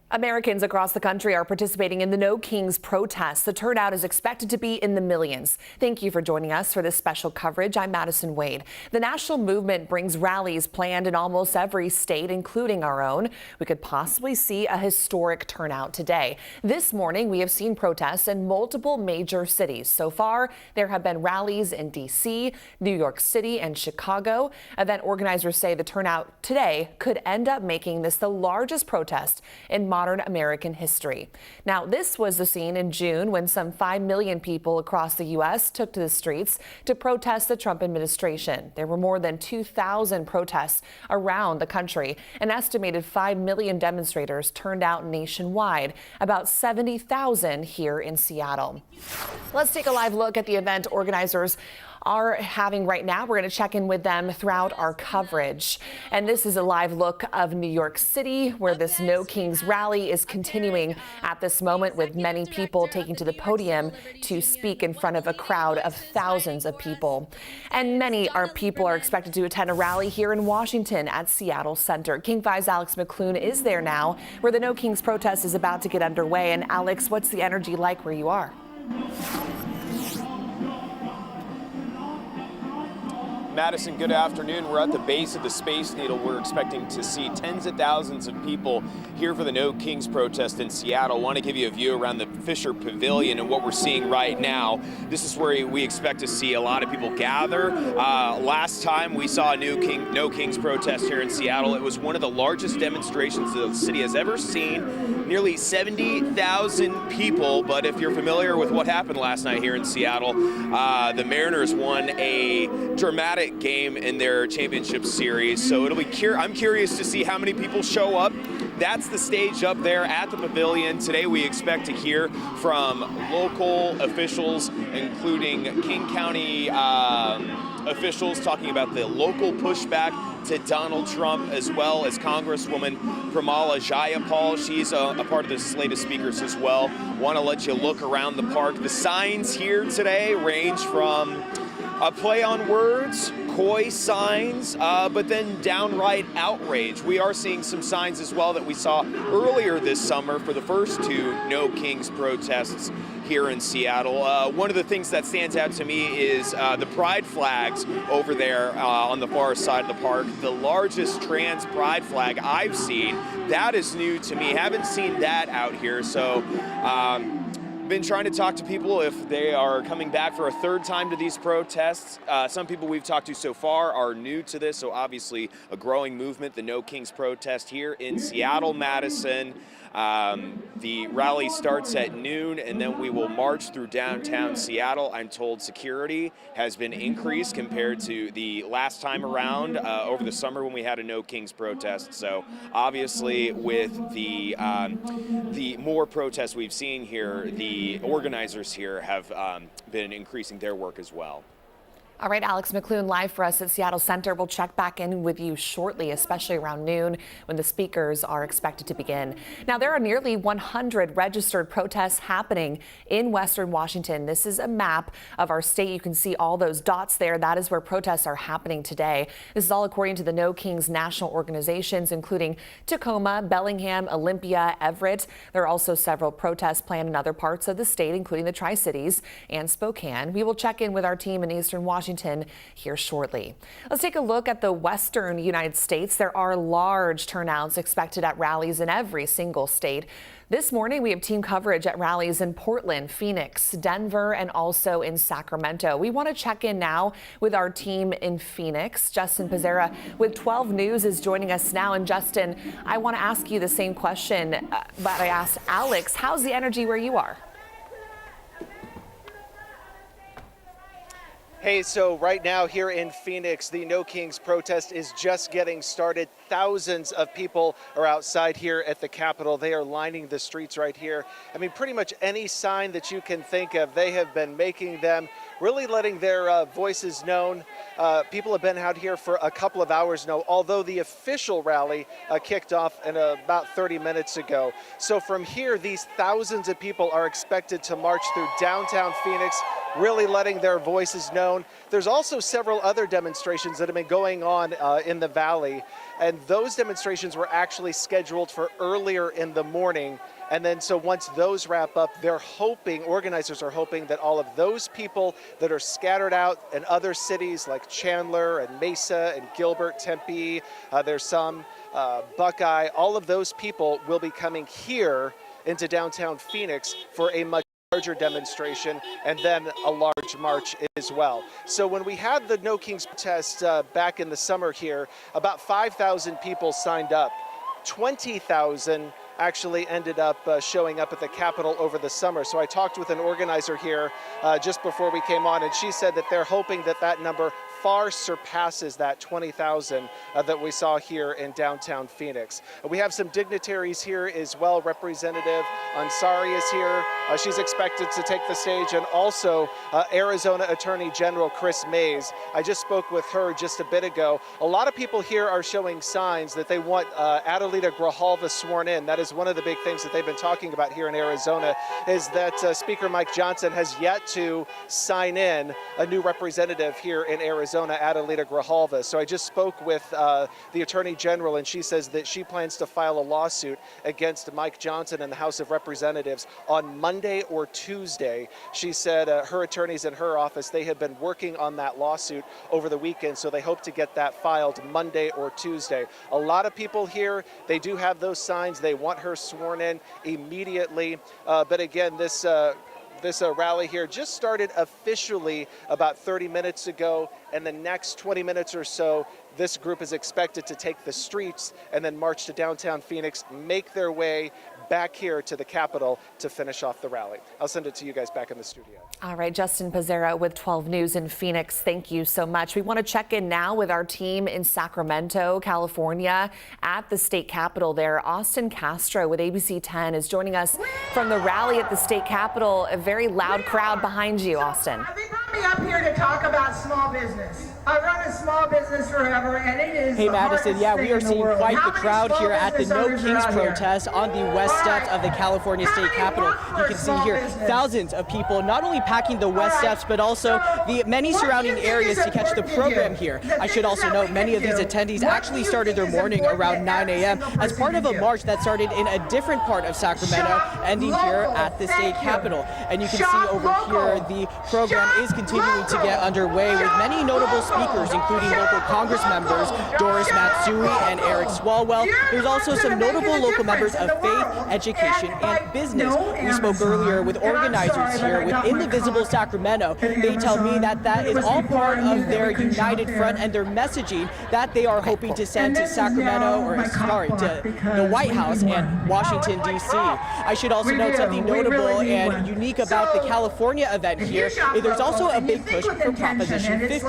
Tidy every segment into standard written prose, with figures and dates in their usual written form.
Americans across the country are participating in the No Kings protests. The turnout is expected to be in the millions. Thank you for joining us for this special coverage. I'm Madison Wade. The national movement brings rallies planned in almost every state, including our own. We could possibly see a historic turnout today. This morning, we have seen protests in multiple major cities. So far, there have been rallies in D.C., New York City, and Chicago. Event organizers say the turnout today could end up making this the largest protest in modern American history. Now, this was the scene in June when some 5 million people across the U.S. took to the streets to protest the Trump administration. There were more than 2,000 protests around the country. An estimated 5 million demonstrators turned out nationwide, about 70,000 here in Seattle. Let's take a live look at the event organizers are having right now. We're going to check in with them throughout our coverage. And this is a live look of New York City, where this No Kings rally is continuing at this moment, with many people taking to the podium to speak in front of a crowd of thousands of people. And many people are expected to attend a rally here in Washington at Seattle Center. King 5's Alex McClune is there now, where the No Kings protest is about to get underway. And Alex, what's the energy like where you are? Madison, good afternoon. We're at the base of the Space Needle. We're expecting to see tens of thousands of people here for the No Kings protest in Seattle. I want to give you a view around the Fisher Pavilion and what we're seeing right now. This is where we expect to see a lot of people gather. Last time we saw a No Kings protest here in Seattle, it was one of the largest demonstrations the city has ever seen. Nearly 70,000 people. But if you're familiar with what happened last night here in Seattle, the Mariners won a dramatic game in their championship series, so it'll be I'm curious to see how many people show up. That's the stage up there at the pavilion. Today we expect to hear from local officials, including King County officials, talking about the local pushback to Donald Trump, as well as Congresswoman Pramila Jayapal. She's a part of the slate of speakers as well. Want to let you look around the park. The signs here today range from a play on words, coy signs, but then downright outrage. We are seeing some signs as well that we saw earlier this summer for the first two No Kings protests here in Seattle. One of the things that stands out to me is the pride flags over there on the far side of the park. The largest trans pride flag I've seen. That is new to me. Haven't seen that out here. So been trying to talk to people if they are coming back for a third time to these protests. Some people we've talked to so far are new to this, so obviously a growing movement, the No Kings protest here in Seattle, Madison. The rally starts at noon, and then we will march through downtown Seattle. I'm told security has been increased compared to the last time around over the summer when we had a No Kings protest. So obviously with the more protests we've seen here, the organizers here have been increasing their work as well. All right, Alex McClune live for us at Seattle Center. We'll check back in with you shortly, especially around noon when the speakers are expected to begin. Now, there are nearly 100 registered protests happening in Western Washington. This is a map of our state. You can see all those dots there. That is where protests are happening today. This is all according to the No Kings national organizations, including Tacoma, Bellingham, Olympia, Everett. There are also several protests planned in other parts of the state, including the Tri-Cities and Spokane. We will check in with our team in Eastern Washington here shortly. Let's take a look at the western United States. There are large turnouts expected at rallies in every single state. This morning, we have team coverage at rallies in Portland, Phoenix, Denver, and also in Sacramento. We want to check in now with our team in Phoenix. Justin Pizzera with 12 News is joining us now. And Justin, I want to ask you the same question that I asked Alex. How's the energy where you are? Hey, so right now here in Phoenix, the No Kings protest is just getting started. Thousands of people are outside here at the Capitol. They are lining the streets right here. I mean, pretty much any sign that you can think of, they have been making them, really letting their voices known. People have been out here for a couple of hours now, although the official rally kicked off in about 30 minutes ago. So from here, these thousands of people are expected to march through downtown Phoenix, really letting their voices known. There's also several other demonstrations that have been going on in the valley, and those demonstrations were actually scheduled for earlier in the morning. And then so once those wrap up, organizers are hoping that all of those people that are scattered out in other cities like Chandler and Mesa and Gilbert, Tempe, there's some, Buckeye, all of those people will be coming here into downtown Phoenix for a much larger demonstration and then a large march as well. So when we had the No Kings protest back in the summer here, about 5,000 people signed up. 20,000 actually ended up showing up at the Capitol over the summer. So I talked with an organizer here just before we came on, and she said that they're hoping that that number far surpasses that 20,000 that we saw here in downtown Phoenix. We have some dignitaries here as well. Representative Ansari is here. She's expected to take the stage, and also Arizona Attorney General Chris Mays. I just spoke with her just a bit ago. A lot of people here are showing signs that they want Adelita Grijalva sworn in. That is one of the big things that they've been talking about here in Arizona, is that Speaker Mike Johnson has yet to sign in a new representative here in Arizona, Adelita Grijalva. So I just spoke with the Attorney General, and she says that she plans to file a lawsuit against Mike Johnson and the House of Representatives on Monday or Tuesday. She said her attorneys in her office, they have been working on that lawsuit over the weekend, so they hope to get that filed Monday or Tuesday. A lot of people here, they do have those signs. They want her sworn in immediately. But again, this rally here just started officially about 30 minutes ago, and the next 20 minutes or so, this group is expected to take the streets and then march to downtown Phoenix, make their way back here to the Capitol to finish off the rally. I'll send it to you guys back in the studio. All right, Justin Pizzera with 12 News in Phoenix. Thank you so much. We want to check in now with our team in Sacramento, California, at the state capitol there. Austin Castro with ABC 10 is joining us from the rally at the state capitol. A very loud crowd behind you, Austin. They brought me up here to talk about small business. I run a small business forever, and it is. Hey Madison, yeah, we are seeing quite the crowd here at the No Kings protest on the west steps of the California State Capitol. You can see here thousands of people not only packing the west steps, but also the many surrounding areas to catch the program here. I should also note many of these attendees actually started their morning around 9 a.m. as part of a march that started in a different part of Sacramento, ending here at the state capitol. And you can see over here the program is continuing to get underway with many notable speakers, including local Congress members Doris Matsui and Eric Swalwell. There's also some notable local members of faith, education, and business. We spoke earlier with organizers here with Indivisible Sacramento. They tell me that that is all part of their united front and their messaging that they are hoping to send to Sacramento, or sorry, to the White House and Washington, D.C. I should also note something notable and unique about the California event here. There's also a big push for Proposition 50.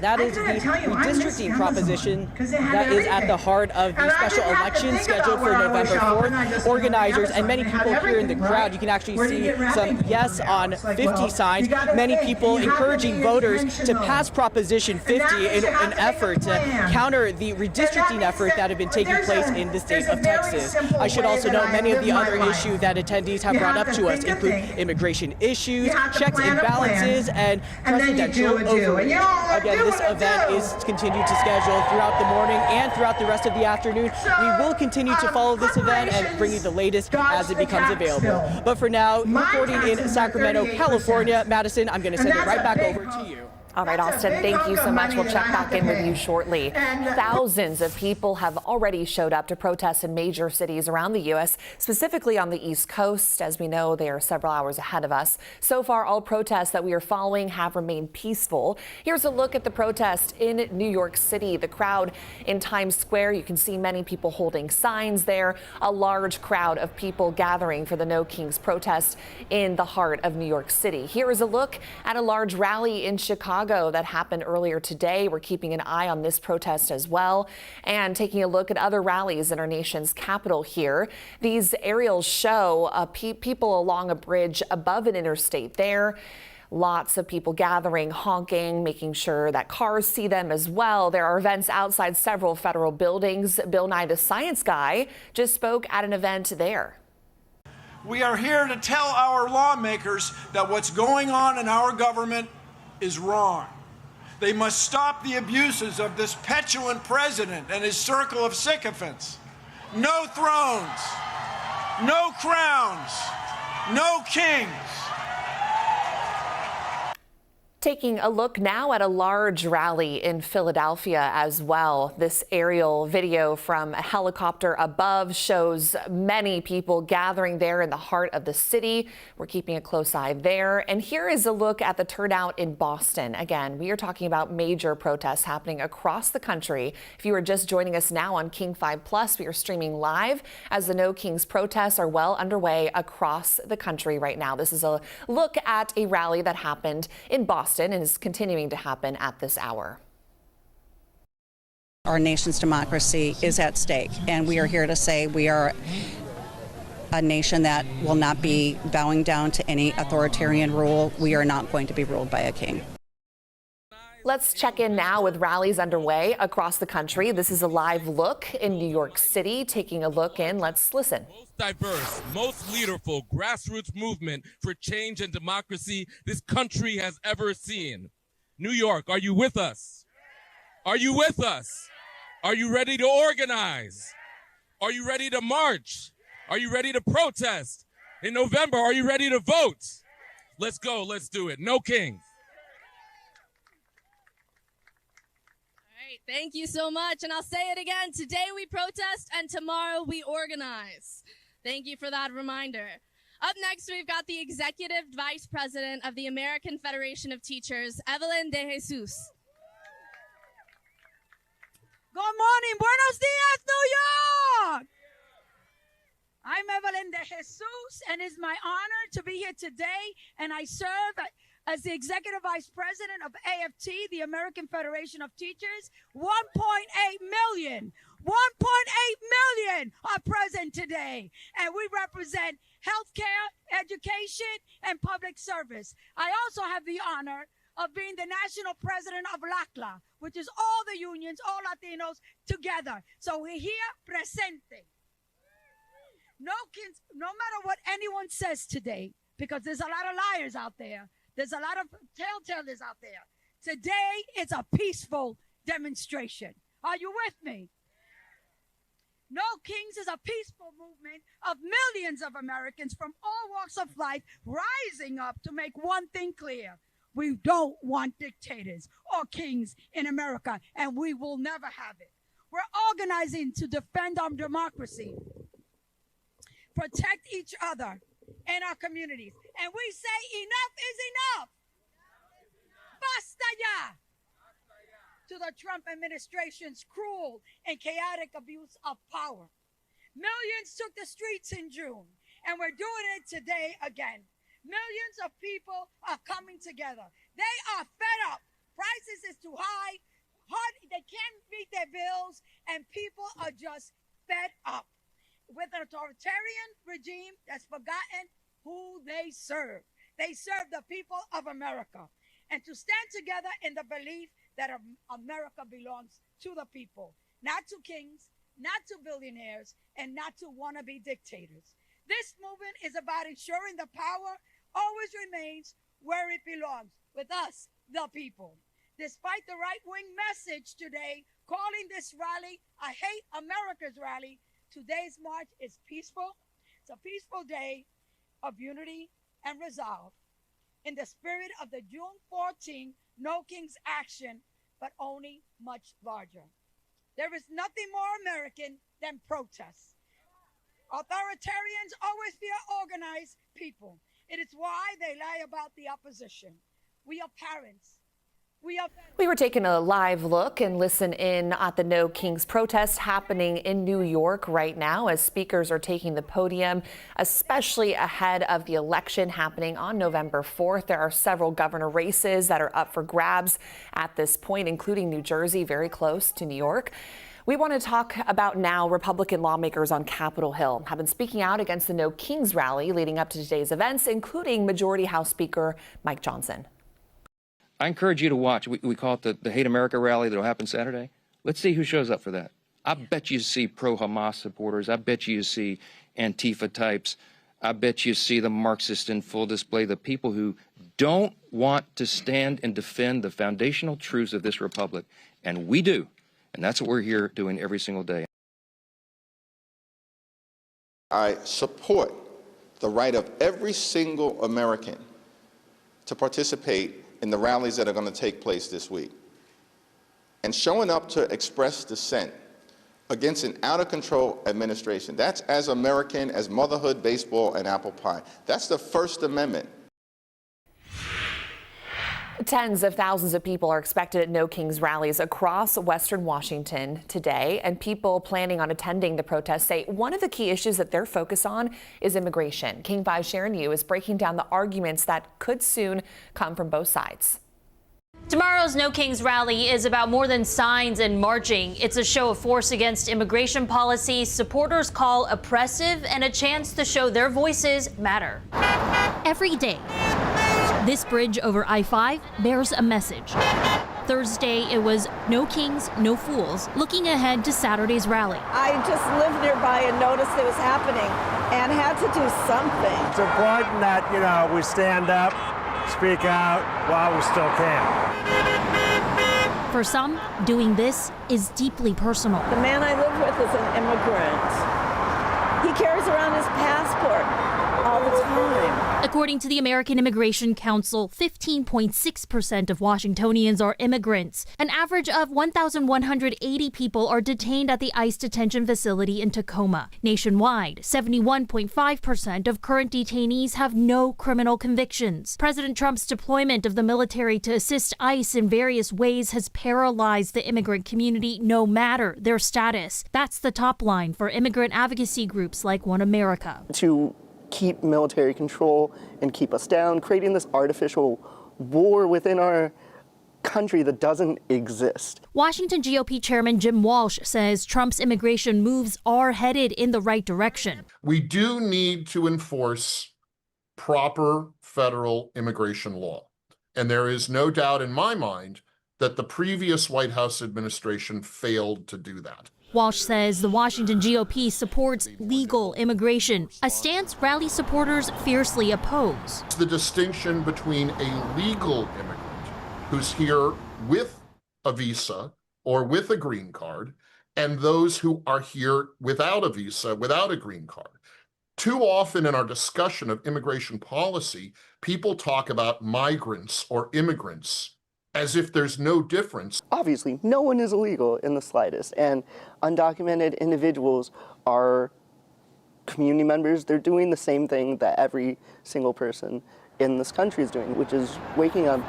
That is the redistricting proposition that is at the heart of the special election scheduled for November 4th. Organizers and many people here in the crowd, you can actually see some yes on 50 signs. Many people encouraging voters to pass Proposition 50 in an effort to counter the redistricting effort that have been taking place in the state of Texas. I should also note many of the other issues that attendees have brought up to us include immigration issues, checks and balances, and presidential overreach. Again, this event is continued to schedule throughout the morning and throughout the rest of the afternoon. We will continue to follow this event and bring you the latest as it becomes available. But for now, reporting in Sacramento, California, Madison, I'm going to send it right back over to you. All right, Austin, thank you so much. We'll check back in with you shortly. Thousands of people have already showed up to protest in major cities around the U.S., specifically on the East Coast. As we know, they are several hours ahead of us. So far, all protests that we are following have remained peaceful. Here's a look at the protest in New York City. The crowd in Times Square, you can see many people holding signs there. A large crowd of people gathering for the No Kings protest in the heart of New York City. Here is a look at a large rally in Chicago that happened earlier today. We're keeping an eye on this protest as well, and taking a look at other rallies in our nation's capital here. These aerials show people along a bridge above an interstate there. Lots of people gathering, honking, making sure that cars see them as well. There are events outside several federal buildings. Bill Nye, the Science Guy, just spoke at an event there. We are here to tell our lawmakers that what's going on in our government is wrong. They must stop the abuses of this petulant president and his circle of sycophants. No thrones, no crowns, no kings. Taking a look now at a large rally in Philadelphia as well. This aerial video from a helicopter above shows many people gathering there in the heart of the city. We're keeping a close eye there. And here is a look at the turnout in Boston. Again, we are talking about major protests happening across the country. If you are just joining us now on King 5 Plus, we are streaming live as the No Kings protests are well underway across the country right now. This is a look at a rally that happened in Boston and is continuing to happen at this hour. Our nation's democracy is at stake, and we are here to say we are a nation that will not be bowing down to any authoritarian rule. We are not going to be ruled by a king. Let's check in now with rallies underway across the country. This is a live look in New York City. Taking a look in, let's listen. Most diverse, most leaderful grassroots movement for change and democracy this country has ever seen. New York, are you with us? Are you with us? Are you ready to organize? Are you ready to march? Are you ready to protest? In November, are you ready to vote? Let's go, let's do it. No kings. Thank you so much. And I'll say it again. Today we protest and tomorrow we organize. Thank you for that reminder. Up next, we've got the Executive Vice President of the American Federation of Teachers, Evelyn De Jesus. Good morning. Buenos dias, New York. I'm Evelyn De Jesus, and it's my honor to be here today. And I serve as the Executive Vice President of AFT, the American Federation of Teachers. 1.8 million are present today. And we represent healthcare, education, and public service. I also have the honor of being the national president of LACLA, which is all the unions, all Latinos together. So we're here presente. No matter what anyone says today, because there's a lot of liars out there, there's a lot of telltales out there. Today, it's a peaceful demonstration. Are you with me? No Kings is a peaceful movement of millions of Americans from all walks of life rising up to make one thing clear. We don't want dictators or kings in America, and we will never have it. We're organizing to defend our democracy, protect each other and our communities. And we say enough is enough. Basta ya to the Trump administration's cruel and chaotic abuse of power. Millions took the streets in June, and we're doing it today again. Millions of people are coming together. They are fed up. Prices is too high. They can't meet their bills, and people are just fed up with an authoritarian regime that's forgotten who they serve. They serve the people of America. And to stand together in the belief that America belongs to the people, not to kings, not to billionaires, and not to wannabe dictators. This movement is about ensuring the power always remains where it belongs, with us, the people. Despite the right-wing message today calling this rally a hate America's rally, today's march is peaceful. It's a peaceful day of unity and resolve in the spirit of the June 14 No Kings action, but only much larger. There is nothing more American than protests. Authoritarians always fear organized people. It is why they lie about the opposition. We are parents. We were taking a live look and listen in at the No Kings protest happening in New York right now as speakers are taking the podium, especially ahead of the election happening on November 4th. There are several governor races that are up for grabs at this point, including New Jersey, very close to New York. We want to talk about now Republican lawmakers on Capitol Hill have been speaking out against the No Kings rally leading up to today's events, including Majority House Speaker Mike Johnson. I encourage you to watch. We call it the Hate America rally that will happen Saturday. Let's see who shows up for that. I bet you see pro-Hamas supporters. I bet you see Antifa types. I bet you see the Marxists in full display, the people who don't want to stand and defend the foundational truths of this republic. And we do. And that's what we're here doing every single day. I support the right of every single American to participate in the rallies that are going to take place this week. And showing up to express dissent against an out-of-control administration, that's as American as motherhood, baseball, and apple pie. That's the First Amendment. Tens of thousands of people are expected at No Kings rallies across Western Washington today, and people planning on attending the protest say one of the key issues that they're focused on is immigration. King 5 Sharon Yu is breaking down the arguments that could soon come from both sides. Tomorrow's No Kings rally is about more than signs and marching. It's a show of force against immigration policies supporters call oppressive and a chance to show their voices matter. Every day, this bridge over I-5 bears a message. Thursday, it was No Kings, No Fools, looking ahead to Saturday's rally. I just lived nearby and noticed it was happening and had to do something. It's important that, we stand up, speak out while we still can. For some, doing this is deeply personal. The man I live with is an immigrant. He carries around his passport all the time. According to the American Immigration Council, 15.6% of Washingtonians are immigrants. An average of 1,180 people are detained at the ICE detention facility in Tacoma. Nationwide, 71.5% of current detainees have no criminal convictions. President Trump's deployment of the military to assist ICE in various ways has paralyzed the immigrant community no matter their status. That's the top line for immigrant advocacy groups like One America. To keep military control and keep us down, creating this artificial war within our country that doesn't exist. Washington GOP Chairman Jim Walsh says Trump's immigration moves are headed in the right direction. We do need to enforce proper federal immigration law. And there is no doubt in my mind that the previous White House administration failed to do that. Walsh says the Washington GOP supports legal immigration, a stance rally supporters fiercely oppose. The distinction between a legal immigrant who's here with a visa or with a green card and those who are here without a visa, without a green card. Too often in our discussion of immigration policy, people talk about migrants or immigrants as if there's no difference. Obviously, no one is illegal in the slightest, and undocumented individuals are community members. They're doing the same thing that every single person in this country is doing, which is waking up,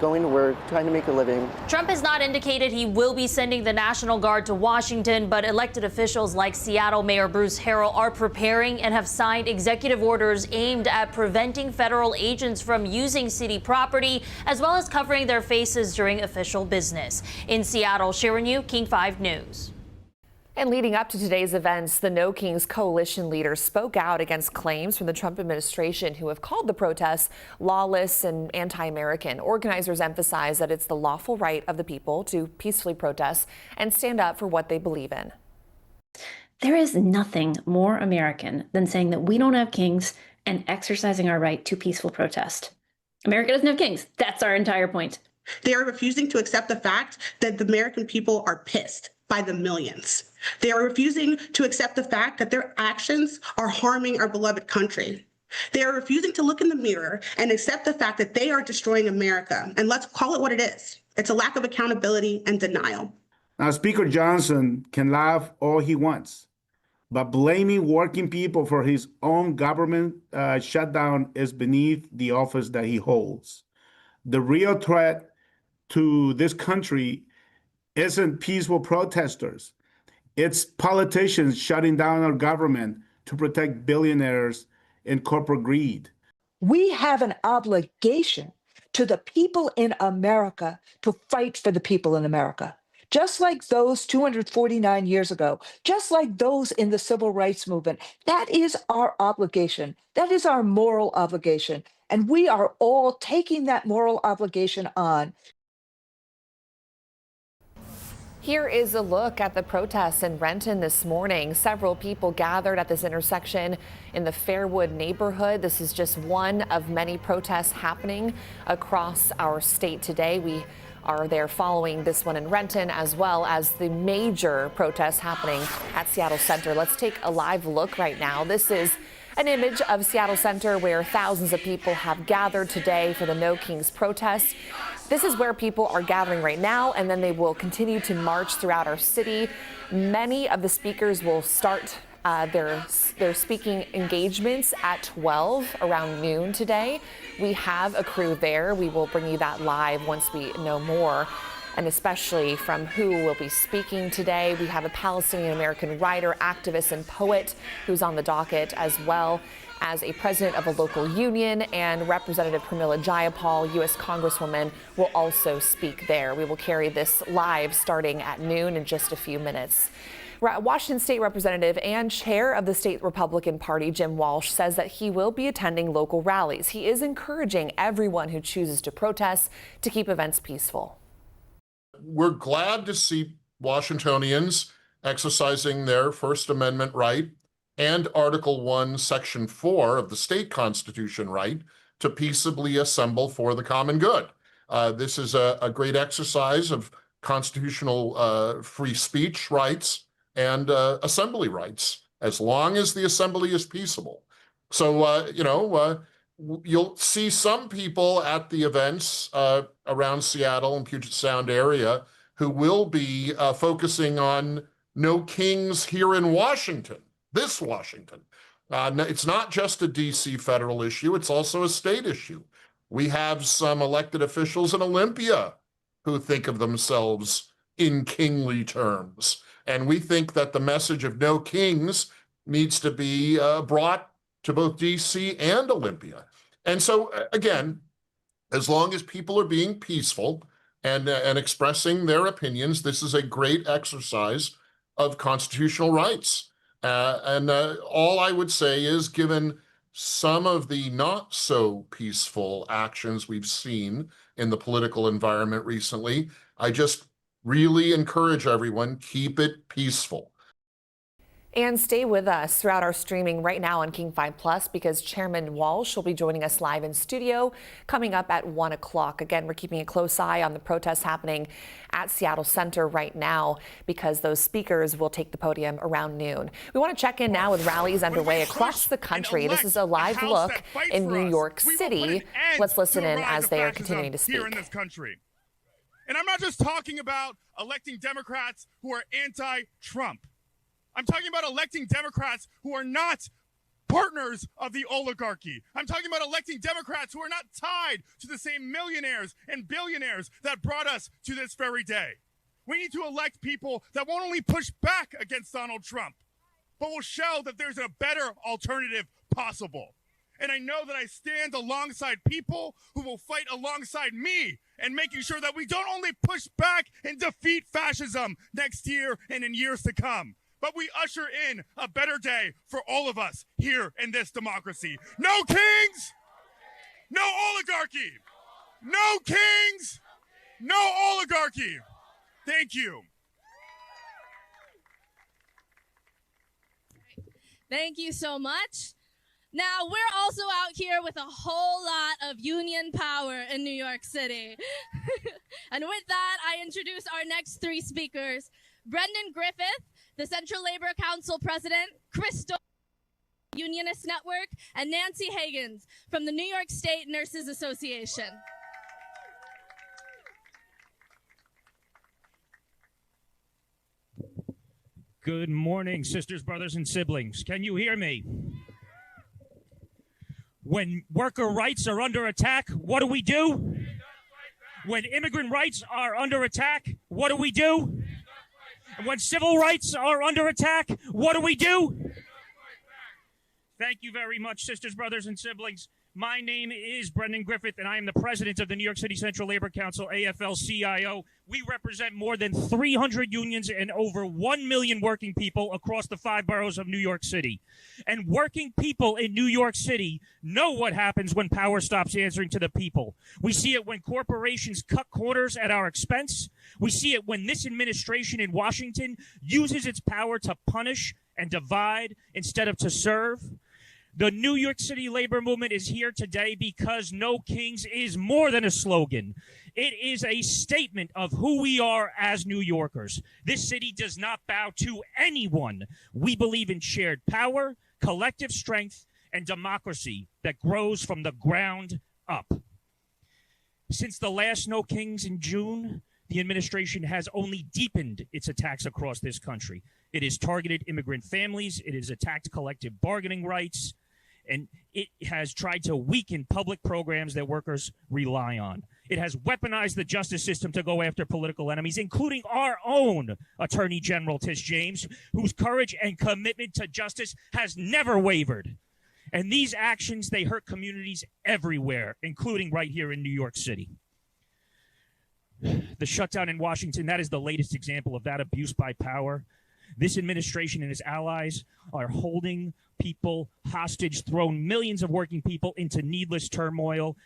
going to work, trying to make a living. Trump has not indicated he will be sending the National Guard to Washington, but elected officials like Seattle Mayor Bruce Harrell are preparing and have signed executive orders aimed at preventing federal agents from using city property, as well as covering their faces during official business. In Seattle, Sharon Yu, King 5 News. And leading up to today's events, the No Kings coalition leaders spoke out against claims from the Trump administration who have called the protests lawless and anti-American. Organizers emphasize that it's the lawful right of the people to peacefully protest and stand up for what they believe in. There is nothing more American than saying that we don't have kings and exercising our right to peaceful protest. America doesn't have kings. That's our entire point. They are refusing to accept the fact that the American people are pissed by the millions. They are refusing to accept the fact that their actions are harming our beloved country. They are refusing to look in the mirror and accept the fact that they are destroying America. And let's call it what it is. It's a lack of accountability and denial. Now, Speaker Johnson can laugh all he wants, but blaming working people for his own government shutdown is beneath the office that he holds. The real threat to this country isn't peaceful protesters. It's politicians shutting down our government to protect billionaires and corporate greed. We have an obligation to the people in America to fight for the people in America. Just like those 249 years ago, just like those in the civil rights movement. That is our obligation. That is our moral obligation. And we are all taking that moral obligation on. Here is a look at the protests in Renton this morning. Several people gathered at this intersection in the Fairwood neighborhood. This is just one of many protests happening across our state today. We are there following this one in Renton, as well as the major protests happening at Seattle Center. Let's take a live look right now. This is an image of Seattle Center where thousands of people have gathered today for the No Kings protest. This is where people are gathering right now, and then they will continue to march throughout our city. Many of the speakers will start their speaking engagements at 12 around noon today. We have a crew there. We will bring you that live once we know more, and especially from who will be speaking today. We have a Palestinian American writer, activist, and poet who's on the docket, as well as a president of a local union, and Representative Pramila Jayapal, U.S. Congresswoman, will also speak there. We will carry this live starting at noon in just a few minutes. Washington State Representative and chair of the state Republican Party, Jim Walsh, says that he will be attending local rallies. He is encouraging everyone who chooses to protest to keep events peaceful. We're glad to see Washingtonians exercising their First Amendment right and Article 1, Section 4 of the state constitution right to peaceably assemble for the common good. This is a great exercise of constitutional free speech rights and assembly rights, as long as the assembly is peaceable. So, you'll see some people at the events around Seattle and Puget Sound area who will be focusing on no kings here in Washington. This Washington. It's not just a DC federal issue, it's also a state issue. We have some elected officials in Olympia who think of themselves in kingly terms. And we think that the message of no kings needs to be brought to both DC and Olympia. And so, again, as long as people are being peaceful and expressing their opinions, this is a great exercise of constitutional rights. And all I would say is, given some of the not so peaceful actions we've seen in the political environment recently, I just really encourage everyone, keep it peaceful. And stay with us throughout our streaming right now on King 5 Plus, because Chairman Walsh will be joining us live in studio coming up at 1 o'clock. Again, we're keeping a close eye on the protests happening at Seattle Center right now, because those speakers will take the podium around noon. We want to check in now with rallies underway across the country. This is a live look in New York City. Let's listen in as they are continuing to speak. Here in this country. And I'm not just talking about electing Democrats who are anti-Trump. I'm talking about electing Democrats who are not partners of the oligarchy. I'm talking about electing Democrats who are not tied to the same millionaires and billionaires that brought us to this very day. We need to elect people that won't only push back against Donald Trump, but will show that there's a better alternative possible. And I know that I stand alongside people who will fight alongside me and making sure that we don't only push back and defeat fascism next year and in years to come, but we usher in a better day for all of us here in this democracy. No kings, no oligarchy. No kings, no oligarchy. Thank you. Thank you so much. Now, we're also out here with a whole lot of union power in New York City. And with that, I introduce our next three speakers. Brendan Griffith, the Central Labor Council President, Crystal Unionist Network, and Nancy Hagans from the New York State Nurses Association. Good morning, sisters, brothers, and siblings. Can you hear me? When worker rights are under attack, what do? When immigrant rights are under attack, what do? And when civil rights are under attack, what do? Thank you very much, sisters, brothers, and siblings. My name is Brendan Griffith, and I am the president of the New York City Central Labor Council, AFL-CIO. We represent more than 300 unions and over 1 million working people across the 5 boroughs of New York City. And working people in New York City know what happens when power stops answering to the people. We see it when corporations cut corners at our expense. We see it when this administration in Washington uses its power to punish and divide instead of to serve. The New York City labor movement is here today because No Kings is more than a slogan. It is a statement of who we are as New Yorkers. This city does not bow to anyone. We believe in shared power, collective strength, and democracy that grows from the ground up. Since the last No Kings in June, the administration has only deepened its attacks across this country. It has targeted immigrant families. It has attacked collective bargaining rights. And it has tried to weaken public programs that workers rely on. It has weaponized the justice system to go after political enemies, including our own Attorney General Tish James, whose courage and commitment to justice has never wavered. And these actions, they hurt communities everywhere, including right here in New York City. The shutdown in Washington, that is the latest example of that abuse by power. This administration and its allies are holding people hostage, throwing millions of working people into needless turmoil.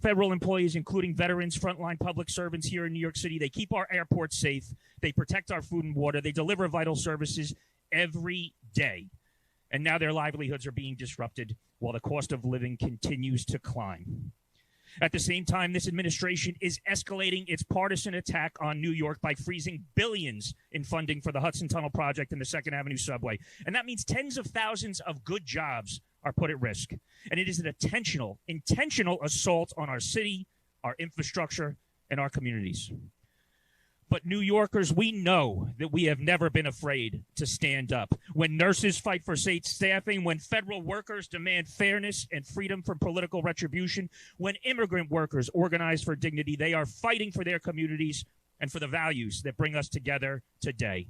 Federal employees, including veterans, frontline public servants here in New York City, they keep our airports safe. They protect our food and water. They deliver vital services every day. And now their livelihoods are being disrupted while the cost of living continues to climb. At the same time, this administration is escalating its partisan attack on New York by freezing billions in funding for the Hudson Tunnel Project and the Second Avenue subway. And that means tens of thousands of good jobs are put at risk. And it is an intentional assault on our city, our infrastructure, and our communities. But New Yorkers, we know that we have never been afraid to stand up. When nurses fight for safe staffing, when federal workers demand fairness and freedom from political retribution, when immigrant workers organize for dignity, they are fighting for their communities and for the values that bring us together today.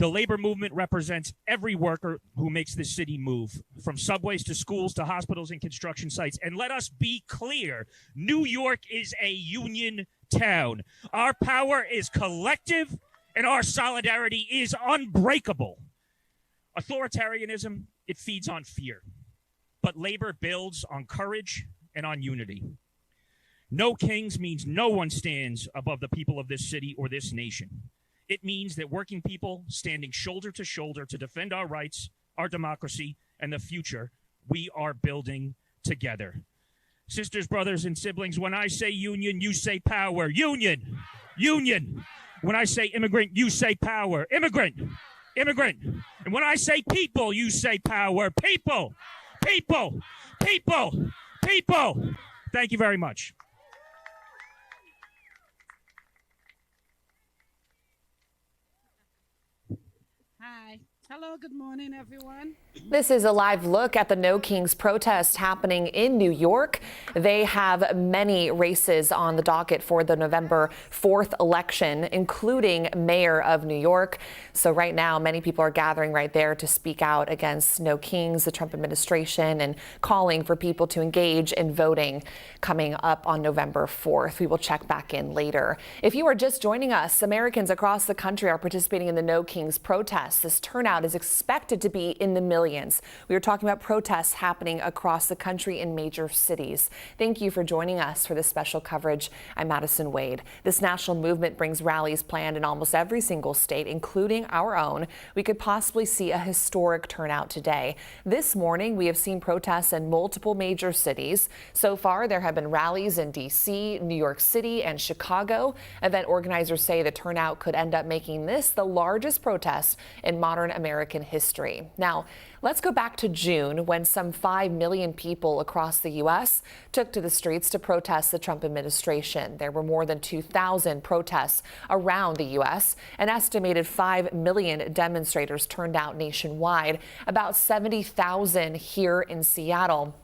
The labor movement represents every worker who makes this city move, from subways to schools to hospitals and construction sites. And let us be clear, New York is a union town. Our power is collective and our solidarity is unbreakable. Authoritarianism, it feeds on fear, but labor builds on courage and on unity. No Kings means no one stands above the people of this city or this nation. It means that working people standing shoulder to shoulder to defend our rights, our democracy, and the future we are building together. Sisters, brothers, and siblings, when I say union, you say power. Union, union. When I say immigrant, you say power. Immigrant, immigrant. And when I say people, you say power. People, people, people, people. Thank you very much. Hi. Hello, good morning, everyone. This is a live look at the No Kings protest happening in New York. They have many races on the docket for the November 4th election, including mayor of New York. So right now, many people are gathering right there to speak out against No Kings, the Trump administration, and calling for people to engage in voting coming up on November 4th. We will check back in later. If you are just joining us, Americans across the country are participating in the No Kings protests. This turnout is expected to be in the millions. We are talking about protests happening across the country in major cities. Thank you for joining us for this special coverage. I'm Madison Wade. This national movement brings rallies planned in almost every single state, including our own. We could possibly see a historic turnout today. This morning, we have seen protests in multiple major cities. So far, there have been rallies in D.C., New York City, and Chicago. Event organizers say the turnout could end up making this the largest protest in modern American history. Now, let's go back to June when some 5 million people across the U.S. took to the streets to protest the Trump administration. There were more than 2,000 protests around the U.S. An estimated 5 million demonstrators turned out nationwide, about 70,000 here in Seattle.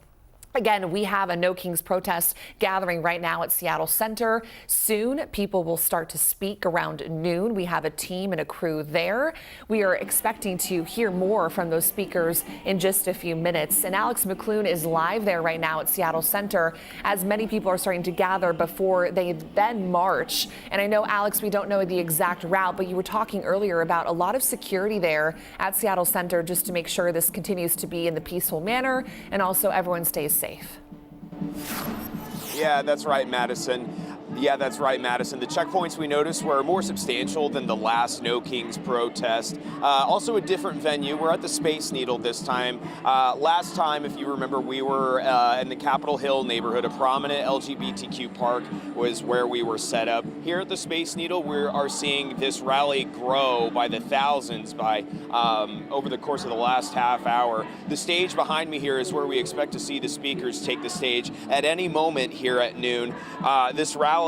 Again, we have a No Kings protest gathering right now at Seattle Center. Soon, people will start to speak around noon. We have a team and a crew there. We are expecting to hear more from those speakers in just a few minutes. And Alex McClune is live there right now at Seattle Center as many people are starting to gather before they then march. And I know, Alex, we don't know the exact route, but you were talking earlier about a lot of security there at Seattle Center just to make sure this continues to be in the peaceful manner and also everyone stays safe. Yeah, that's right, Madison. The checkpoints we noticed were more substantial than the last No Kings protest. Also a different venue. We're at the Space Needle this time. Last time, if you remember, we were in the Capitol Hill neighborhood. A prominent LGBTQ park was where we were set up. Here at the Space Needle, we are seeing this rally grow by the thousands over the course of the last half hour. The stage behind me here is where we expect to see the speakers take the stage at any moment here at noon. This rally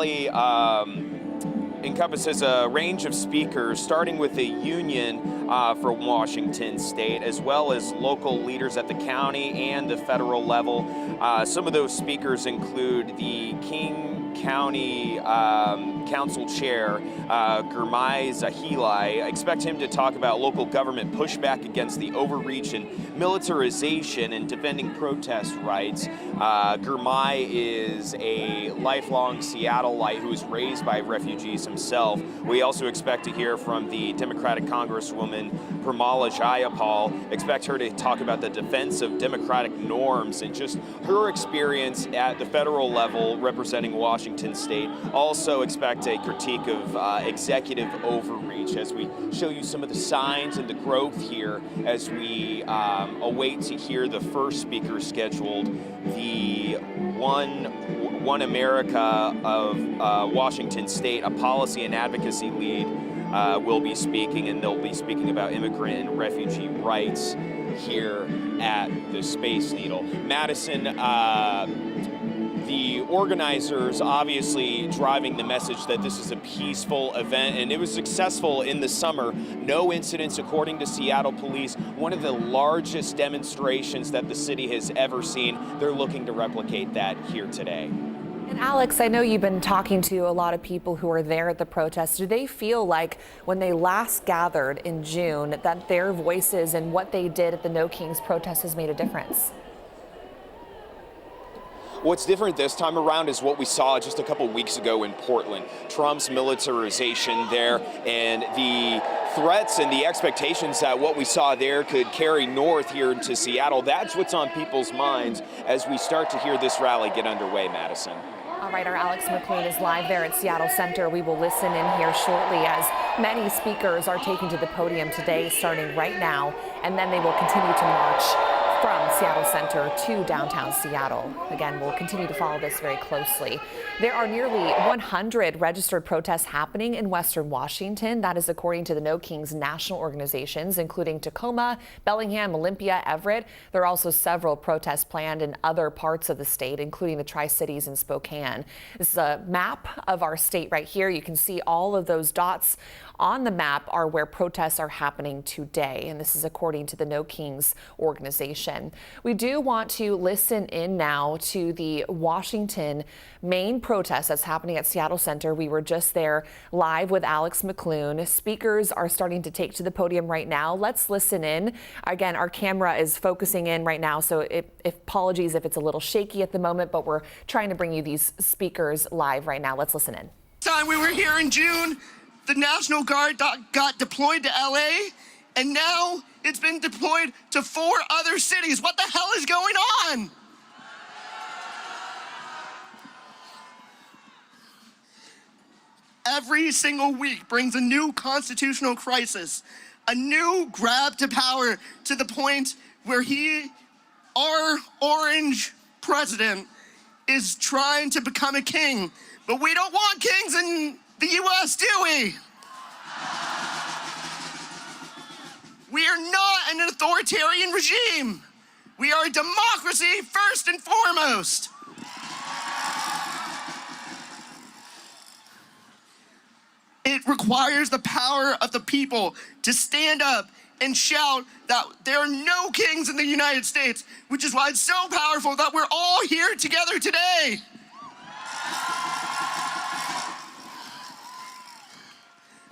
encompasses a range of speakers, starting with the union from Washington State, as well as local leaders at the county and the federal level. Some of those speakers include the King County Council Chair, Gurmai Zahilai. I expect him to talk about local government pushback against the overreach and militarization and defending protest rights. Gurmai is a lifelong Seattleite who was raised by refugees himself. We also expect to hear from the Democratic Congresswoman Pramila Jayapal. Expect her to talk about the defense of democratic norms and just her experience at the federal level representing Washington State. Also expect a critique of executive overreach as we show you some of the signs and the growth here as we await to hear the first speaker scheduled. The One America of Washington State, a policy and advocacy lead, will be speaking, and they'll be speaking about immigrant and refugee rights here at the Space Needle. Madison, the organizers obviously driving the message that this is a peaceful event, and it was successful in the summer. No incidents, according to Seattle police. One of the largest demonstrations that the city has ever seen. They're looking to replicate that here today. And Alex, I know you've been talking to a lot of people who are there at the protest. Do they feel like when they last gathered in June that their voices and what they did at the No Kings protest has made a difference? What's different this time around is what we saw just a couple weeks ago in Portland. Trump's militarization there and the threats and the expectations that what we saw there could carry north here into Seattle. That's what's on people's minds as we start to hear this rally get underway, Madison. All right, our Alex McClune is live there at Seattle Center. We will listen in here shortly as many speakers are taking to the podium today, starting right now, and then they will continue to march from Seattle Center to downtown Seattle. Again, we'll continue to follow this very closely. There are nearly 100 registered protests happening in Western Washington. That is according to the No Kings national organizations, including Tacoma, Bellingham, Olympia, Everett. There are also several protests planned in other parts of the state, including the Tri-Cities and Spokane. This is a map of our state right here. You can see all of those dots on the map are where protests are happening today, and this is according to the No Kings organization. We do want to listen in now to the Washington main protest that's happening at Seattle Center. We were just there live with Alex McClune. Speakers are starting to take to the podium right now. Let's listen in. Again, our camera is focusing in right now, so apologies if it's a little shaky at the moment, but we're trying to bring you these speakers live right now. Let's listen in. Time we were here in June, the National Guard got deployed to LA, and now it's been deployed to 4 other cities. What the hell is going on? Every single week brings a new constitutional crisis, a new grab to power to the point where our orange president, is trying to become a king. But we don't want kings in the U.S., do we? We are not an authoritarian regime. We are a democracy first and foremost. It requires the power of the people to stand up and shout that there are no kings in the United States, which is why it's so powerful that we're all here together today.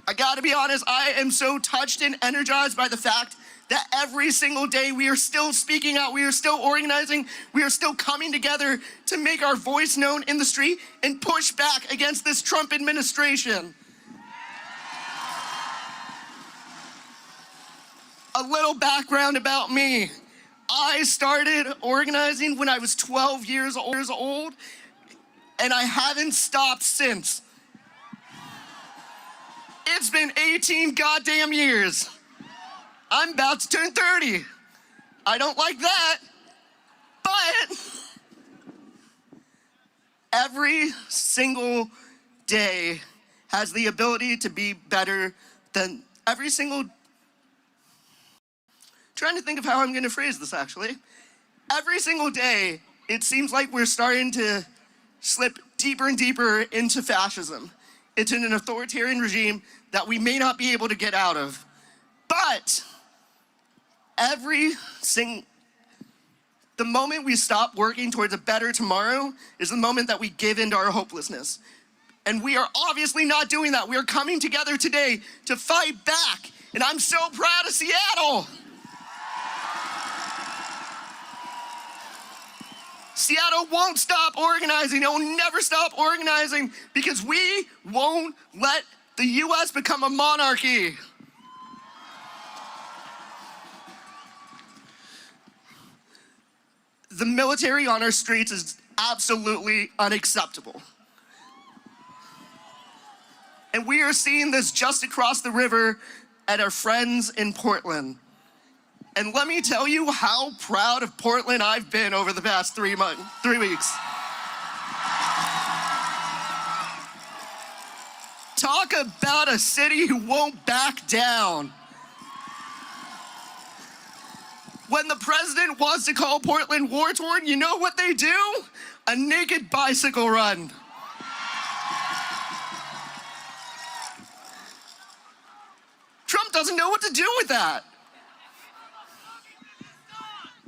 I gotta be honest, I am so touched and energized by the fact that every single day we are still speaking out, we are still organizing, we are still coming together to make our voice known in the street and push back against this Trump administration. A little background about me. I started organizing when I was 12 years old, and I haven't stopped since. It's been 18 goddamn years. I'm about to turn 30. I don't like that, but every single day has the ability to be better than every single. Trying to think of how I'm going to phrase this actually. Every single day, it seems like we're starting to slip deeper and deeper into fascism, into an authoritarian regime that we may not be able to get out of. But the moment we stop working towards a better tomorrow is the moment that we give into our hopelessness. And we are obviously not doing that. We are coming together today to fight back. And I'm so proud of Seattle. Seattle won't stop organizing. It will never stop organizing because we won't let the US become a monarchy. The military on our streets is absolutely unacceptable. And we are seeing this just across the river at our friends in Portland. And let me tell you how proud of Portland I've been over the past 3 weeks. Talk about a city who won't back down. When the president wants to call Portland war-torn, you know what they do? A naked bicycle run. Trump doesn't know what to do with that.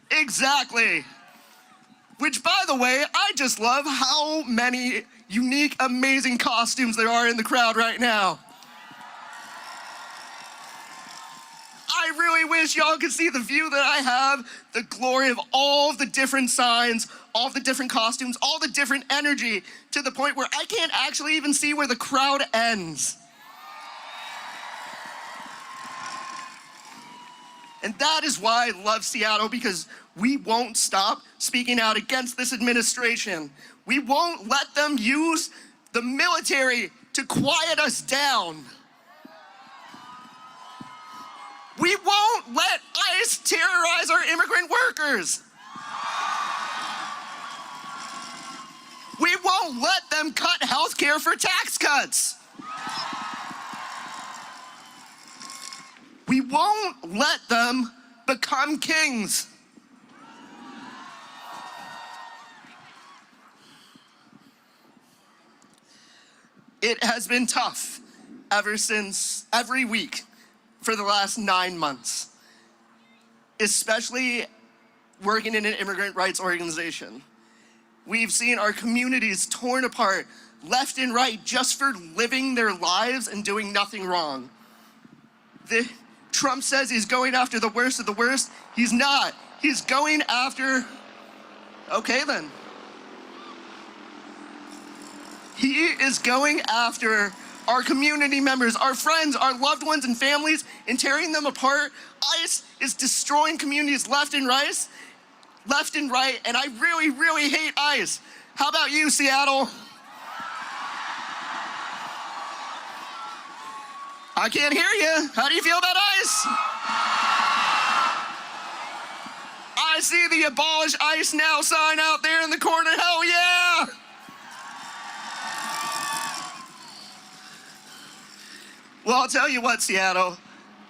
Exactly. Which, by the way, I just love how many unique, amazing costumes there are in the crowd right now. I really wish y'all could see the view that I have, the glory of all of the different signs, all of the different costumes, all the different energy, to the point where I can't actually even see where the crowd ends. And that is why I love Seattle, because we won't stop speaking out against this administration. We won't let them use the military to quiet us down. We won't let ICE terrorize our immigrant workers. We won't let them cut health care for tax cuts. We won't let them become kings. It has been tough every week for the last 9 months, especially working in an immigrant rights organization. We've seen our communities torn apart left and right just for living their lives and doing nothing wrong. Trump says he's going after the worst of the worst. He's not. He's going after, okay then. He is going after our community members, our friends, our loved ones and families, and tearing them apart. ICE is destroying communities left and right, and I really, really hate ICE. How about you, Seattle? I can't hear you. How do you feel about ICE? I see the abolish ICE now sign out there in the corner. Hell yeah! Well, I'll tell you what, Seattle.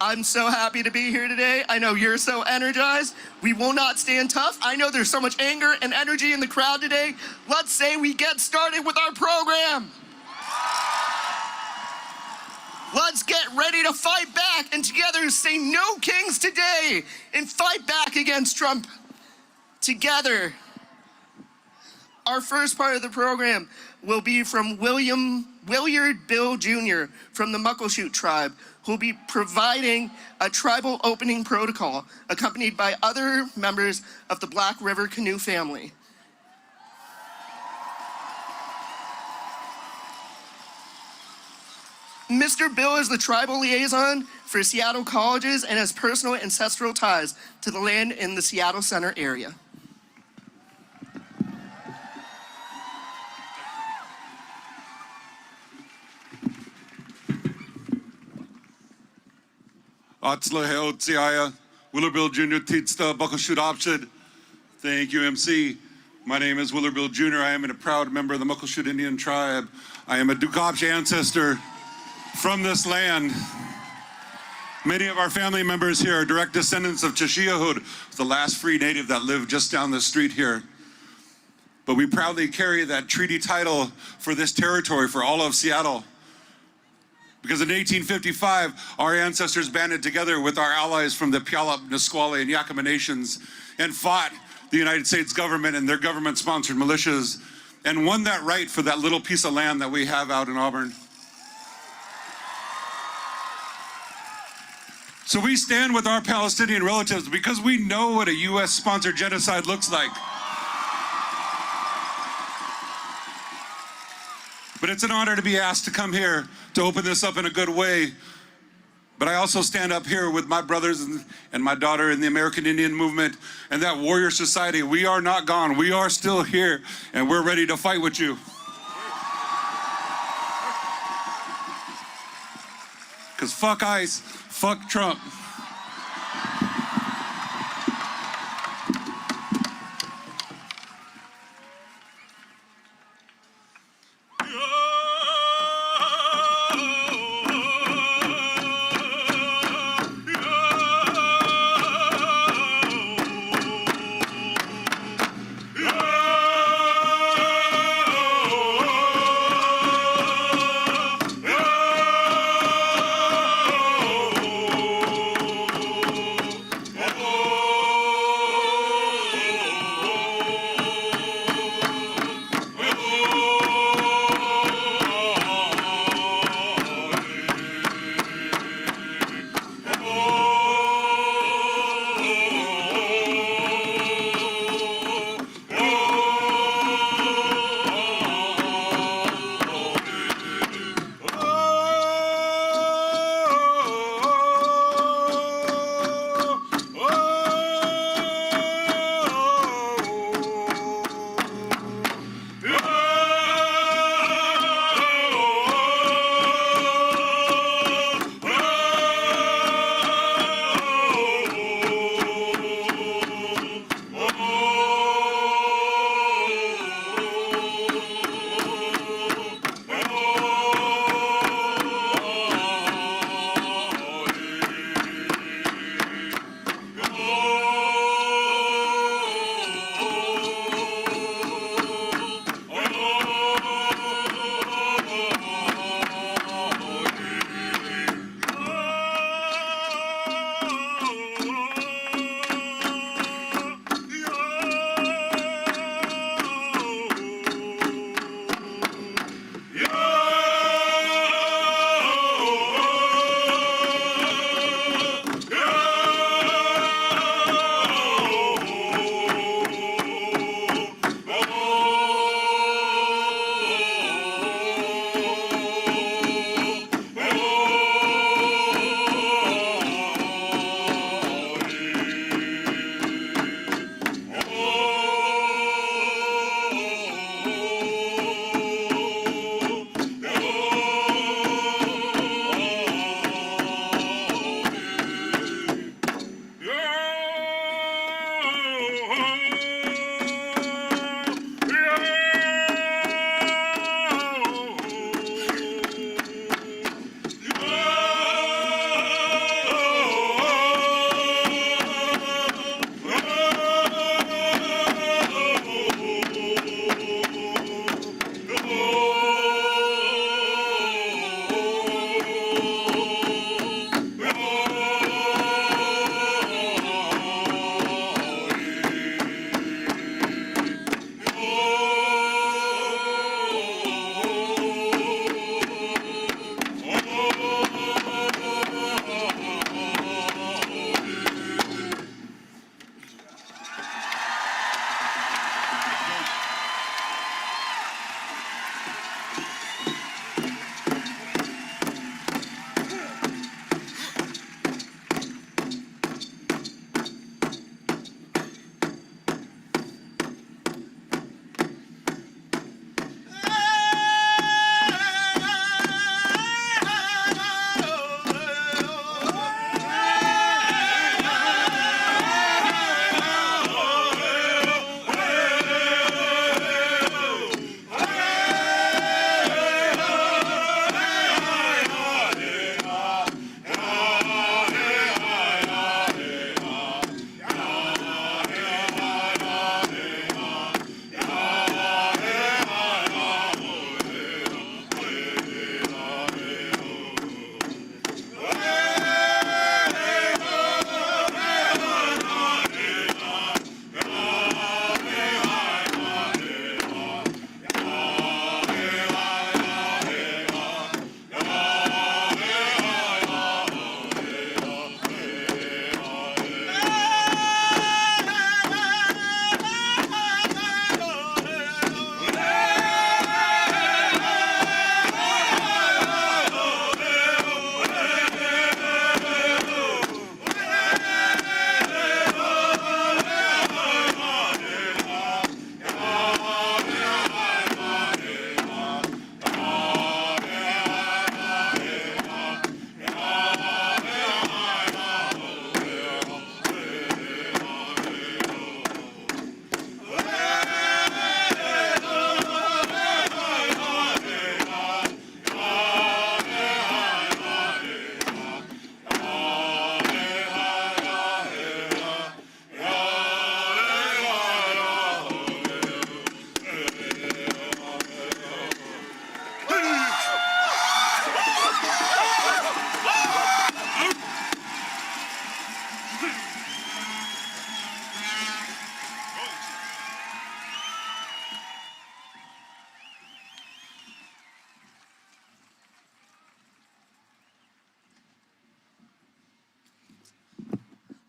I'm so happy to be here today. I know you're so energized. We will not stand tough. I know there's so much anger and energy in the crowd today. Let's say we get started with our program. Let's get ready to fight back and together say no kings today and fight back against Trump together. Our first part of the program will be from Willard Bill Jr. from the Muckleshoot tribe, who will be providing a tribal opening protocol accompanied by other members of the Black River Canoe family. Mr. Bill is the tribal liaison for Seattle colleges and has personal ancestral ties to the land in the Seattle Center area. Atzla Heotziaya, Willard Bill Jr. Titsta Muckleshoot Opshid. Thank you, MC. My name is Willard Bill Jr. I am a proud member of the Muckleshoot Indian tribe. I am a Dukopsh ancestor from this land. Many of our family members here are direct descendants of Chashiahud, the last free native that lived just down the street here. But we proudly carry that treaty title for this territory for all of Seattle. Because in 1855, our ancestors banded together with our allies from the Puyallup, Nisqually, and Yakima nations and fought the United States government and their government-sponsored militias and won that right for that little piece of land that we have out in Auburn. So we stand with our Palestinian relatives because we know what a US-sponsored genocide looks like. But it's an honor to be asked to come here to open this up in a good way. But I also stand up here with my brothers and my daughter in the American Indian movement and that warrior society. We are not gone. We are still here, and we're ready to fight with you. Because fuck ICE, fuck Trump.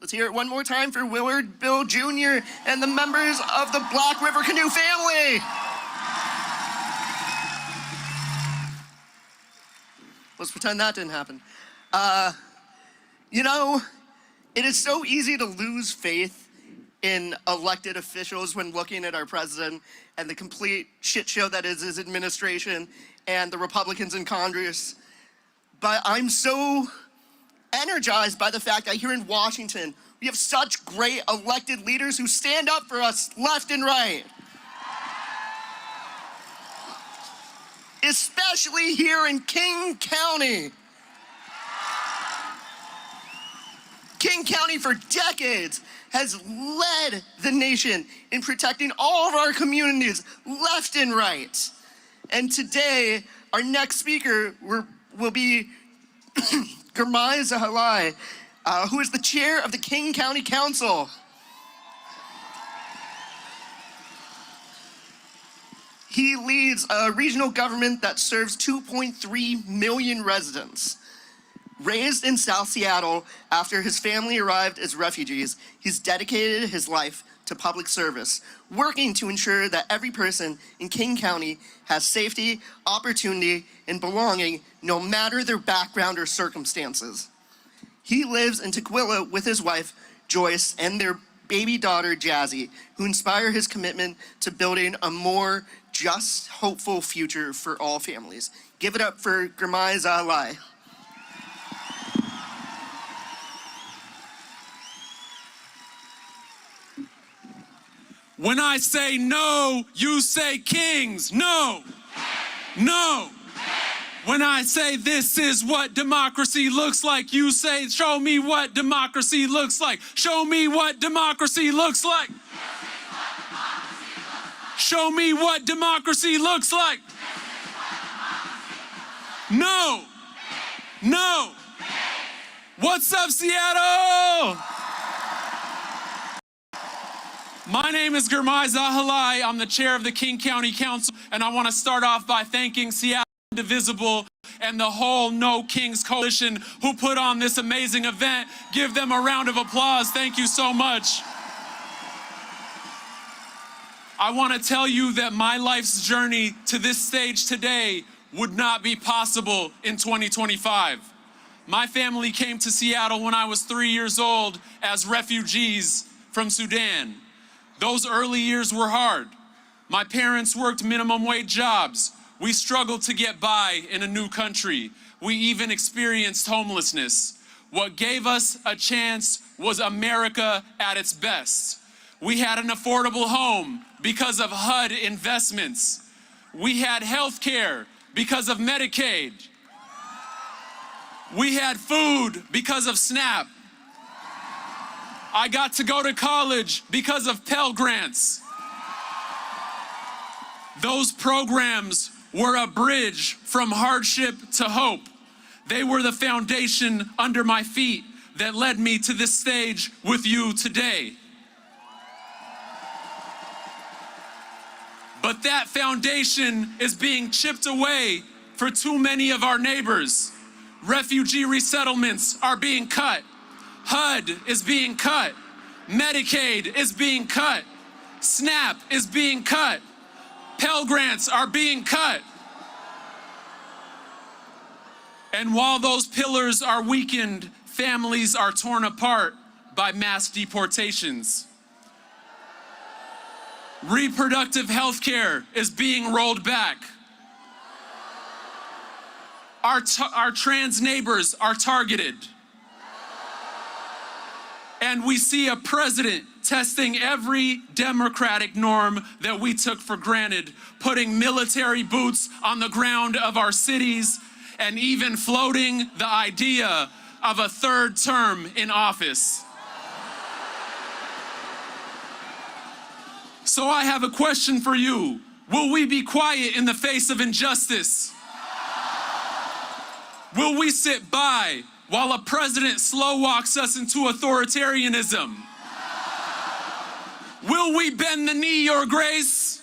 Let's hear it one more time for Willard Bill Jr. and the members of the Black River Canoe family. Let's pretend that didn't happen. You know, it is so easy to lose faith in elected officials when looking at our president and the complete shit show that is his administration and the Republicans in Congress. But I'm so energized by the fact that here in Washington, we have such great elected leaders who stand up for us left and right. Especially here in King County. King County for decades has led the nation in protecting all of our communities left and right. And today, our next speaker will be Gurmai Zahalai, who is the chair of the King County Council. He leads a regional government that serves 2.3 million residents. Raised in South Seattle after his family arrived as refugees, he's dedicated his life to public service, working to ensure that every person in King County has safety, opportunity, and belonging, no matter their background or circumstances. He lives in Tukwila with his wife, Joyce, and their baby daughter, Jazzy, who inspire his commitment to building a more just, hopeful future for all families. Give it up for Gurmai Zahalai. When I say no, you say kings. No. No. When I say this is what democracy looks like, you say, show me what democracy looks like. Show me what democracy looks like. Show me what democracy looks like. No. No. What's up, Seattle? My name is Gurmai Zahalai. I'm the chair of the King County Council, and I want to start off by thanking Seattle Indivisible and the whole No Kings Coalition who put on this amazing event. Give them a round of applause. Thank you so much. I want to tell you that my life's journey to this stage today would not be possible in 2025. My family came to Seattle when I was 3 years old as refugees from Sudan. Those early years were hard. My parents worked minimum wage jobs. We struggled to get by in a new country. We even experienced homelessness. What gave us a chance was America at its best. We had an affordable home because of HUD investments. We had health care because of Medicaid. We had food because of SNAP. I got to go to college because of Pell Grants. Those programs were a bridge from hardship to hope. They were the foundation under my feet that led me to this stage with you today. But that foundation is being chipped away for too many of our neighbors. Refugee resettlements are being cut. HUD is being cut. Medicaid is being cut. SNAP is being cut. Pell Grants are being cut. And while those pillars are weakened, families are torn apart by mass deportations. Reproductive health care is being rolled back. Our trans neighbors are targeted. And we see a president testing every democratic norm that we took for granted, putting military boots on the ground of our cities, and even floating the idea of a third term in office. So I have a question for you. Will we be quiet in the face of injustice? Will we sit by while a president slow walks us into authoritarianism? Will we bend the knee, Your Grace?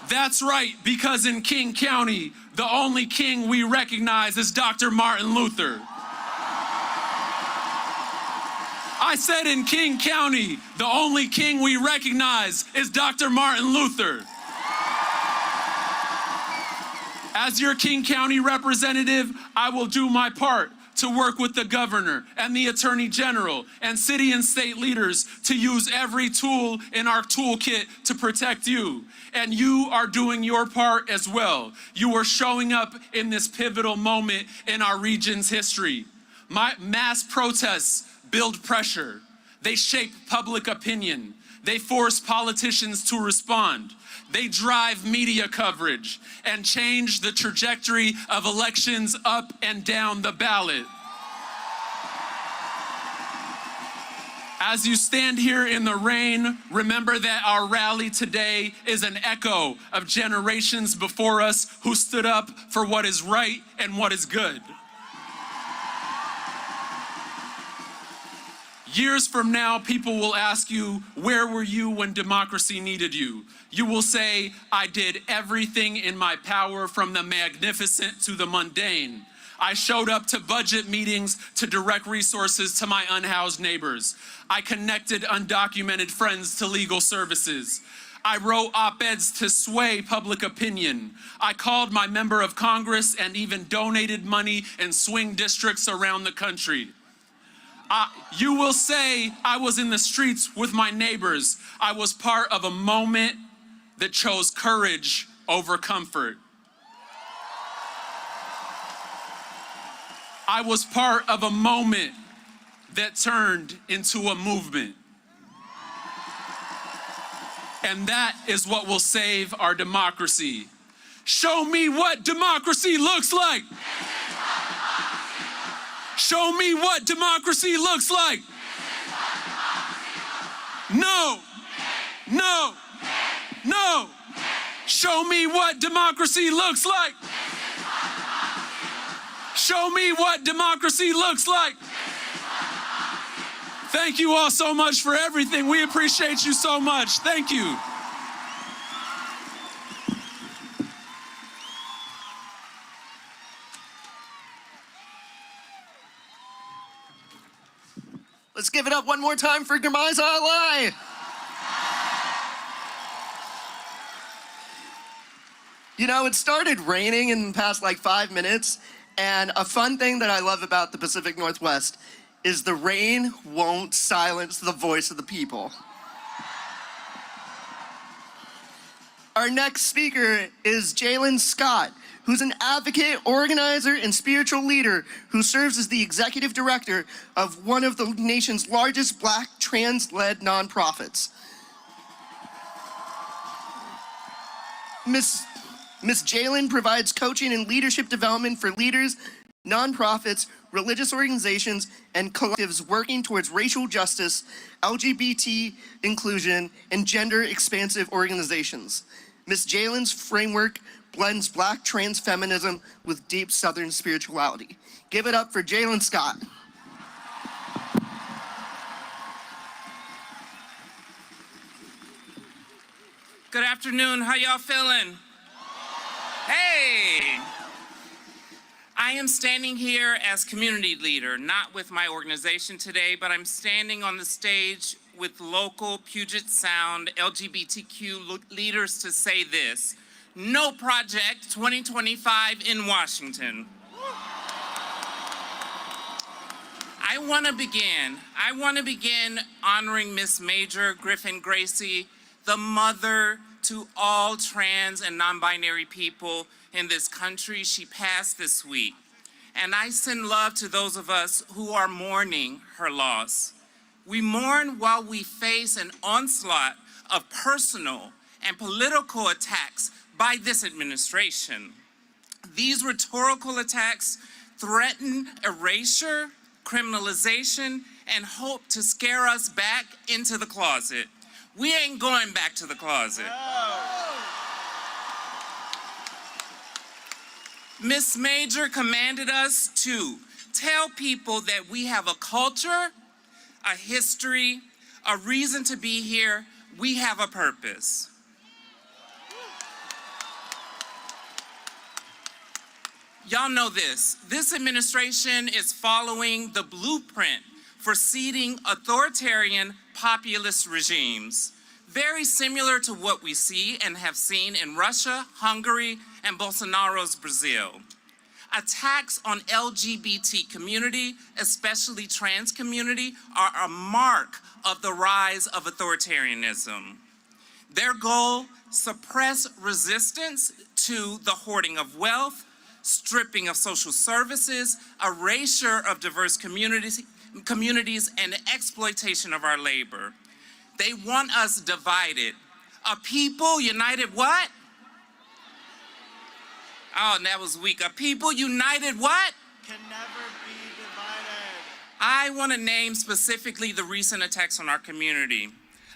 That's right, because in King County, the only king we recognize is Dr. Martin Luther. I said in King County, the only king we recognize is Dr. Martin Luther. As your King County representative, I will do my part to work with the governor and the attorney general and city and state leaders to use every tool in our toolkit to protect you. And you are doing your part as well. You are showing up in this pivotal moment in our region's history. Mass protests build pressure. They shape public opinion. They force politicians to respond. They drive media coverage and change the trajectory of elections up and down the ballot. As you stand here in the rain, remember that our rally today is an echo of generations before us who stood up for what is right and what is good. Years from now, people will ask you, where were you when democracy needed you? You will say, I did everything in my power, from the magnificent to the mundane. I showed up to budget meetings to direct resources to my unhoused neighbors. I connected undocumented friends to legal services. I wrote op-eds to sway public opinion. I called my member of Congress and even donated money in swing districts around the country. You will say I was in the streets with my neighbors. I was part of a moment that chose courage over comfort. I was part of a moment that turned into a movement. And that is what will save our democracy. Show me what democracy looks like. Show me what democracy looks like. No, no, no. Show me what democracy looks like. Show me what democracy looks like. Thank you all so much for everything. We appreciate you so much. Thank you. Let's give it up one more time for Gurmai's ally. You know, it started raining in the past like 5 minutes, and a fun thing that I love about the Pacific Northwest is the rain won't silence the voice of the people. Our next speaker is Jalen Scott, who's an advocate, organizer, and spiritual leader who serves as the executive director of one of the nation's largest Black trans-led nonprofits. Miss Jalen provides coaching and leadership development for leaders, nonprofits, religious organizations, and collectives working towards racial justice, LGBT inclusion, and gender-expansive organizations. Miss Jalen's framework blends Black trans feminism with deep Southern spirituality. Give it up for Jalen Scott. Good afternoon, how y'all feeling? Hey! I am standing here as community leader, not with my organization today, but I'm standing on the stage with local Puget Sound LGBTQ leaders to say this: no project 2025 in Washington. I want to begin honoring Miss Major Griffin Gracie, the mother to all trans and non-binary people in this country. She passed this week. And I send love to those of us who are mourning her loss. We mourn while we face an onslaught of personal and political attacks by this administration. These rhetorical attacks threaten erasure, criminalization, and hope to scare us back into the closet. We ain't going back to the closet. Miss Major commanded us to tell people that we have a culture, a history, a reason to be here. We have a purpose. Y'all know this. This administration is following the blueprint for seeding authoritarian populist regimes, very similar to what we see and have seen in Russia, Hungary, and Bolsonaro's Brazil. Attacks on LGBT community, especially trans community, are a mark of the rise of authoritarianism. Their goal, suppress resistance to the hoarding of wealth, stripping of social services, erasure of diverse communities, and exploitation of our labor. They want us divided. A people united what? Oh, that was weak. A people united what? Can never be divided. I want to name specifically the recent attacks on our community.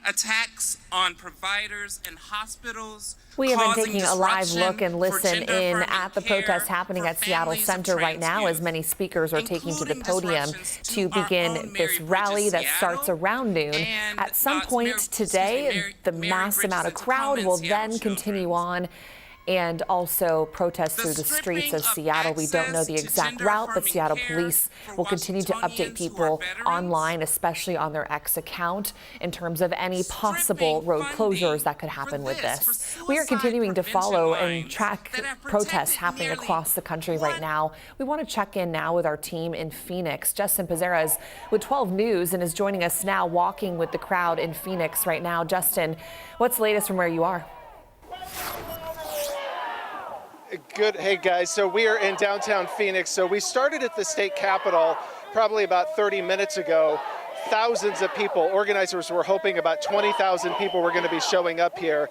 Attacks on providers and hospitals. We have been taking a live look and listen in at the protests happening at Seattle Center right now as many speakers are taking to the podium to begin this rally that starts around noon. At some point today, the mass amount of crowd will then continue on and also protest through the streets of Seattle. We don't know the exact route, but Seattle police will continue to update people online, especially on their X account, in terms of any possible road closures that could happen with this. We are continuing to follow and track protests happening across the country right now. We want to check in now with our team in Phoenix. Justin Pizarro is with 12 News and is joining us now, walking with the crowd in Phoenix right now. Justin, what's the latest from where you are? Good. Hey, guys. So we are in downtown Phoenix. So we started at the state capitol probably about 30 minutes ago. Thousands of people, organizers were hoping about 20,000 people were going to be showing up here.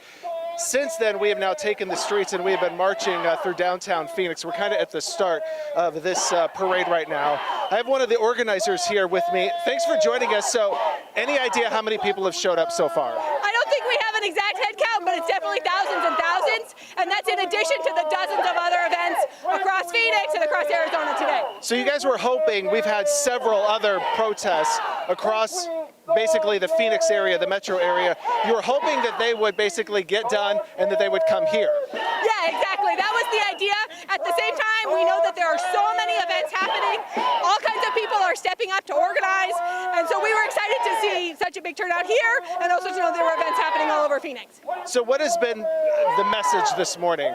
Since then, we have now taken the streets and we have been marching through downtown Phoenix. We're kind of at the start of this parade right now. I have one of the organizers here with me. Thanks for joining us. So, any idea how many people have showed up so far? I don't think we have an exact head count, but it's definitely thousands and thousands. And that's in addition to the dozens of other events across Phoenix and across Arizona today. So you guys were hoping, we've had several other protests across basically the Phoenix area, the metro area. You were hoping that they would basically get done and that they would come here. Yeah, exactly. That was the idea. At the same time, we know that there are so many events happening. All kinds of people are stepping up to organize. And so we were excited to see such a big turnout here and also to know there were events happening all over Phoenix. So what has been the message this morning?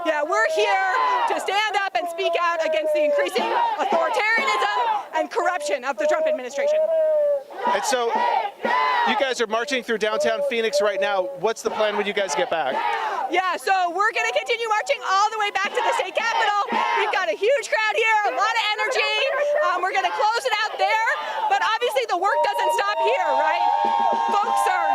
Yeah, we're here to stand up and speak out against the increasing authoritarianism and corruption of the Trump administration. And so you guys are marching through downtown Phoenix right now. What's the plan when you guys get back? Yeah, so we're going to continue marching all the way back to the state capitol. We've got a huge crowd here, a lot of energy. We're going to close it out there, but obviously the work doesn't stop here, right? Folks are...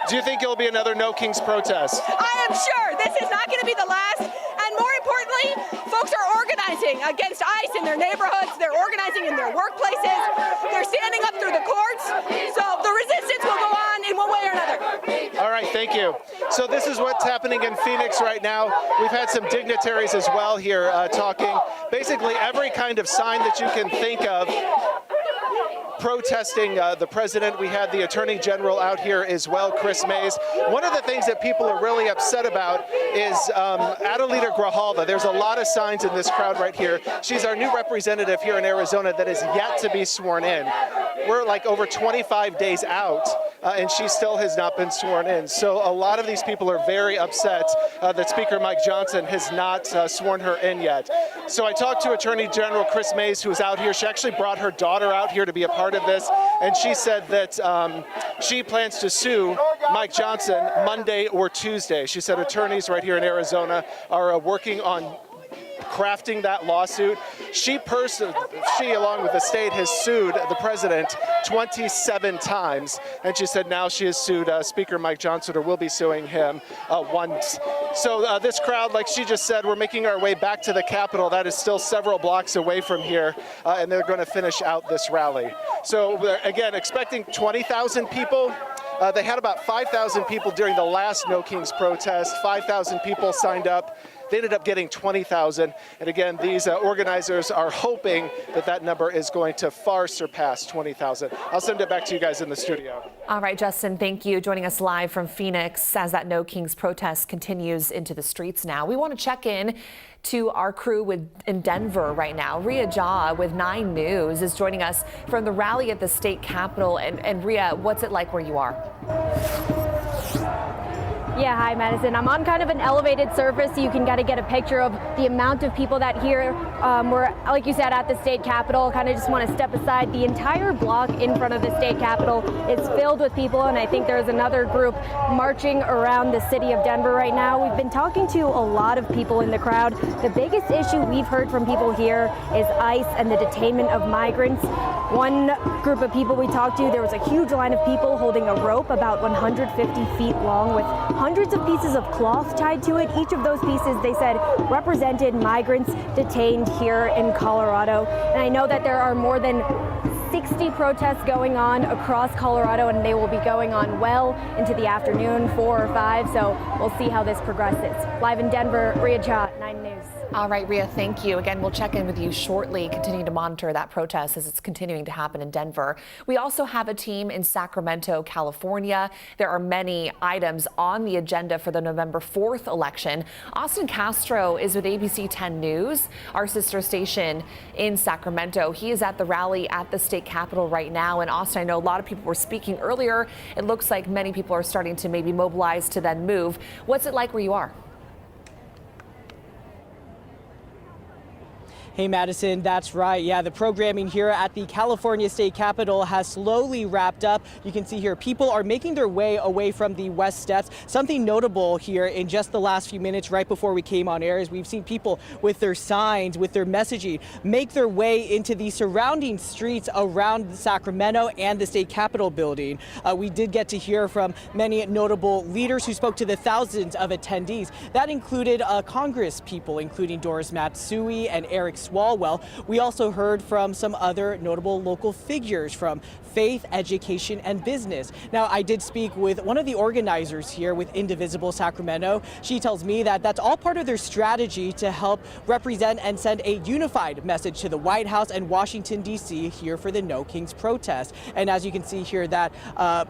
Do you think it'll be another No Kings protest? I am sure this is not going to be the last. And more importantly, folks are organizing against ICE in their neighborhoods. They're organizing in their workplaces. They're standing up through the courts. So the resistance will go on in one way or another. All right, thank you. So this is what's happening in Phoenix right now. We've had some dignitaries as well here talking. Basically every kind of sign that you can think of protesting the president. We had the Attorney General out here as well, Chris Mays. One of the things that people are really upset about is Adelita Grijalva. There's a lot of signs in this crowd right here. She's our new representative here in Arizona that is yet to be sworn in. We're like over 25 days out, and she still has not been sworn in. So a lot of these people are very upset that Speaker Mike Johnson has not sworn her in yet. So I talked to Attorney General Chris Mays, who is out here. She actually brought her daughter out here to be a part of this, and she said that she plans to sue Mike Johnson Monday or Tuesday. She said attorneys right here in Arizona are working on crafting that lawsuit. She along with the state has sued the president 27 times, and she said now she has sued Speaker Mike Johnson, or will be suing him once. So this crowd, like she just said, we're making our way back to the Capitol. That is still several blocks away from here, and they're going to finish out this rally. So we're, again, expecting 20,000 people. They had about 5,000 people during the last No Kings protest. 5,000 people signed up. They ended up getting 20,000. And again, these organizers are hoping that that number is going to far surpass 20,000. I'll send it back to you guys in the studio. All right, Justin, thank you. Joining us live from Phoenix as that No Kings protest continues into the streets now. We want to check in to our crew in Denver right now. Rhea Jha with 9 News is joining us from the rally at the state capitol. And Rhea, what's it like where you are? Yeah, hi, Madison. I'm on kind of an elevated surface, so you can kind of get a picture of the amount of people that here. We're, like you said, at the state capitol. Kind of just want to step aside. The entire block in front of the state capitol is filled with people, and I think there's another group marching around the city of Denver right now. We've been talking to a lot of people in the crowd. The biggest issue we've heard from people here is ICE and the detainment of migrants. One group of people we talked to, there was a huge line of people holding a rope about 150 feet long with hundreds of pieces of cloth tied to it. Each of those pieces, they said, represented migrants detained here in Colorado. And I know that there are more than 60 protests going on across Colorado, and they will be going on well into the afternoon, 4 or 5. So we'll see how this progresses. Live in Denver, Rhea Jha, 9 News. All right, Rhea, thank you. Again, we'll check in with you shortly, continuing to monitor that protest as it's continuing to happen in Denver. We also have a team in Sacramento, California. There are many items on the agenda for the November 4th election. Austin Castro is with ABC 10 News, our sister station in Sacramento. He is at the rally at the state capitol right now. And Austin, I know a lot of people were speaking earlier. It looks like many people are starting to maybe mobilize to then move. What's it like where you are? Hey, Madison, that's right. Yeah, the programming here at the California State Capitol has slowly wrapped up. You can see here people are making their way away from the West Steps. Something notable here in just the last few minutes right before we came on air is we've seen people with their signs, with their messaging, make their way into the surrounding streets around Sacramento and the State Capitol building. We did get to hear from many notable leaders who spoke to the thousands of attendees. That included Congress people, including Doris Matsui and Eric Swalwell. We also heard from some other notable local figures from faith, education, and business. Now, I did speak with one of the organizers here with Indivisible Sacramento. She tells me that that's all part of their strategy to help represent and send a unified message to the White House and Washington, D.C. here for the No Kings protest. And as you can see here, that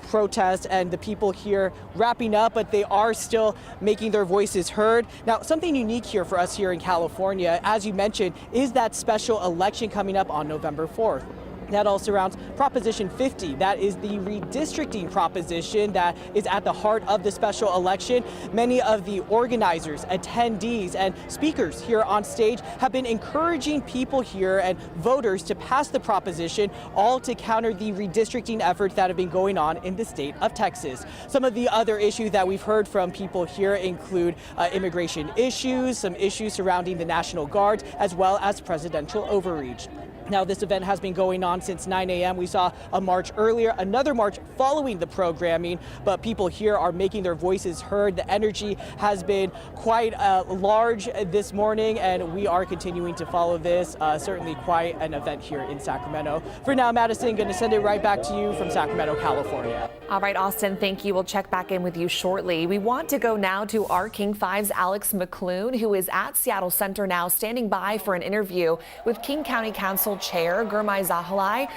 protest and the people here wrapping up, but they are still making their voices heard. Now, something unique here for us here in California, as you mentioned, is that special election coming up on November 4th. That all surrounds Proposition 50. That is the redistricting proposition that is at the heart of the special election. Many of the organizers, attendees, and speakers here on stage have been encouraging people here and voters to pass the proposition, all to counter the redistricting efforts that have been going on in the state of Texas. Some of the other issues that we've heard from people here include immigration issues, some issues surrounding the National Guard, as well as presidential overreach. Now, this event has been going on since 9 a.m. We saw a march earlier, another march following the programming, but people here are making their voices heard. The energy has been quite large this morning, and we are continuing to follow this. Certainly quite an event here in Sacramento. For now, Madison, going to send it right back to you from Sacramento, California. All right, Austin, thank you. We'll check back in with you shortly. We want to go now to our King 5's Alex McClune, who is at Seattle Center now, standing by for an interview with King County Council Chair Gurmai Zahalai.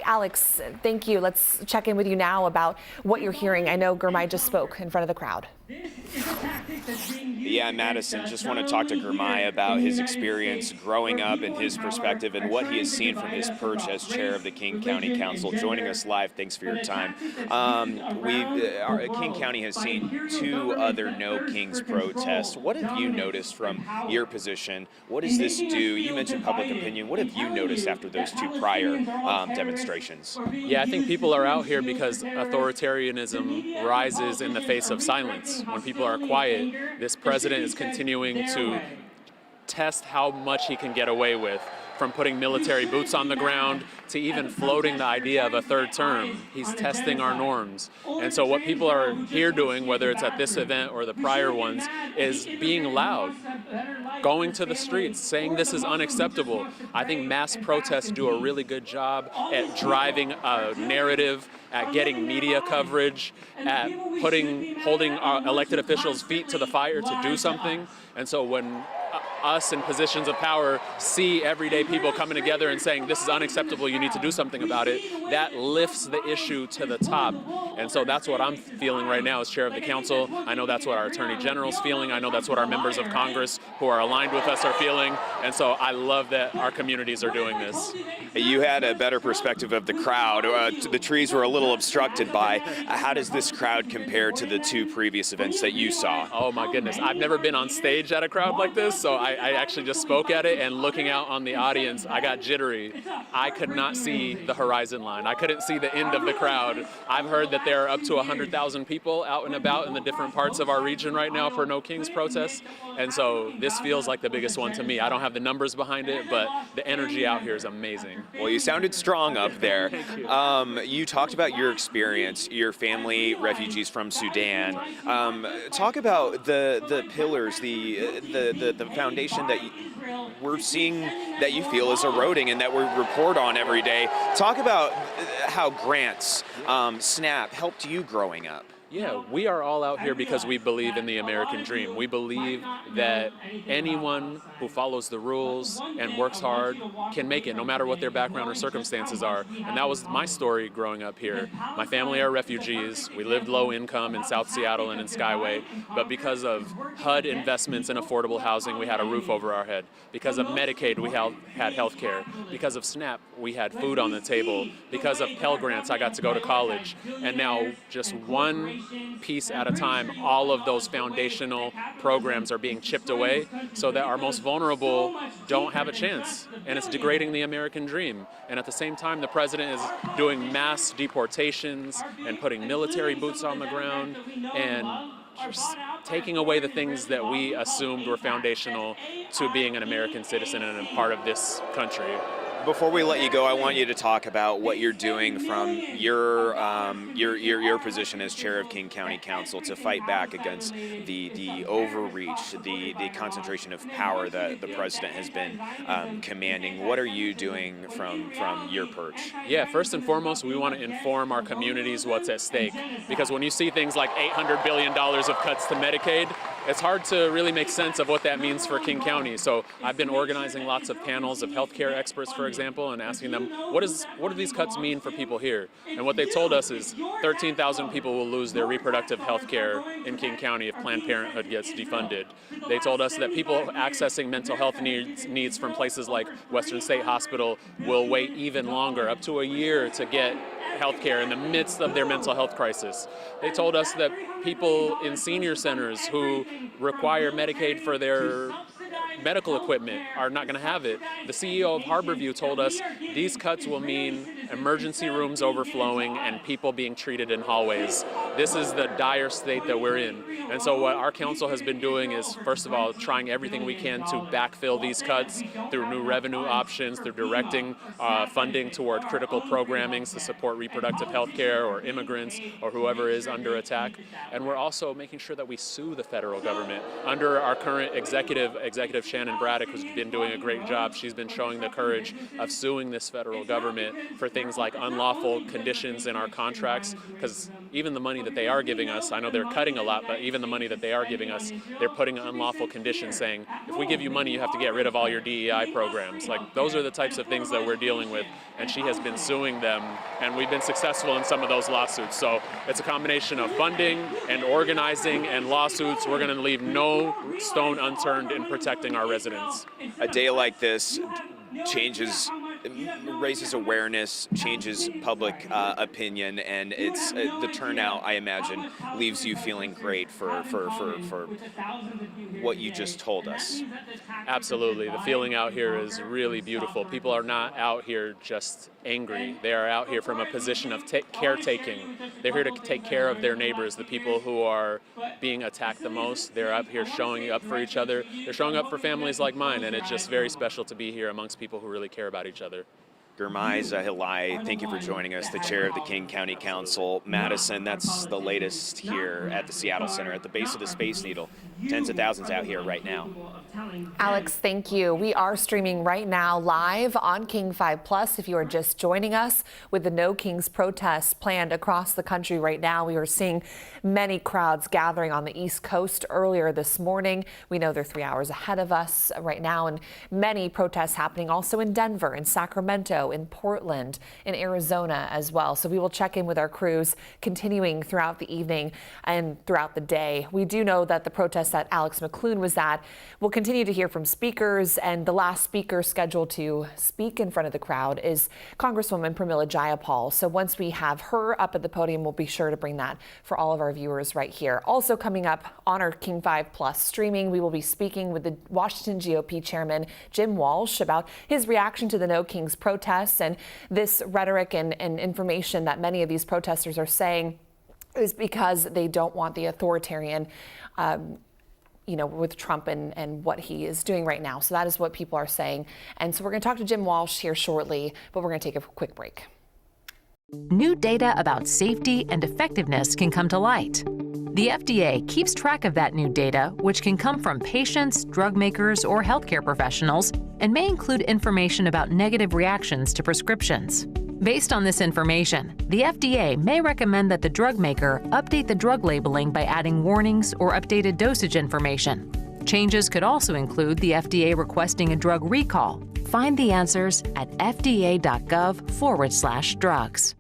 Alex, thank you. Let's check in with you now about what you're hearing. I know Gurmai just spoke in front of the crowd. Yeah, Madison, just want to talk to Gurmai about his experience growing up and his perspective and what he has seen from his perch as chair of the King County Council. Joining us live, thanks for your time. King County has seen 2 other No Kings protests. What have you noticed from your position? What does this do? You mentioned public opinion. What have you noticed after those 2 prior demonstrations? Yeah, I think people are out here because authoritarianism rises in the face of silence. When people are quiet, this president is continuing to test how much he can get away with. from putting military boots on the ground to even floating the idea of a third term. He's testing our norms. And so what people are here doing, whether it's at this event or the prior ones, is being loud, going to the streets, saying this is unacceptable. I think mass protests do a really good job at driving a narrative, at getting media coverage, at holding our elected officials' feet to the fire to do something. And so when us in positions of power see everyday people coming together and saying this is unacceptable, you need to do something about it, that lifts the issue to the top. And so that's what I'm feeling right now as chair of the council. I know that's what our attorney general's feeling. I know that's what our members of Congress who are aligned with us are feeling. And so I love that our communities are doing this. You had a better perspective of the crowd. The trees were a little obstructed by. How does this crowd compare to the two previous events that you saw? Oh my goodness, I've never been on stage at a crowd like this, so I actually just spoke at it, and looking out on the audience, I got jittery. I could not see the horizon line. I couldn't see the end of the crowd. I've heard that there are up to 100,000 people out and about in the different parts of our region right now for No Kings protests, and so this feels like the biggest one to me. I don't have the numbers behind it, but the energy out here is amazing. Well, you sounded strong up there. You talked about your experience, your family, refugees from Sudan. Talk about the pillars, the foundation that we're seeing that you feel is eroding and that we report on every day. Talk about how grants, SNAP helped you growing up. Yeah, we are all out here because we believe in the American dream. We believe that anyone who follows the rules and works hard can make it, no matter what their background or circumstances are. And that was my story growing up here. My family are refugees. We lived low income in South Seattle and in Skyway. But because of HUD investments in affordable housing, we had a roof over our head. Because of Medicaid, we had health care. Because of SNAP, we had food on the table. Because of Pell Grants, I got to go to college. And now, just one piece at a time, all of those foundational programs are being chipped away so that our most vulnerable don't have a chance. And it's degrading the American dream. And at the same time, the president is doing mass deportations and putting military boots on the ground and just taking away the things that we assumed were foundational to being an American citizen and a part of this country. Before we let you go, I want you to talk about what you're doing from your position as chair of King County Council to fight back against the overreach, the concentration of power that the president has been commanding. What are you doing from your perch? Yeah, first and foremost, we want to inform our communities what's at stake. Because when you see things like $800 billion of cuts to Medicaid, it's hard to really make sense of what that means for King County. So I've been organizing lots of panels of healthcare experts, for example, and asking them, what do these cuts mean for people here? And what they've told us is 13,000 people will lose their reproductive health care in King County if Planned Parenthood gets defunded. They told us that people accessing mental health needs from places like Western State Hospital will wait even longer, up to a year, to get health care in the midst of their mental health crisis. They told us that people in senior centers who require Medicaid for their medical equipment are not going to have it. The CEO of Harborview told us these cuts will mean emergency rooms overflowing and people being treated in hallways. This is the dire state that we're in. And so what our council has been doing is, first of all, trying everything we can to backfill these cuts through new revenue options, through directing funding toward critical programmings to support reproductive health care or immigrants or whoever is under attack. And we're also making sure that we sue the federal government. Under our current Executive Shannon Braddock, who's been doing a great job, she's been showing the courage of suing this federal government for things like unlawful conditions in our contracts, because even the money that they are giving us, I know they're cutting a lot, but even the money that they are giving us, they're putting unlawful conditions saying, if we give you money, you have to get rid of all your DEI programs. Like, those are the types of things that we're dealing with, and she has been suing them, and we've been successful in some of those lawsuits. So it's a combination of funding and organizing and lawsuits. We're going to leave no stone unturned in protecting our residents. A day like this changes raises awareness, changes public opinion, and it's the turnout, I imagine, leaves you feeling great for what you just told us. Absolutely. The feeling out here is really beautiful. People are not out here just angry. They are out here from a position of caretaking. They're here to take care of their neighbors, the people who are being attacked the most. They're up here showing up for each other. They're showing up for families like mine, and it's just very special to be here amongst people who really care about each other. Gurmai Zahilai, thank you for joining us, the chair of the King County Council. Madison, that's the latest here at the Seattle Center, at the base of the Space Needle. Tens of thousands out here right now. Alex, thank you. We are streaming right now live on King 5 Plus. If you are just joining us, with the No Kings protests planned across the country right now, we are seeing many crowds gathering on the East Coast earlier this morning. We know they're 3 hours ahead of us right now, and many protests happening also in Denver, in Sacramento, in Portland, in Arizona as well. So we will check in with our crews continuing throughout the evening and throughout the day. We do know that the protest that Alex McClune was at will continue to hear from speakers, and the last speaker scheduled to speak in front of the crowd is Congresswoman Pramila Jayapal. So once we have her up at the podium, we'll be sure to bring that for all of our viewers right here. Also coming up on our King 5 Plus streaming, we will be speaking with the Washington GOP chairman, Jim Walsh, about his reaction to the No Kings protests and this rhetoric and information that many of these protesters are saying is because they don't want the authoritarian with Trump and what he is doing right now. So that is what people are saying. And so we're going to talk to Jim Walsh here shortly, but we're going to take a quick break. New data about safety and effectiveness can come to light. The FDA keeps track of that new data, which can come from patients, drug makers, or healthcare professionals, and may include information about negative reactions to prescriptions. Based on this information, the FDA may recommend that the drug maker update the drug labeling by adding warnings or updated dosage information. Changes could also include the FDA requesting a drug recall. Find the answers at fda.gov/drugs.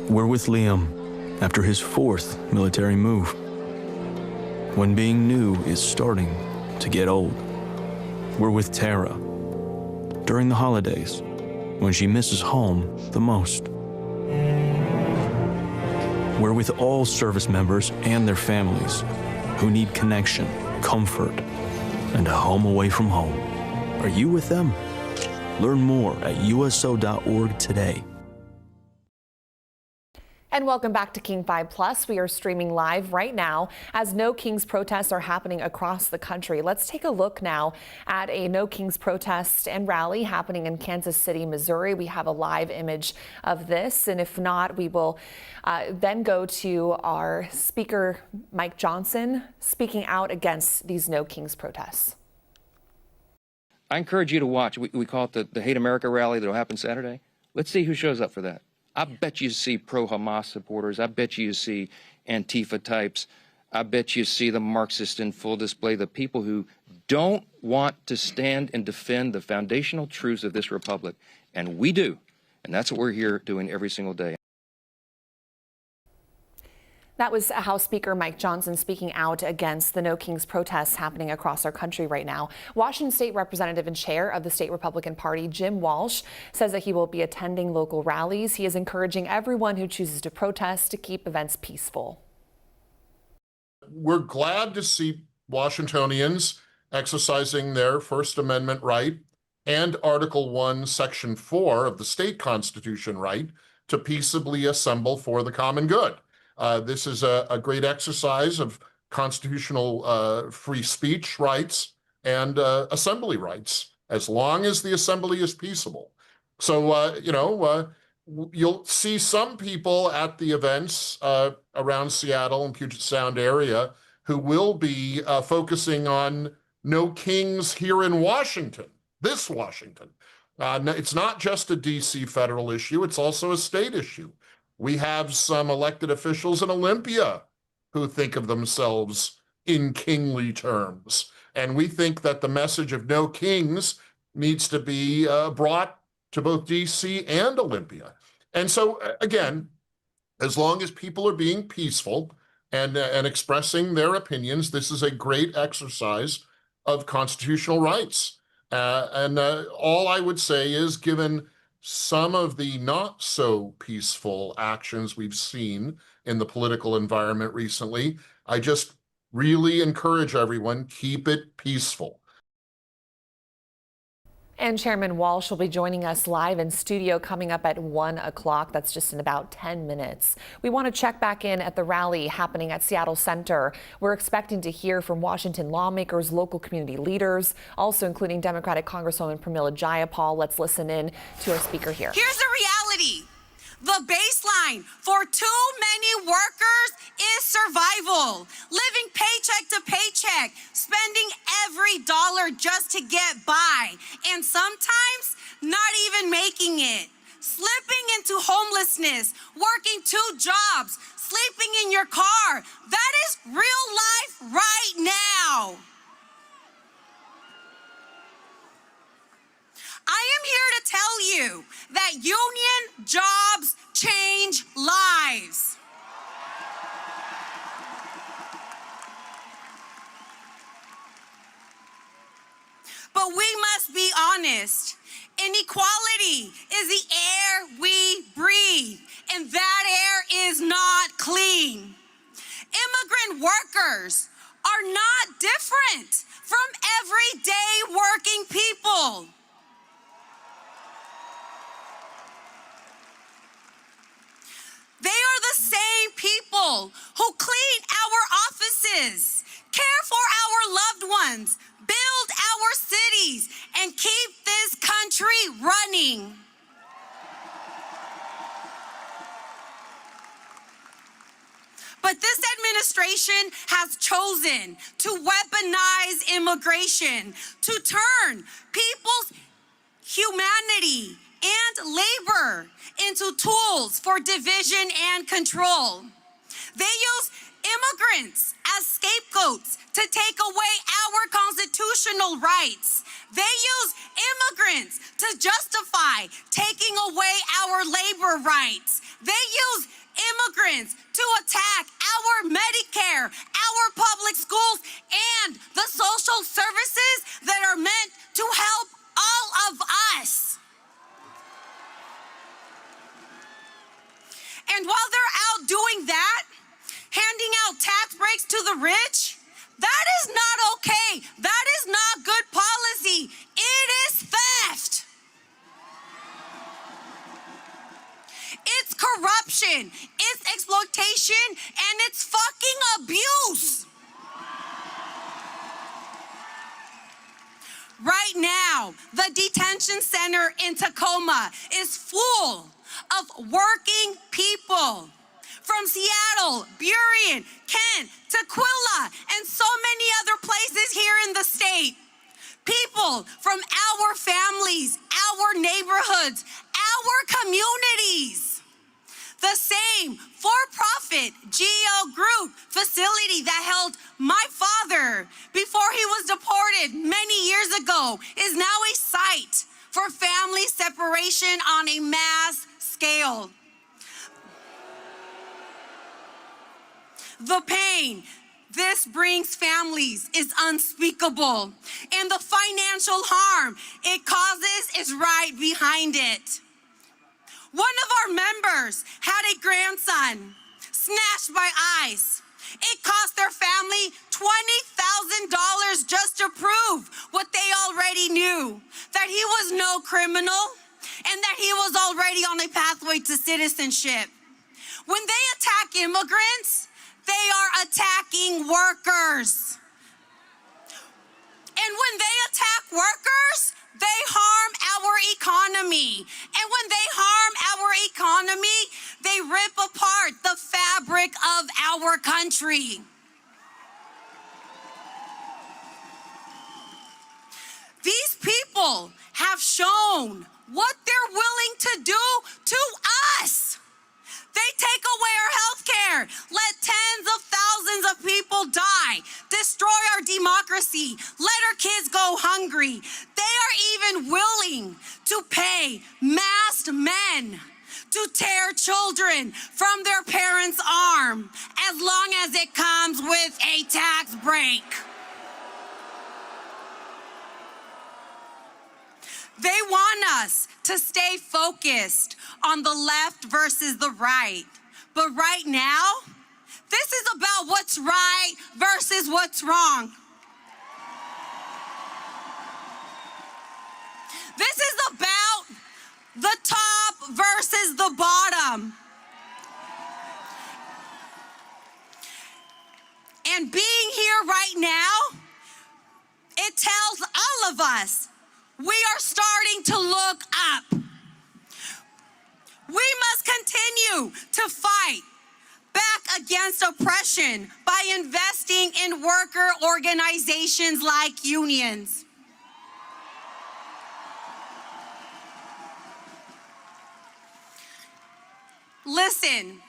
We're with Liam after his 4th military move, when being new is starting to get old. We're with Tara during the holidays, when she misses home the most. We're with all service members and their families who need connection, comfort, and a home away from home. Are you with them? Learn more at uso.org today. And welcome back to King 5 Plus. We are streaming live right now as No Kings protests are happening across the country. Let's take a look now at a No Kings protest and rally happening in Kansas City, Missouri. We have a live image of this, and if not, we will then go to our speaker, Mike Johnson, speaking out against these No Kings protests. I encourage you to watch. We call it the Hate America rally that'll happen Saturday. Let's see who shows up for that. I bet you see pro-Hamas supporters. I bet you see Antifa types. I bet you see the Marxists in full display, the people who don't want to stand and defend the foundational truths of this republic. And we do. And that's what we're here doing every single day. That was House Speaker Mike Johnson speaking out against the No Kings protests happening across our country right now. Washington State Representative and Chair of the State Republican Party, Jim Walsh, says that he will be attending local rallies. He is encouraging everyone who chooses to protest to keep events peaceful. We're glad to see Washingtonians exercising their First Amendment right and Article 1, Section 4 of the state constitution right to peaceably assemble for the common good. This is a great exercise of constitutional free speech rights and assembly rights, as long as the assembly is peaceable. So, you'll see some people at the events around Seattle and Puget Sound area who will be focusing on no kings here in Washington, this Washington. It's not just a DC federal issue, it's also a state issue. We have some elected officials in Olympia who think of themselves in kingly terms. And we think that the message of no kings needs to be brought to both DC and Olympia. And so, again, as long as people are being peaceful and expressing their opinions, this is a great exercise of constitutional rights. And all I would say is, given some of the not so peaceful actions we've seen in the political environment recently, I just really encourage everyone, keep it peaceful. And Chairman Walsh will be joining us live in studio coming up at 1 o'clock. That's just in about 10 minutes. We want to check back in at the rally happening at Seattle Center. We're expecting to hear from Washington lawmakers, local community leaders, also including Democratic Congresswoman Japal. Let's listen in to our speaker here. Here's the reality. The baseline for too many workers is survival, living paycheck to paycheck, spending every dollar just to get by, and sometimes not even making it, slipping into homelessness, working 2 jobs, sleeping in your car. That is real life right now. I am here to tell you that union jobs change lives. But we must be honest. Inequality is the air we breathe, and that air is not clean. Immigrant workers are not different from everyday working people. They are the same people who clean our offices, care for our loved ones, build our cities, and keep this country running. But this administration has chosen to weaponize immigration, to turn people's humanity and labor into tools for division and control. They use immigrants as scapegoats to take away our constitutional rights. They use immigrants to justify taking away our labor rights. They use immigrants to attack our Medicare, our public schools, and the social services that are meant to help all of us. And while they're out doing that, handing out tax breaks to the rich, that is not okay. That is not good policy. It is theft. It's corruption, it's exploitation, and it's fucking abuse. Right now, the detention center in Tacoma is full of working people from Seattle, Burien, Kent, Tukwila, and so many other places here in the state. People from our families, our neighborhoods, our communities. The same for-profit GEO Group facility that held my father before he was deported many years ago is now a site for family separation on a mass scale. The pain this brings families is unspeakable, and the financial harm it causes is right behind it. One of our members had a grandson snatched by ICE. It cost their family $20,000 just to prove what they already knew, that he was no criminal and that he was already on a pathway to citizenship. When they attack immigrants, they are attacking workers. And when they attack workers, they harm our economy. And when they harm our economy, they rip apart the fabric of our country. These people have shown what they're willing to do to us. They take away our health care, let tens of thousands of people die, destroy our democracy, let our kids go hungry. They are even willing to pay masked men to tear children from their parents' arm, as long as it comes with a tax break. They want us to stay focused on the left versus the right. But right now, this is about what's right versus what's wrong. This is about the top versus the bottom. And being here right now, it tells all of us we are starting to look up. We must continue to fight back against oppression by investing in worker organizations like unions. Listen,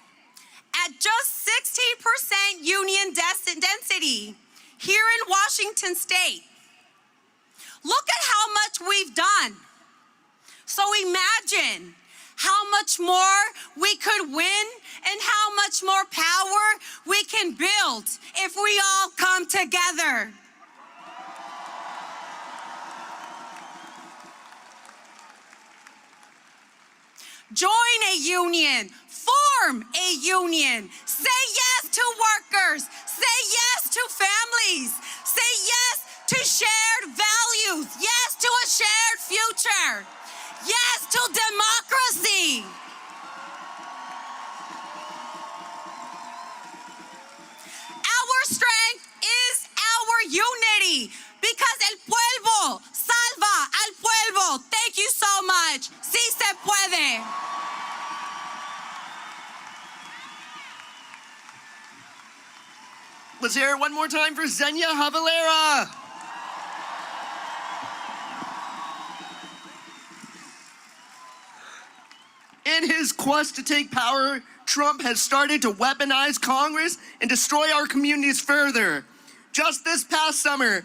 at just 16% union density here in Washington State, look at how much we've done. So imagine how much more we could win and how much more power we can build if we all come together. Join a union, form a union, say yes to workers, say yes to families, say yes to shared values, yes to a shared future, yes to democracy. Our strength is our unity because el pueblo salva al pueblo. Thank you so much. Sí se puede. Let's hear it one more time for Xenia Javalera. In his quest to take power, Trump has started to weaponize Congress and destroy our communities further. Just this past summer,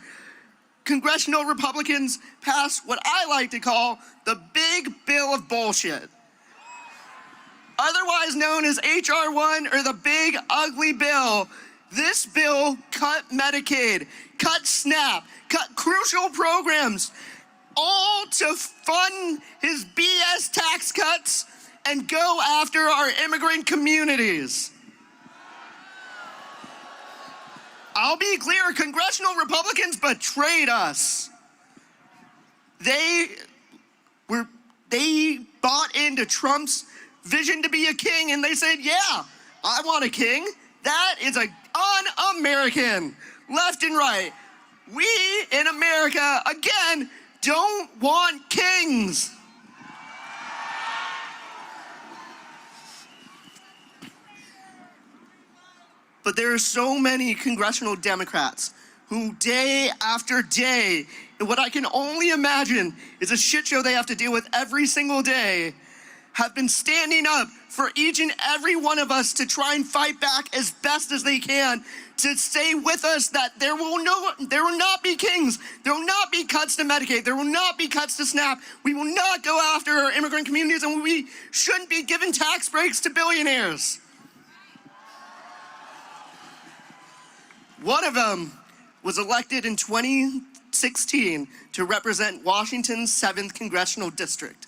Congressional Republicans passed what I like to call the Big Bill of Bullshit, otherwise known as H.R. 1 or the Big Ugly Bill. This bill cut Medicaid, cut SNAP, cut crucial programs, all to fund his BS tax cuts and go after our immigrant communities. I'll be clear, Congressional Republicans betrayed us. They bought into Trump's vision to be a king, and they said, yeah, I want a king. That is un-American, left and right. We in America, again, don't want kings. But there are so many congressional Democrats who day after day, in what I can only imagine is a shit show they have to deal with every single day, have been standing up for each and every one of us to try and fight back as best as they can, to stay with us that there will not be kings, there will not be cuts to Medicaid, there will not be cuts to SNAP. We will not go after our immigrant communities, and we shouldn't be giving tax breaks to billionaires. One of them was elected in 2016 to represent Washington's 7th Congressional District,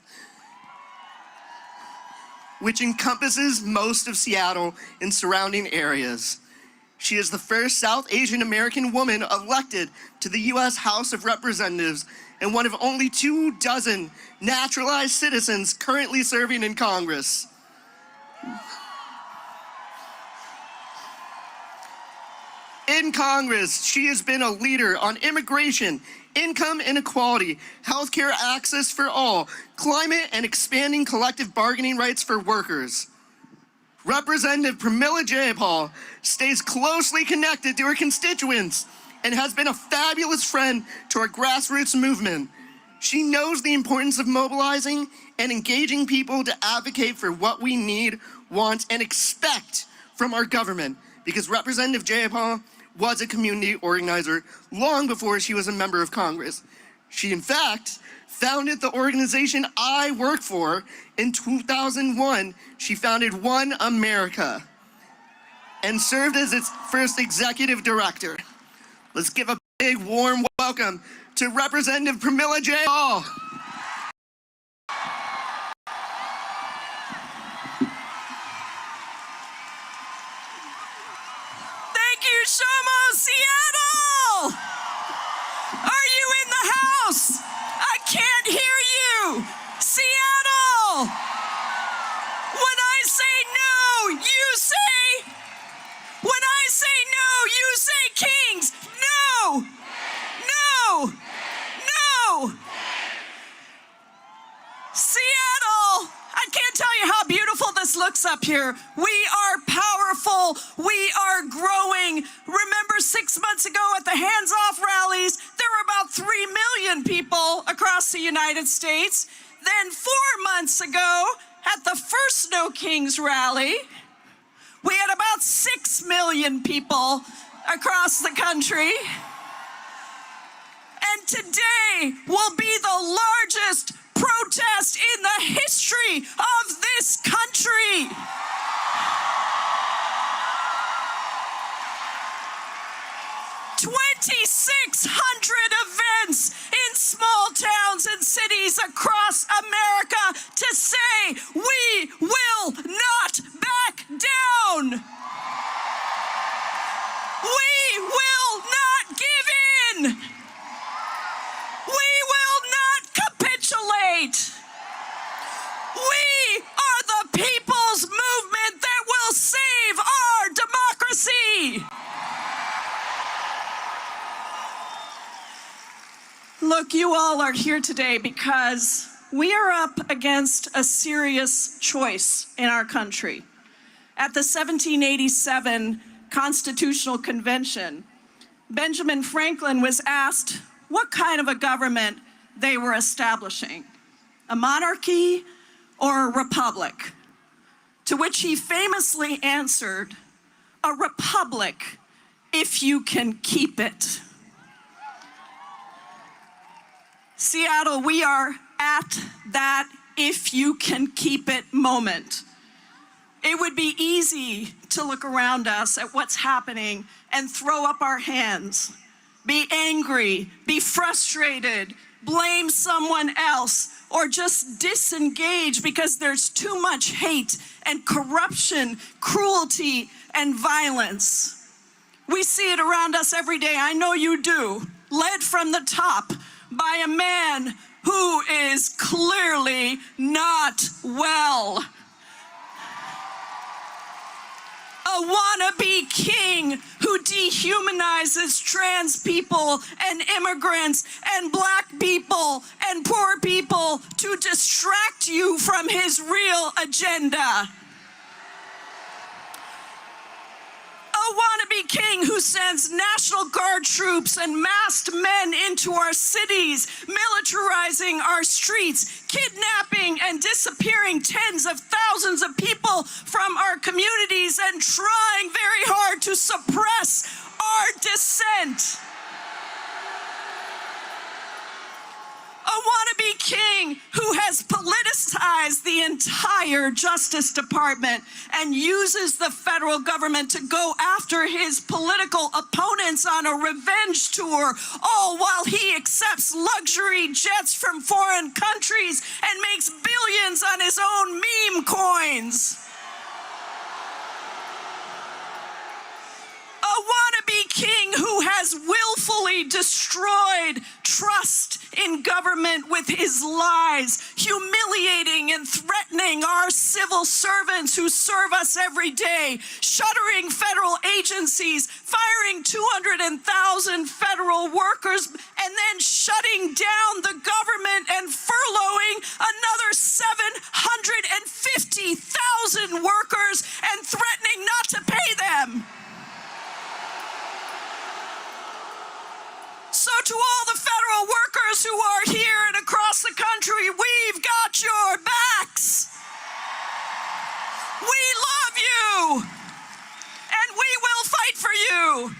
which encompasses most of Seattle and surrounding areas. She is the first South Asian American woman elected to the U.S. House of Representatives and one of only 24 naturalized citizens currently serving in Congress. In Congress, she has been a leader on immigration, income inequality, healthcare access for all, climate, and expanding collective bargaining rights for workers. Representative Pramila Japal stays closely connected to her constituents and has been a fabulous friend to our grassroots movement. She knows the importance of mobilizing and engaging people to advocate for what we need, want, and expect from our government, because Representative Japal was a community organizer long before she was a member of Congress. She, in fact, founded the organization I work for in 2001. She founded One America and served as its first executive director. Let's give a big warm welcome to Representative Pramila Japal. Thank you, Shoma, Seattle! Are you in the house? I can't hear you. Seattle! When I say no, you say... When I say no, you say kings. No! No! No! Seattle! I can't tell you how beautiful this looks up here. We are powerful. We are growing. Remember 6 months ago at the Hands Off rallies, there were about 3 million people across the United States. Then 4 months ago at the first No Kings rally, we had about 6 million people across the country. And today will be the largest protest in the history of this country. $2,600 events in small towns and cities across America to say we will not back down. We will not give in. We will not capitulate. We are the people's movement that will save our democracy. Look, you all are here today because we are up against a serious choice in our country. At the 1787 Constitutional Convention, Benjamin Franklin was asked what kind of a government they were establishing, a monarchy or a republic, to which he famously answered, a republic if you can keep it. Seattle, we are at that if you can keep it moment. It would be easy to look around us at what's happening and throw up our hands, be angry, be frustrated, blame someone else, or just disengage because there's too much hate and corruption, cruelty, and violence. We see it around us every day. I know you do. Led from the top by a man who is clearly not well. A wannabe king who dehumanizes trans people and immigrants and black people and poor people to distract you from his real agenda. A wannabe king who sends National Guard troops and masked men into our cities, militarizing our streets, kidnapping and disappearing tens of thousands of people from our communities, and trying very hard to suppress our dissent. A wannabe king who has politicized the entire Justice Department and uses the federal government to go after his political opponents on a revenge tour, all while he accepts luxury jets from foreign countries and makes billions on his own meme coins. A wannabe king who has willfully destroyed trust in government with his lies, humiliating and threatening our civil servants who serve us every day, shuttering federal agencies, firing 200,000 federal workers, and then shutting down the government and furloughing another 750,000 workers and threatening not to pay them. So to all the federal workers who are here and across the country, we've got your backs. We love you, and we will fight for you.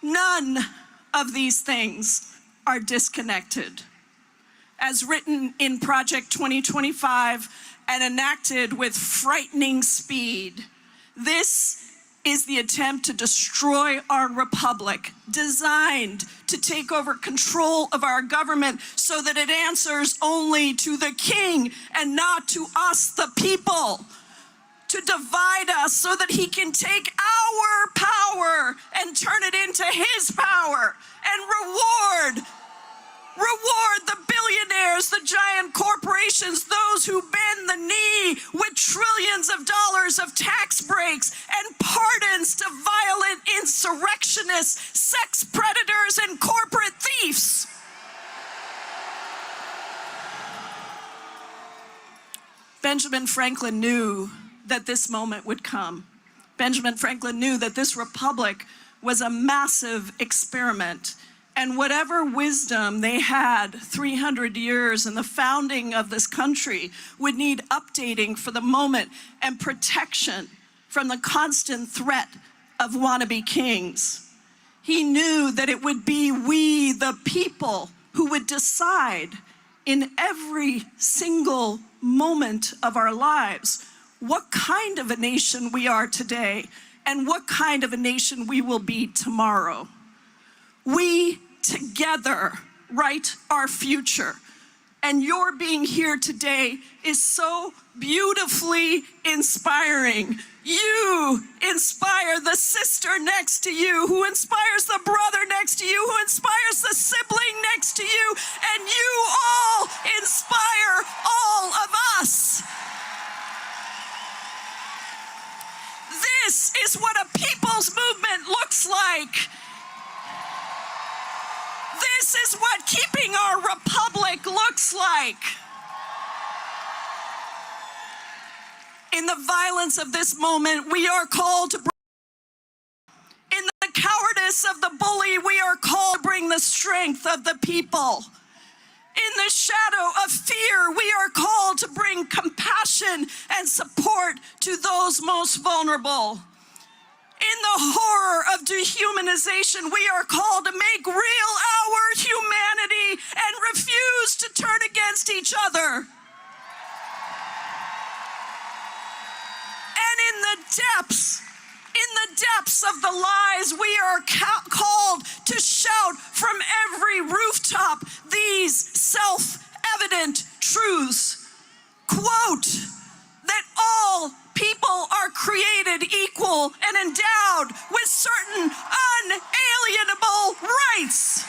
None of these things are disconnected. As written in Project 2025 and enacted with frightening speed, this is the attempt to destroy our republic, designed to take over control of our government so that it answers only to the king and not to us, the people. To divide us so that he can take our power and turn it into his power and reward the billionaires, the giant corporations, those who bend the knee with trillions of dollars of tax breaks and pardons to violent insurrectionists, sex predators, and corporate thieves. Benjamin Franklin knew that this moment would come. Benjamin Franklin knew that this republic was a massive experiment. And whatever wisdom they had 300 years in the founding of this country would need updating for the moment and protection from the constant threat of wannabe kings. He knew that it would be we, the people, who would decide in every single moment of our lives what kind of a nation we are today and what kind of a nation we will be tomorrow. We together write our future. And your being here today is so beautifully inspiring. You inspire the sister next to you, who inspires the brother next to you, who inspires the sibling next to you, and you all inspire all of us. This is what a people's movement looks like. This is what keeping our republic looks like. In the violence of this moment, we are called to in the cowardice of the bully, we are called to bring the strength of the people. In the shadow of fear, we are called to bring compassion and support to those most vulnerable. In the horror of dehumanization, we are called to make real our humanity and refuse to turn against each other. And in the depths of the lies, we are called to shout from every rooftop these self-evident truths. Quote, that all people are created equal and endowed with certain unalienable rights.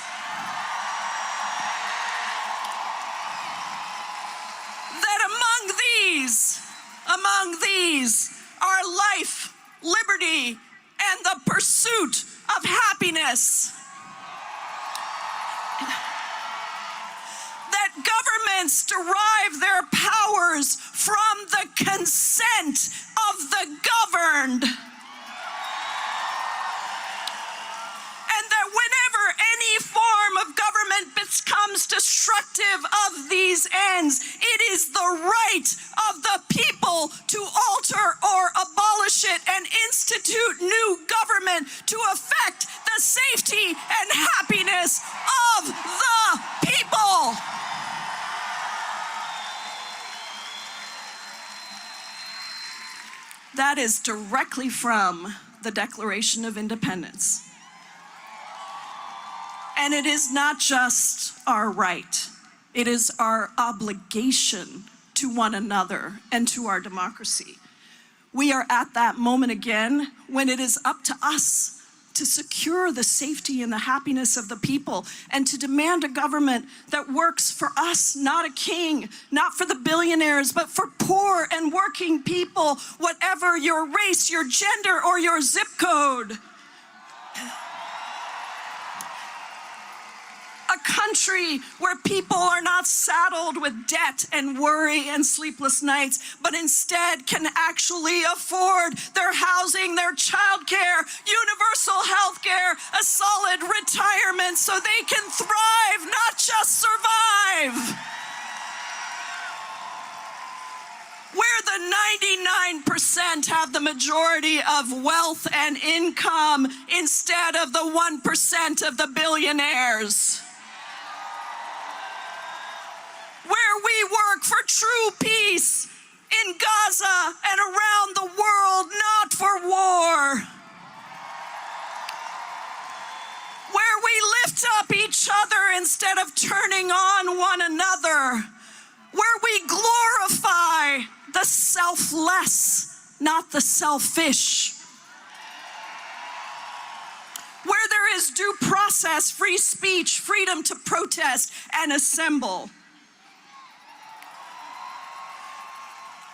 That among these are life, liberty, and the pursuit of happiness. That governments derive their powers from the consent of the governed. destructive of these ends. It is the right of the people to alter or abolish it and institute new government to affect the safety and happiness of the people. That is directly from the Declaration of Independence. And it is not just our right, it is our obligation to one another and to our democracy. We are at that moment again when it is up to us to secure the safety and the happiness of the people and to demand a government that works for us, not a king, not for the billionaires, but for poor and working people, whatever your race, your gender, or your zip code. A country where people are not saddled with debt and worry and sleepless nights, but instead can actually afford their housing, their childcare, universal health care, a solid retirement so they can thrive, not just survive. Where the 99% have the majority of wealth and income instead of the 1% of the billionaires. Where we work for true peace in Gaza and around the world, not for war. Where we lift up each other instead of turning on one another. Where we glorify the selfless, not the selfish. Where there is due process, free speech, freedom to protest and assemble.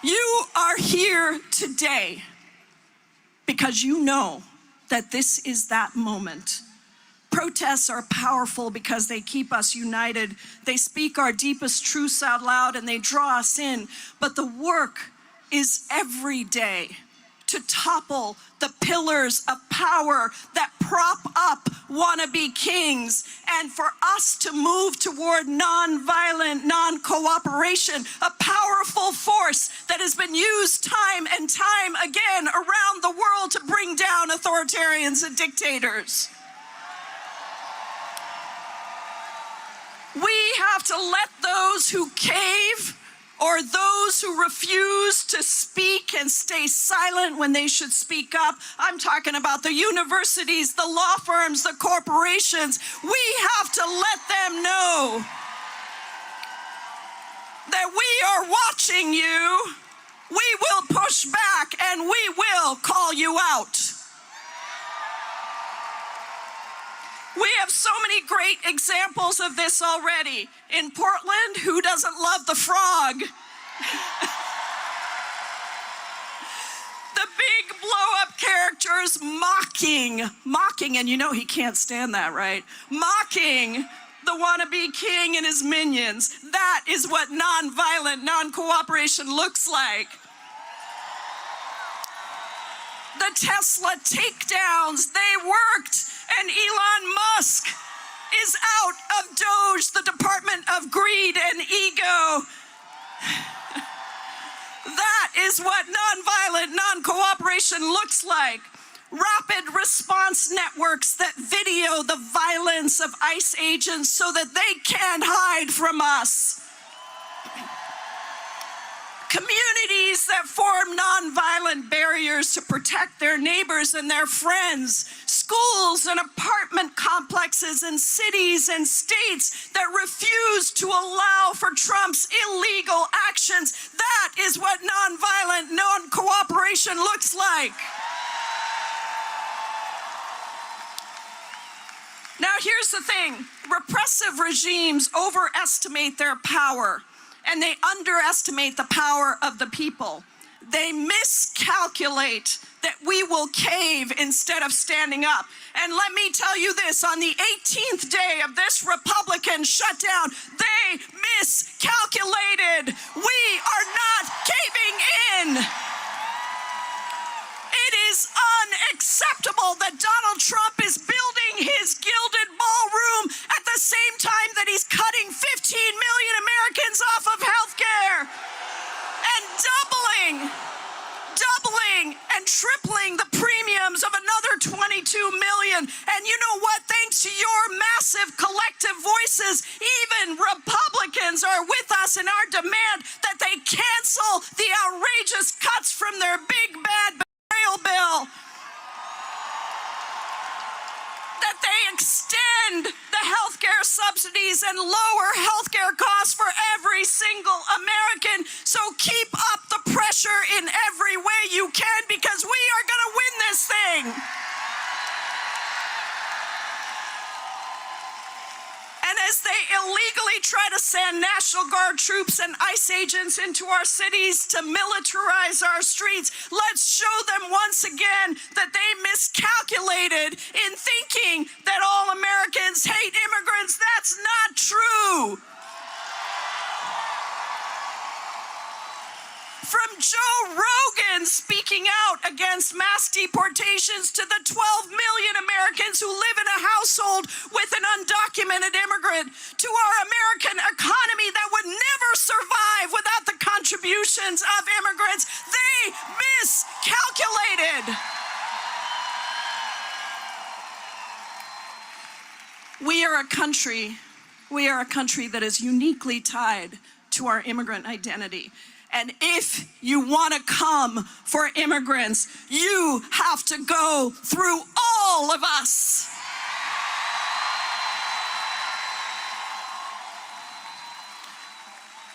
You are here today because you know that this is that moment. Protests are powerful because they keep us united. They speak our deepest truths out loud and they draw us in. But the work is every day to topple the pillars of power that prop up wannabe kings, and for us to move toward nonviolent, non-cooperation, a powerful force that has been used time and time again around the world to bring down authoritarians and dictators. We have to let those who cave or those who refuse to speak and stay silent when they should speak up. I'm talking about the universities, the law firms, the corporations. We have to let them know that we are watching you. We will push back and we will call you out. We have so many great examples of this already. In Portland, who doesn't love the frog? The big blow-up characters mocking, and you know he can't stand that, right? Mocking the wannabe king and his minions. That is what nonviolent, non-cooperation looks like. The Tesla takedowns, they worked. And Elon Musk is out of Doge, the Department of Greed and Ego. That is what nonviolent, non-cooperation looks like. Rapid response networks that video the violence of ICE agents so that they can't hide from us. Communities that form nonviolent barriers to protect their neighbors and their friends. Schools and apartment complexes in cities and states that refuse to allow for Trump's illegal actions. That is what nonviolent, non-cooperation looks like. Now here's the thing. Repressive regimes overestimate their power. And they underestimate the power of the people. They miscalculate that we will cave instead of standing up. And let me tell you this, on the 18th day of this Republican shutdown, they miscalculated. We are not caving in. It is unacceptable that Donald Trump is building his gilded ballroom at the same time that he's cutting $15 to your massive collective voices, even Republicans are with us in our demand that they cancel the outrageous cuts from their big bad betrayal bill, that they extend the healthcare subsidies and lower healthcare costs for every single American. So keep up the pressure in every way you can, because we are going to win this thing. And as they illegally try to send National Guard troops and ICE agents into our cities to militarize our streets, let's show them once again that they miscalculated in thinking that all Americans hate immigrants. That's not true. From Joe Rogan speaking out against mass deportations to the 12 million Americans who live in a household with an undocumented immigrant, to our American economy that would never survive without the contributions of immigrants, they miscalculated. We are a country that is uniquely tied to our immigrant identity. And if you want to come for immigrants, you have to go through all of us.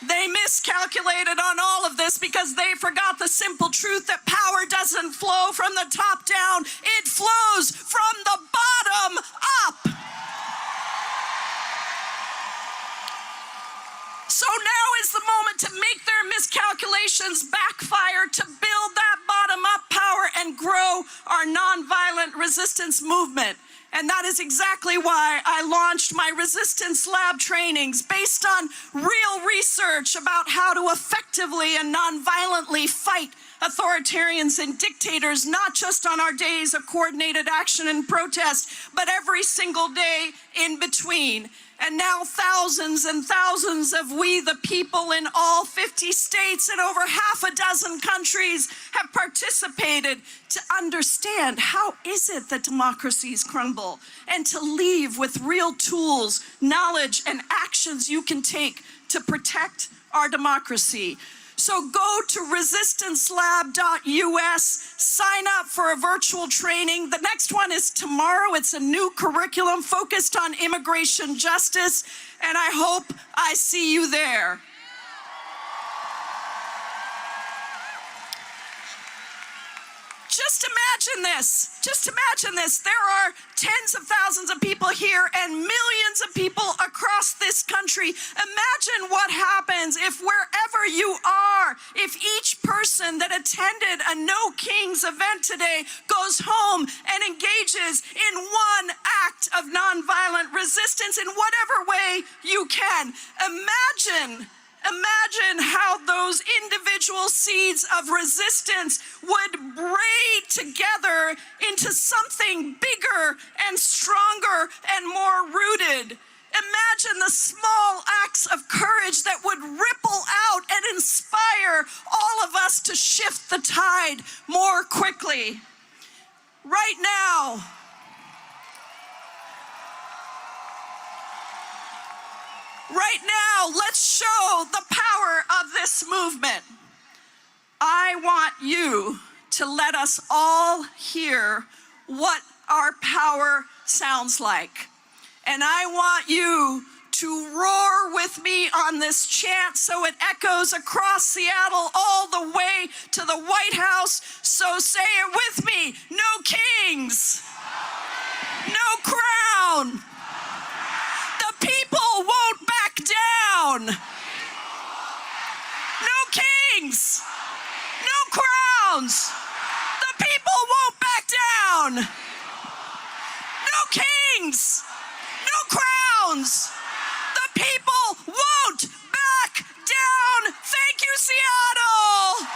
They miscalculated on all of this because they forgot the simple truth that power doesn't flow from the top down, it flows from the bottom up. So now is the moment to make their miscalculations backfire, to build that bottom-up power and grow our nonviolent resistance movement. And that is exactly why I launched my resistance lab trainings based on real research about how to effectively and nonviolently fight authoritarians and dictators, not just on our days of coordinated action and protest, but every single day in between. And now thousands and thousands of we the people in all 50 states and over half a dozen countries have participated to understand how is it that democracies crumble, and to leave with real tools, knowledge, and actions you can take to protect our democracy. So go to resistancelab.us, sign up for a virtual training. The next one is tomorrow. It's a new curriculum focused on immigration justice, and I hope I see you there. Just imagine this. There are tens of thousands of people here and millions of people across this country. Imagine what happens if wherever you are, if each person that attended a No Kings event today goes home and engages in one act of nonviolent resistance in whatever way you can. Imagine how those individual seeds of resistance would braid together into something bigger and stronger and more rooted. Imagine the small acts of courage that would ripple out and inspire all of us to shift the tide more quickly. Right now, let's show the power of this movement. I want you to let us all hear what our power sounds like. And I want you to roar with me on this chant so it echoes across Seattle all the way to the White House. So say it with me. No kings. No crown. The people won't back down. No kings. No crowns. The people won't back down. No kings. No crowns. The people won't back down. Thank you, Seattle.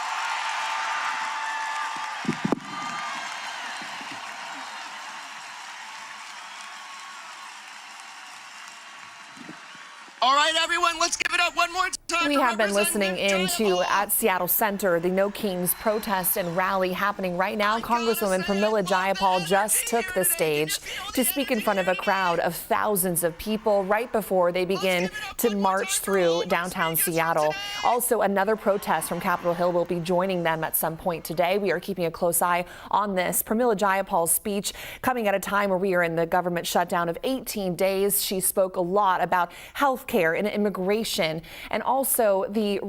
All right, everyone, let's give it up one more time. We have been listening into at Seattle Center, the No Kings protest and rally happening right now. Congresswoman Pramila Jayapal just took the stage to speak in front of a crowd of thousands of people right before they begin to march through downtown Seattle. Also, another protest from Capitol Hill will be joining them at some point today. We are keeping a close eye on this. Pramila Jayapal's speech coming at a time where we are in the government shutdown of 18 days. She spoke a lot about health care and immigration, and also the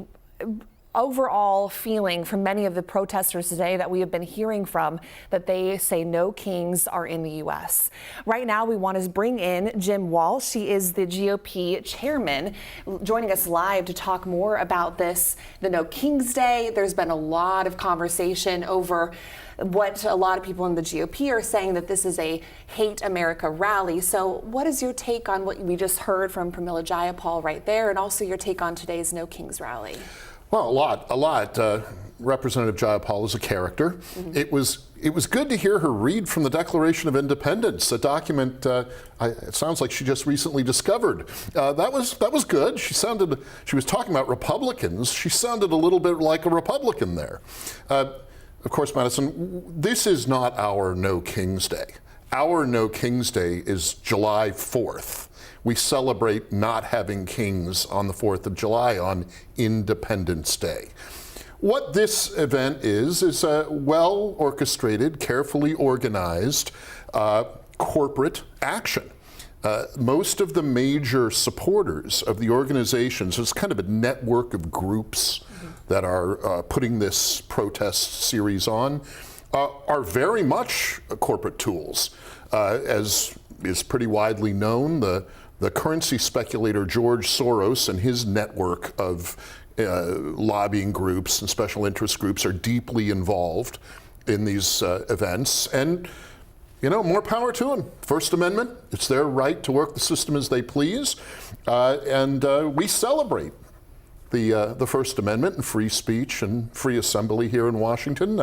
overall feeling from many of the protesters today that we have been hearing from, that they say no kings are in the U.S. Right now, we want to bring in Jim Walsh. He is the GOP chairman, joining us live to talk more about this, the No Kings Day. There's been a lot of conversation over what a lot of people in the GOP are saying, that this is a hate America rally. So what is your take on what we just heard from Pramila Jayapal right there, and also your take on today's No Kings rally? Well, a lot. Representative Japal is a character. Mm-hmm. It was good to hear her read from the Declaration of Independence, a document it sounds like she just recently discovered. That was good. She was talking about Republicans. She sounded a little bit like a Republican there. Of course, Madison, this is not our No Kings Day. Our No Kings Day is July 4th. We celebrate not having kings on the 4th of July, on Independence Day. What this event is a well-orchestrated, carefully organized corporate action. Most of the major supporters of the organizations, it's kind of a network of groups that are putting this protest series on, are very much corporate tools. As is pretty widely known, the currency speculator George Soros and his network of lobbying groups and special interest groups are deeply involved in these events. And, you know, more power to them. First Amendment, it's their right to work the system as they please. And we celebrate the First Amendment and free speech and free assembly here in Washington.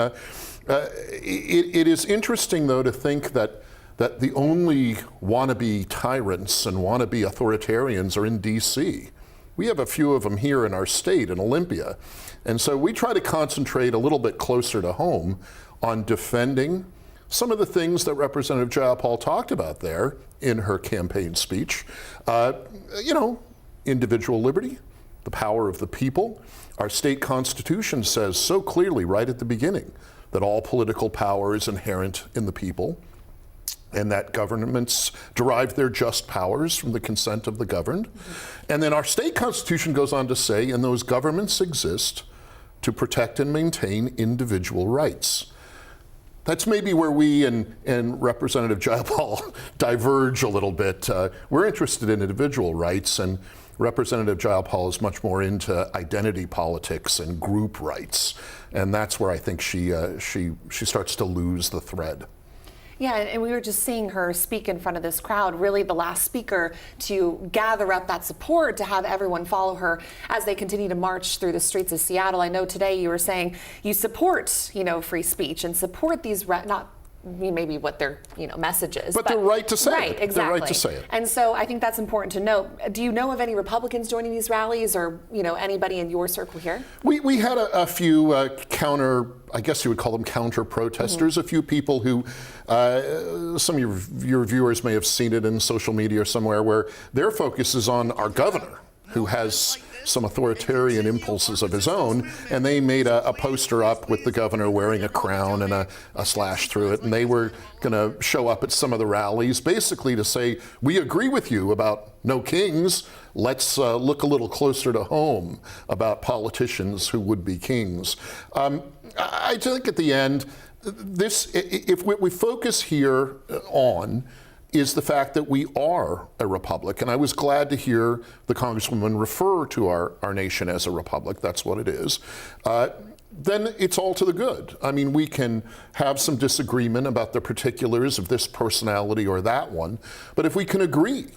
It is interesting, though, to think that the only wannabe tyrants and wannabe authoritarians are in D.C. We have a few of them here in our state, in Olympia. And so we try to concentrate a little bit closer to home on defending some of the things that Representative Japal talked about there in her campaign speech. You know, individual liberty, the power of the people. Our state constitution says so clearly right at the beginning that all political power is inherent in the people, and that governments derive their just powers from the consent of the governed. And then our state constitution goes on to say, and those governments exist to protect and maintain individual rights. That's maybe where we and Representative Japal diverge a little bit. We're interested in individual rights, and Representative Japal is much more into identity politics and group rights. And that's where I think she starts to lose the thread. Yeah, and we were just seeing her speak in front of this crowd, really the last speaker to gather up that support, to have everyone follow her as they continue to march through the streets of Seattle. I know today you were saying you support, you know, free speech and support these, not maybe what their, you know, message is. But the right to say it. Right, exactly. The right to say it. And so I think that's important to note. Do you know of any Republicans joining these rallies, or, you know, anybody in your circle here? We had a few counter, I guess you would call them counter protesters, a few people who, some of your viewers may have seen it in social media or somewhere, where their focus is on our governor, who has some authoritarian impulses of his own, and they made a poster up with the governor wearing a crown and a slash through it, and they were going to show up at some of the rallies basically to say, we agree with you about no kings, let's look a little closer to home about politicians who would be kings. I think at the end, if we focus here on is the fact that we are a republic. And I was glad to hear the Congresswoman refer to our nation as a republic. That's what it is. Then it's all to the good. I mean, we can have some disagreement about the particulars of this personality or that one, but if we can agree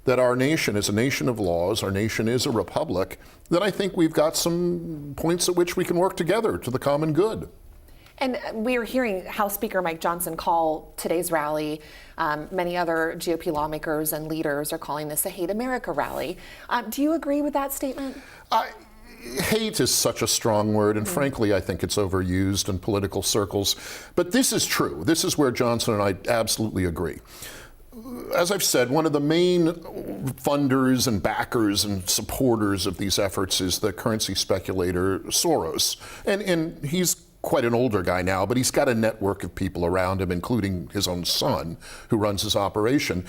that our nation is a nation of laws, our nation is a republic, then I think we've got some points at which we can work together to the common good. And we are hearing House Speaker Mike Johnson call today's rally. Many other GOP lawmakers and leaders are calling this a Hate America rally. Do you agree with that statement? Hate is such a strong word, and frankly, I think it's overused in political circles. But this is true. This is where Johnson and I absolutely agree. As I've said, one of the main funders and backers and supporters of these efforts is the currency speculator Soros. And he's quite an older guy now, but he's got a network of people around him, including his own son, who runs his operation.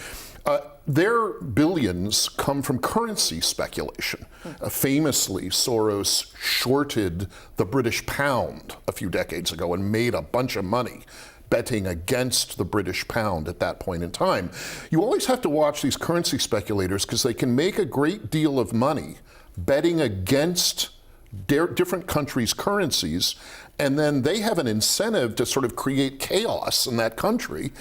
Their billions come from currency speculation. Famously, Soros shorted the British pound a few decades ago and made a bunch of money betting against the British pound at that point in time. You always have to watch these currency speculators because they can make a great deal of money betting against different countries' currencies, and then they have an incentive to sort of create chaos in that country,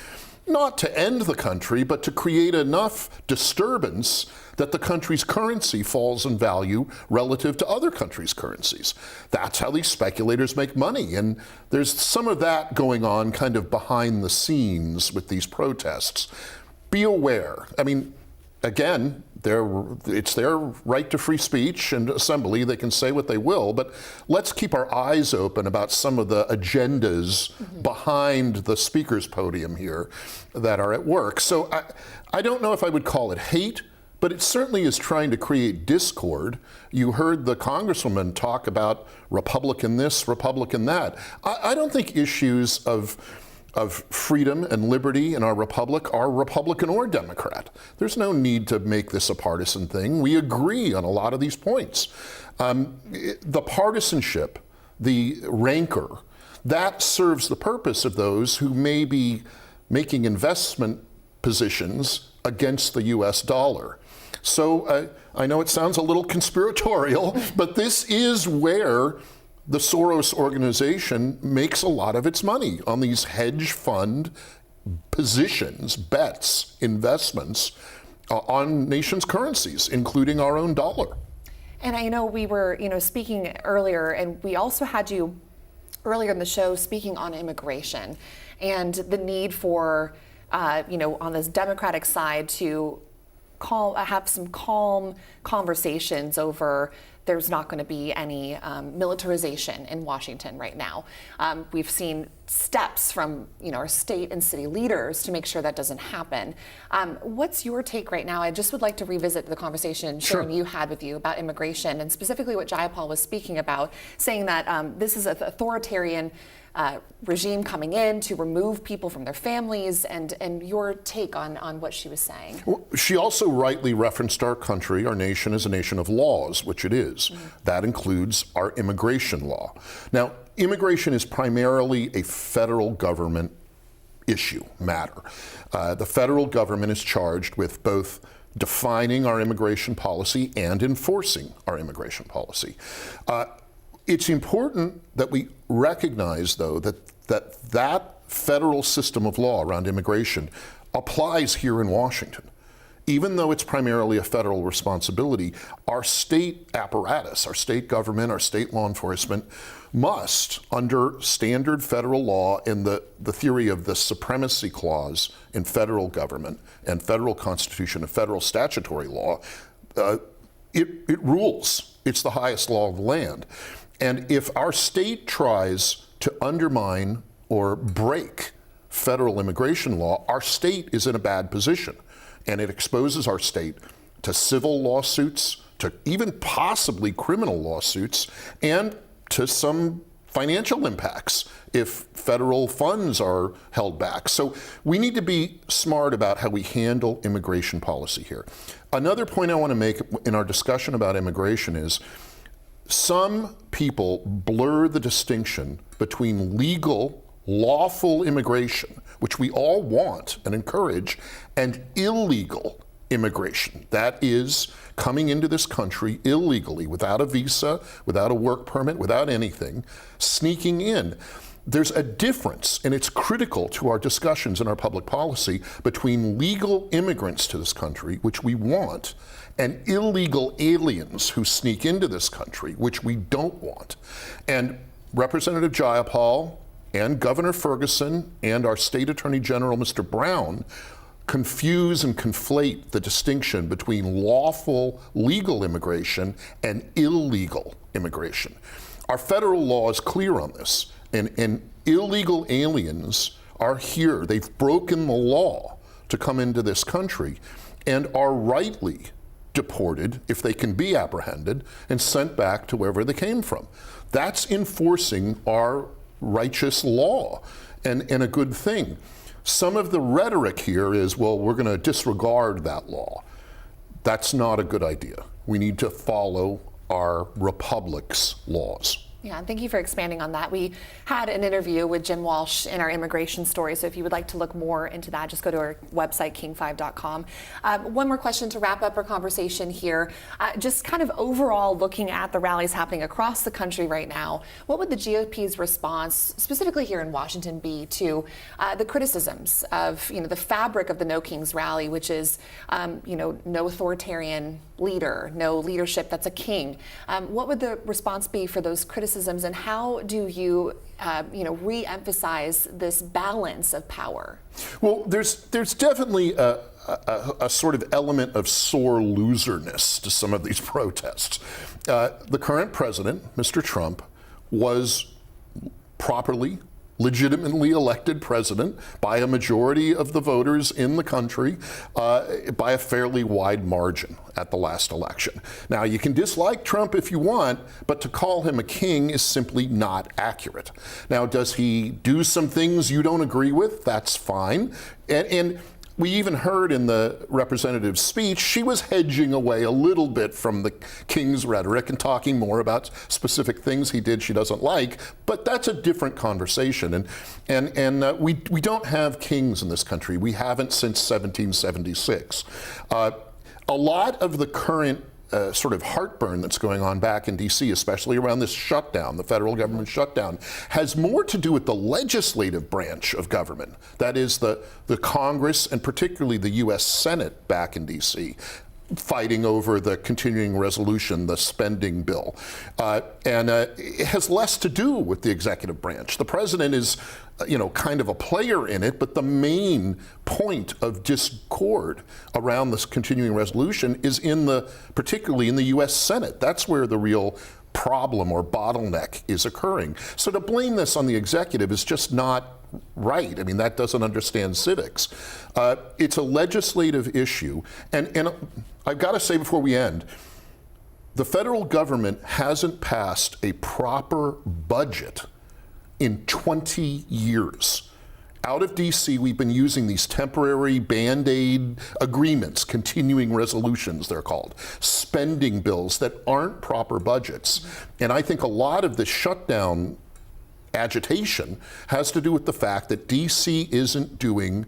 not to end the country, but to create enough disturbance that the country's currency falls in value relative to other countries' currencies. That's how these speculators make money. And there's some of that going on kind of behind the scenes with these protests. Be aware. I mean, again, it's their right to free speech and assembly. They can say what they will, but let's keep our eyes open about some of the agendas behind the speaker's podium here that are at work. So I don't know if I would call it hate, but it certainly is trying to create discord. You heard the congresswoman talk about Republican this, Republican that. I don't think issues of freedom and liberty in our republic are Republican or Democrat. There's no need to make this a partisan thing. We agree on a lot of these points. The partisanship, the rancor, that serves the purpose of those who may be making investment positions against the US dollar. So I know it sounds a little conspiratorial, but this is where the Soros organization makes a lot of its money, on these hedge fund positions, bets, investments on nations' currencies, including our own dollar. And I know we were, speaking earlier, and we also had you earlier in the show speaking on immigration and the need for, on this Democratic side to have some calm conversations over there's not going to be any militarization in Washington right now. We've seen steps from our state and city leaders to make sure that doesn't happen. What's your take right now? I just would like to revisit the conversation Sharon you had with you about immigration, and specifically what Japal was speaking about, saying that this is an authoritarian regime coming in to remove people from their families, and your take on what she was saying. Well, she also rightly referenced our country, our nation, as a nation of laws, which it is. That includes our immigration law. Now, immigration is primarily a federal government matter. The federal government is charged with both defining our immigration policy and enforcing our immigration policy. It's important that we recognize, though, that federal system of law around immigration applies here in Washington. Even though it's primarily a federal responsibility, our state apparatus, our state government, our state law enforcement must, under standard federal law and the theory of the supremacy clause in federal government and federal constitution and federal statutory law, it rules. It's the highest law of the land. And if our state tries to undermine or break federal immigration law, our state is in a bad position. And it exposes our state to civil lawsuits, to even possibly criminal lawsuits, and to some financial impacts if federal funds are held back. So we need to be smart about how we handle immigration policy here. Another point I want to make in our discussion about immigration is some people blur the distinction between legal, lawful immigration, which we all want and encourage, and illegal immigration. That is coming into this country illegally, without a visa, without a work permit, without anything, sneaking in. There's a difference, and it's critical to our discussions in our public policy, between legal immigrants to this country, which we want, and illegal aliens who sneak into this country, which we don't want. And Representative Japal and Governor Ferguson and our State Attorney General, Mr. Brown, confuse and conflate the distinction between lawful legal immigration and illegal immigration. Our federal law is clear on this, and illegal aliens are here. They've broken the law to come into this country and are rightly deported, if they can be apprehended, and sent back to wherever they came from. That's enforcing our righteous law and a good thing. Some of the rhetoric here is, well, we're going to disregard that law. That's not a good idea. We need to follow our republic's laws. Yeah, thank you for expanding on that. We had an interview with Jim Walsh in our immigration story, so if you would like to look more into that, just go to our website, king5.com. One more question to wrap up our conversation here. Just kind of overall looking at the rallies happening across the country right now, what would the GOP's response, specifically here in Washington, be to the criticisms of, the fabric of the No Kings rally, which is, no authoritarian leader, no leadership that's a king? What would the response be for those criticisms, and how do you, re-emphasize this balance of power? Well, there's definitely a sort of element of sore loserness to some of these protests. The current president, Mr. Trump, was properly, legitimately elected president by a majority of the voters in the country by a fairly wide margin at the last election. Now, you can dislike Trump if you want, but to call him a king is simply not accurate. Now, does he do some things you don't agree with? That's fine. And we even heard in the representative's speech, she was hedging away a little bit from the king's rhetoric and talking more about specific things he did she doesn't like, but that's a different conversation. And we don't have kings in this country. We haven't since 1776. A lot of the current sort of heartburn that's going on back in DC, especially around this shutdown, the federal government shutdown, has more to do with the legislative branch of government. That is the Congress, and particularly the US Senate back in DC, fighting over the continuing resolution, the spending bill. And it has less to do with the executive branch. The president is, kind of a player in it, but the main point of discord around this continuing resolution is particularly in the US Senate. That's where the real problem or bottleneck is occurring. So to blame this on the executive is just not right. I mean, that doesn't understand civics. It's a legislative issue. And I've got to say before we end, the federal government hasn't passed a proper budget in 20 years. Out of DC, we've been using these temporary Band-Aid agreements, continuing resolutions they're called, spending bills that aren't proper budgets. And I think a lot of the shutdown agitation has to do with the fact that DC isn't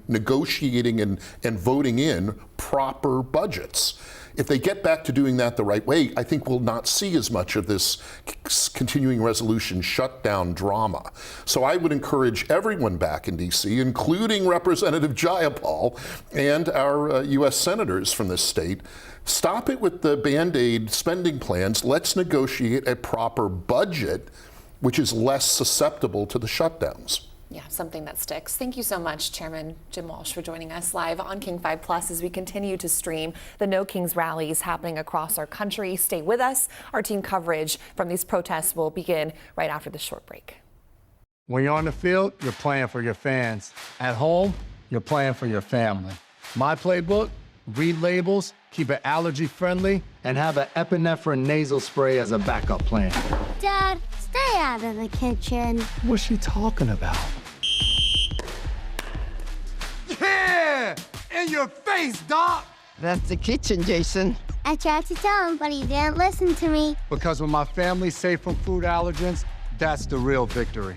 negotiating and voting in proper budgets. If they get back to doing that the right way, I think we'll not see as much of this continuing resolution shutdown drama. So I would encourage everyone back in DC, including Representative Japal and our US senators from this state, stop it with the Band-Aid spending plans. Let's negotiate a proper budget which is less susceptible to the shutdowns. Yeah, something that sticks. Thank you so much, Chairman Jim Walsh, for joining us live on King 5 Plus as we continue to stream the No Kings rallies happening across our country. Stay with us. Our team coverage from these protests will begin right after this short break. When you're on the field, you're playing for your fans. At home, you're playing for your family. My playbook: read labels, keep it allergy friendly, and have an epinephrine nasal spray as a backup plan. Dad, stay out of the kitchen. What's she talking about? Yeah! In your face, Doc! That's the kitchen, Jason. I tried to tell him, but he didn't listen to me. Because when my family's safe from food allergens, that's the real victory.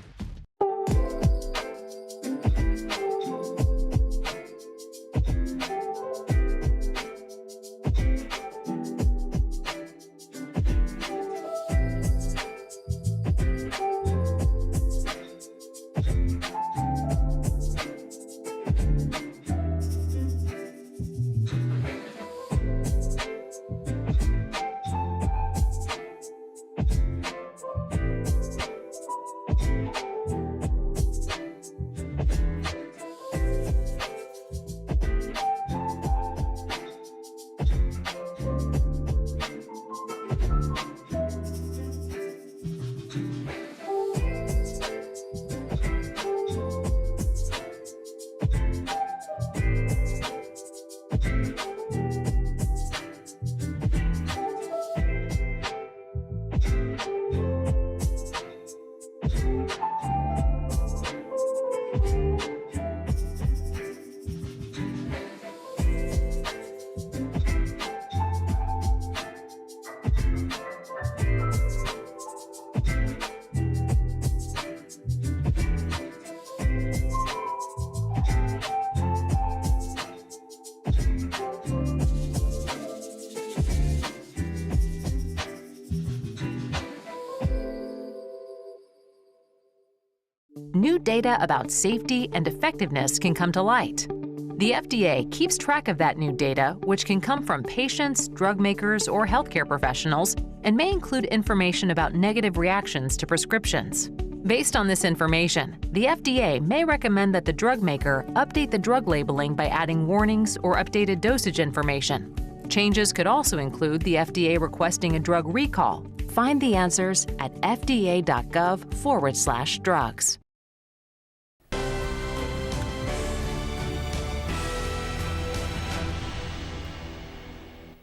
New data about safety and effectiveness can come to light. The FDA keeps track of that new data, which can come from patients, drug makers, or healthcare professionals, and may include information about negative reactions to prescriptions. Based on this information, the FDA may recommend that the drug maker update the drug labeling by adding warnings or updated dosage information. Changes could also include the FDA requesting a drug recall. Find the answers at fda.gov/drugs.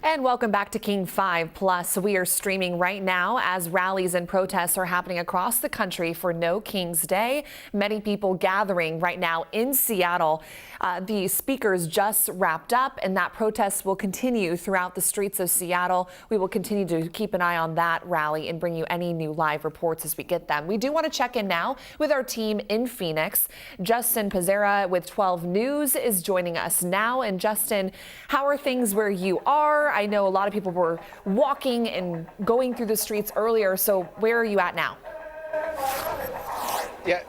And welcome back to King 5 Plus. We are streaming right now as rallies and protests are happening across the country for No King's Day. Many people gathering right now in Seattle. The speakers just wrapped up, and that protest will continue throughout the streets of Seattle. We will continue to keep an eye on that rally and bring you any new live reports as we get them. We do want to check in now with our team in Phoenix. Justin Pizzera with 12 News is joining us now. And Justin, how are things where you are? I know a lot of people were walking and going through the streets earlier, so where are you at now? Yeah.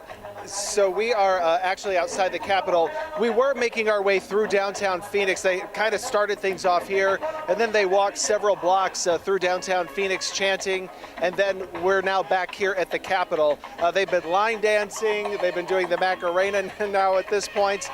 So we are actually outside the Capitol. We were making our way through downtown Phoenix. They kind of started things off here, and then they walked several blocks through downtown Phoenix chanting, and then we're now back here at the Capitol. They've been line dancing, they've been doing the Macarena now at this point.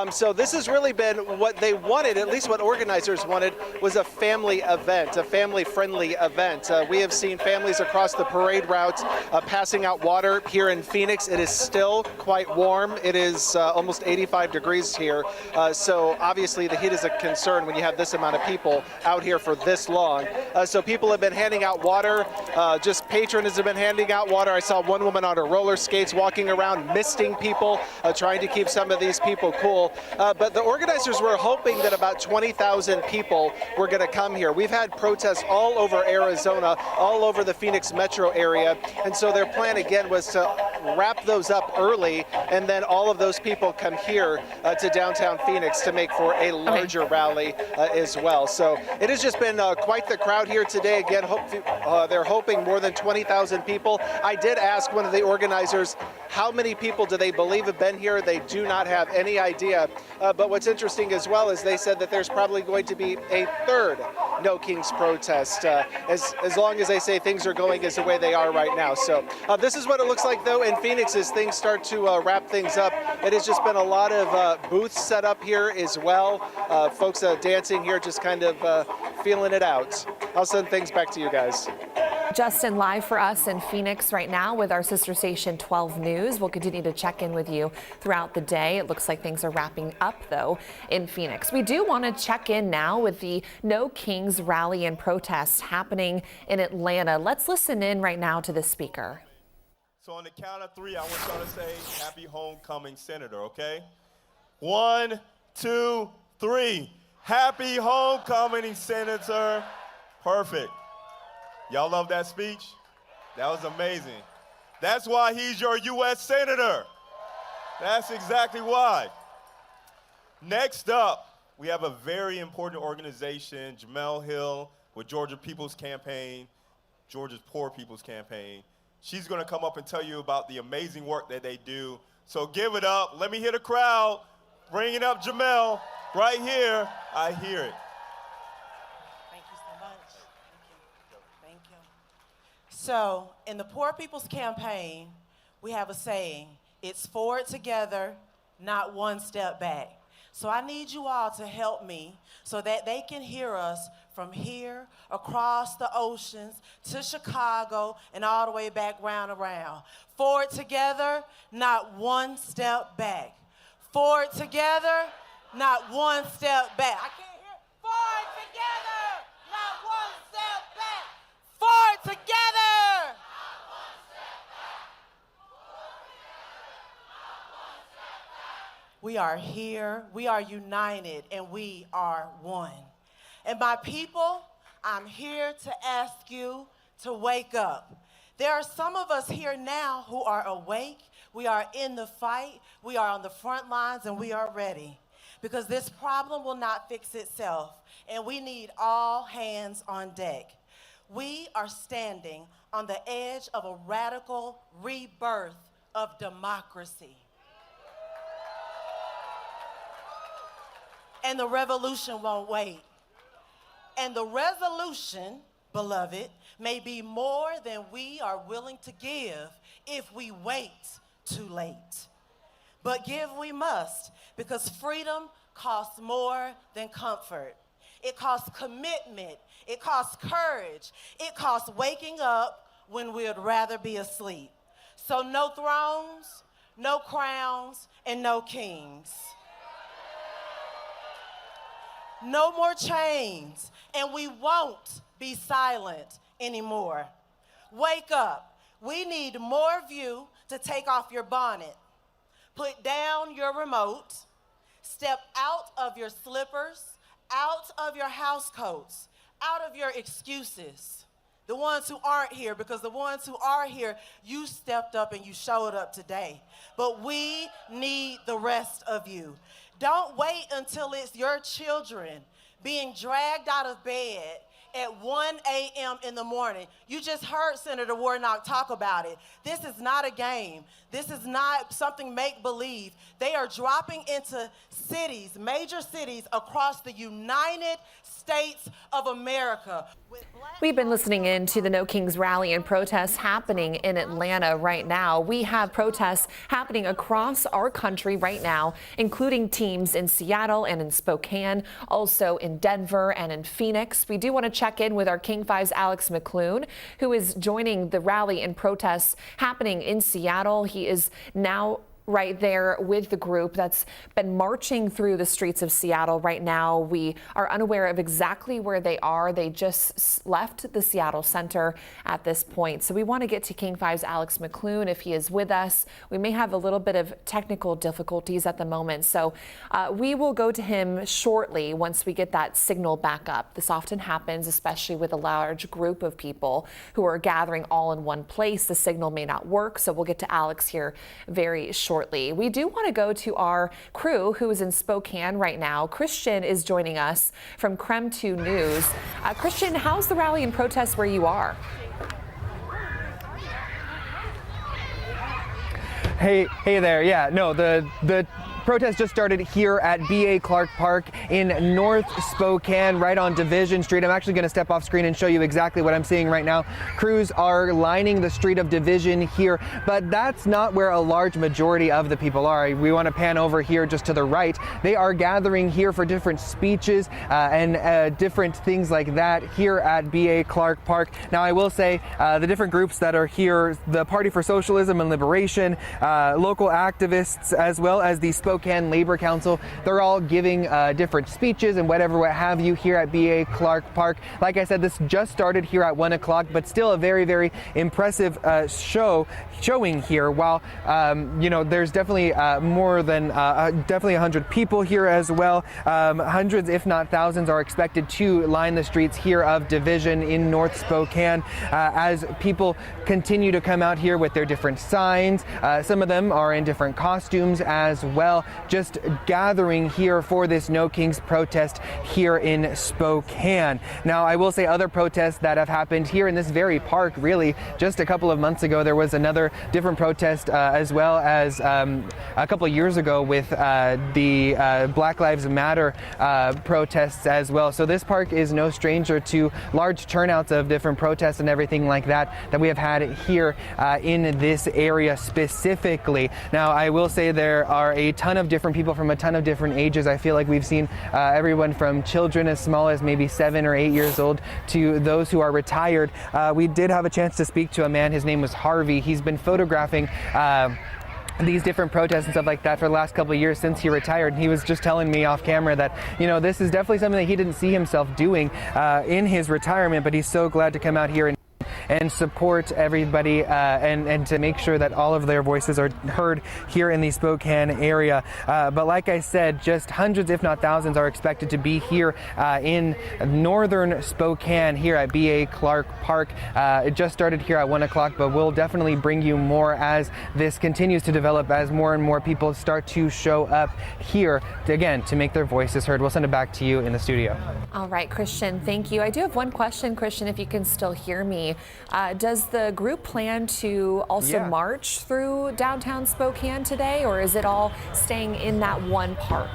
So this has really been what they wanted, at least what organizers wanted, was a family event, a family-friendly event. We have seen families across the parade route passing out water here in Phoenix. It is still quite warm. It is almost 85 degrees here. So obviously the heat is a concern when you have this amount of people out here for this long. So people have been handing out water. Just patrons have been handing out water. I saw one woman on her roller skates walking around, misting people, trying to keep some of these people cool. But the organizers were hoping that about 20,000 people were going to come here. We've had protests all over Arizona, all over the Phoenix metro area. And so their plan again was to wrap those up early, and then all of those people come here to downtown Phoenix to make for a larger rally as well. So it has just been quite the crowd here today. Again, they're hoping more than 20,000 people. I did ask one of the organizers how many people do they believe have been here. They do not have any idea. But what's interesting as well is they said that there's probably going to be a third No Kings protest as long as they say things are going as the way they are right now. So this is what it looks like though in Phoenix as things start to wrap things up. It has just been a lot of booths set up here as well. Folks dancing here, just kind of feeling it out. I'll send things back to you guys. Justin, live for us in Phoenix right now with our sister station 12 News. We'll continue to check in with you throughout the day. It looks like things are wrapping up, though, in Phoenix. We do want to check in now with the No Kings rally and protests happening in Atlanta. Let's listen in right now to the speaker. So on the count of three, I want y'all to say, "Happy Homecoming, Senator," okay? 1, 2, 3. Happy Homecoming, Senator. Perfect. Y'all love that speech? That was amazing. That's why he's your U.S. Senator. That's exactly why. Next up, we have a very important organization, Jamel Hill with Georgia People's Campaign, Georgia's Poor People's Campaign. She's going to come up and tell you about the amazing work that they do. So give it up. Let me hear the crowd. Bringing up Jamel right here. I hear it. So in the Poor People's Campaign, we have a saying, it's forward together, not one step back. So I need you all to help me so that they can hear us from here, across the oceans, to Chicago, and all the way back round around. Forward together, not one step back. Forward together, not one step back. I can't hear. Forward together, not one step back. Forward together. Not one step back. We are here, we are united, and we are one. And my people, I'm here to ask you to wake up. There are some of us here now who are awake. We are in the fight. We are on the front lines, and we are ready. Because this problem will not fix itself, and we need all hands on deck. We are standing on the edge of a radical rebirth of democracy. And the revolution won't wait. And the resolution, beloved, may be more than we are willing to give if we wait too late. But give we must, because freedom costs more than comfort. It costs commitment. It costs courage. It costs waking up when we'd rather be asleep. So no thrones, no crowns, and no kings. No more chains, and we won't be silent anymore. Wake up. We need more of you to take off your bonnet, put down your remote, step out of your slippers, out of your house coats, out of your excuses. The ones who aren't here, because the ones who are here, you stepped up and you showed up today. But we need the rest of you. Don't wait until it's your children being dragged out of bed at 1 a.m. in the morning. You just heard Senator Warnock talk about it. This is not a game. This is not something make-believe. They are dropping into cities, major cities across the United States of America. We've been listening in to the No Kings rally and protests happening in Atlanta right now. We have protests happening across our country right now, including teams in Seattle and in Spokane, also in Denver and in Phoenix. We do want to check in with our King 5's Alex McClune, who is joining the rally and protests happening in Seattle. He is now right there with the group that's been marching through the streets of Seattle right now. We are unaware of exactly where they are. They just left the Seattle Center at this point. So we want to get to King 5's Alex McClune if he is with us. We may have a little bit of technical difficulties at the moment. So we will go to him shortly once we get that signal back up. This often happens, especially with a large group of people who are gathering all in one place. The signal may not work. So we'll get to Alex here very shortly. We do want to go to our crew who is in Spokane right now. Christian is joining us from Creme 2 News. Christian, how's the rally and protest where you are? Hey there. Yeah, no, the protest just started here at B.A. Clark Park in North Spokane, right on Division Street. I'm actually going to step off screen and show you exactly what I'm seeing right now. Crews are lining the street of Division here, but that's not where a large majority of the people are. We want to pan over here just to the right. They are gathering here for different speeches and different things like that here at B.A. Clark Park. Now, I will say the different groups that are here, the Party for Socialism and Liberation, local activists, as well as the Spokane Labor Council, they're all giving different speeches and what have you here at B.A. Clark Park. Like I said, this just started here at 1 o'clock, but still a very, very impressive showing here. While there's definitely more than definitely 100 people here as well. Hundreds, if not thousands, are expected to line the streets here of Division in North Spokane as people continue to come out here with their different signs. Some of them are in different costumes as well, just gathering here for this No Kings protest here in Spokane. Now, I will say other protests that have happened here in this very park, really, just a couple of months ago, there was another different protest as well as a couple of years ago with the Black Lives Matter protests as well. So this park is no stranger to large turnouts of different protests and everything like that we have had here in this area specifically. Now, I will say there are a ton of different people from a ton of different ages. I feel like we've seen everyone from children as small as maybe 7 or 8 years old to those who are retired. We did have a chance to speak to a man. His name was Harvey. He's been photographing these different protests and stuff like that for the last couple of years since he retired. And he was just telling me off camera that, this is definitely something that he didn't see himself doing in his retirement, but he's so glad to come out here and support everybody and to make sure that all of their voices are heard here in the Spokane area. But like I said, just hundreds, if not thousands, are expected to be here in northern Spokane here at B.A. Clark Park. It just started here at 1 o'clock, but we'll definitely bring you more as this continues to develop, as more and more people start to show up here to make their voices heard. We'll send it back to you in the studio. All right, Christian, thank you. I do have one question, Christian, if you can still hear me. Does the group plan to also march through downtown Spokane today, or is it all staying in that one park?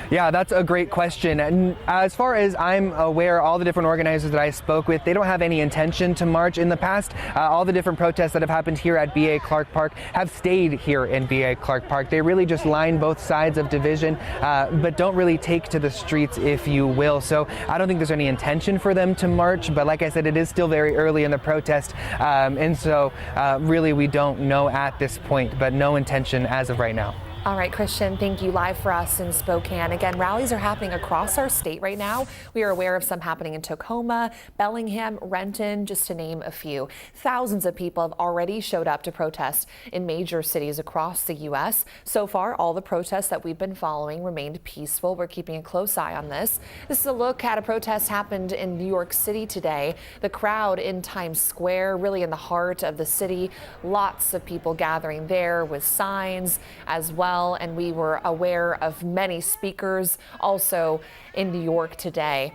Yeah, that's a great question. And as far as I'm aware, all the different organizers that I spoke with, they don't have any intention to march. In the past, all the different protests that have happened here at B.A. Clark Park have stayed here in B.A. Clark Park. They really just line both sides of division, but don't really take to the streets, if you will. So I don't think there's any intention for them to march. But like I said, it is still very early in the protest. And so really we don't know at this point, but no intention as of right now. All right, Christian, thank you. Live for us in Spokane. Again, rallies are happening across our state right now. We are aware of some happening in Tacoma, Bellingham, Renton, just to name a few. Thousands of people have already showed up to protest in major cities across the U.S. So far, all the protests that we've been following remained peaceful. We're keeping a close eye on this. This is a look at a protest happened in New York City today. The crowd in Times Square, really in the heart of the city. Lots of people gathering there with signs as well. And we were aware of many speakers also in New York today.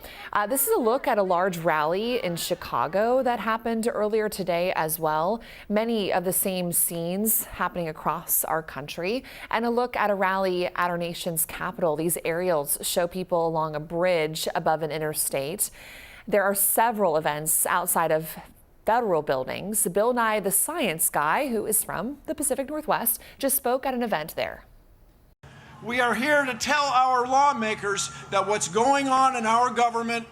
This is a look at a large rally in Chicago that happened earlier today as well. Many of the same scenes happening across our country, and a look at a rally at our nation's capital. These aerials show people along a bridge above an interstate. There are several events outside of federal buildings. Bill Nye, the science guy, who is from the Pacific Northwest, just spoke at an event there. We are here to tell our lawmakers that what's going on in our government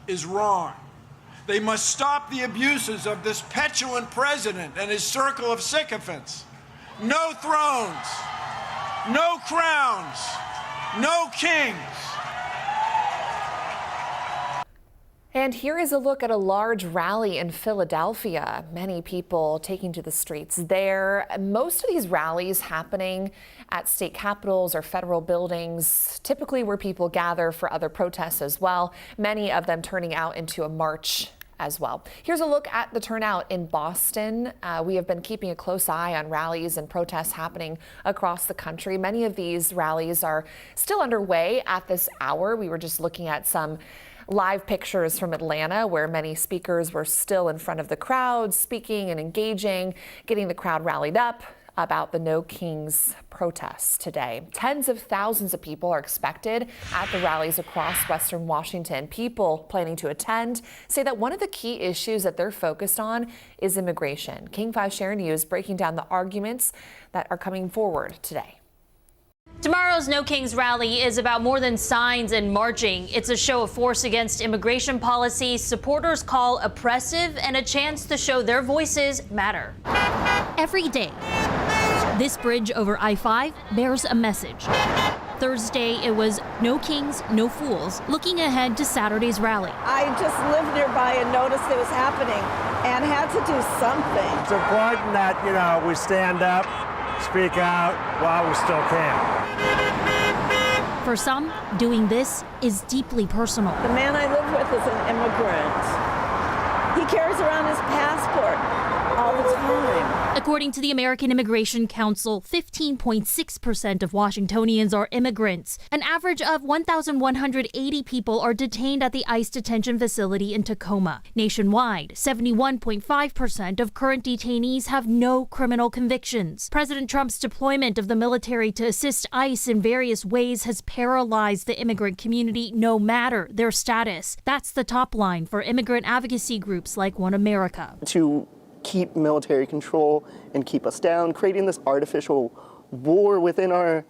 is wrong. They must stop the abuses of this petulant president and his circle of sycophants. No thrones, no crowns, no kings. And here is a look at a large rally in Philadelphia. Many people taking to the streets there. Most of these rallies happening at state capitals or federal buildings, typically where people gather for other protests as well. Many of them turning out into a march as well. Here's a look at the turnout in Boston. We have been keeping a close eye on rallies and protests happening across the country. Many of these rallies are still underway at this hour. We were just looking at some live pictures from Atlanta, where many speakers were still in front of the crowd, speaking and engaging, getting the crowd rallied up about the No Kings protests today. Tens of thousands of people are expected at the rallies across Western Washington. People planning to attend say that one of the key issues that they're focused on is immigration. King 5 Share News breaking down the arguments that are coming forward today. Tomorrow's No Kings rally is about more than signs and marching. It's a show of force against immigration policy supporters call oppressive and a chance to show their voices matter. Every day, this bridge over I-5 bears a message. Thursday, it was No Kings, No Fools, looking ahead to Saturday's rally. I just lived nearby and noticed it was happening and had to do something. It's important that, we stand up, speak out while we still can. For some, doing this is deeply personal. The man I live with is an immigrant. He carries around his passport all the time. According to the American Immigration Council, 15.6% of Washingtonians are immigrants. An average of 1,180 people are detained at the ICE detention facility in Tacoma. Nationwide, 71.5% of current detainees have no criminal convictions. President Trump's deployment of the military to assist ICE in various ways has paralyzed the immigrant community no matter their status. That's the top line for immigrant advocacy groups like One America. To keep military control and keep us down, creating this artificial war within our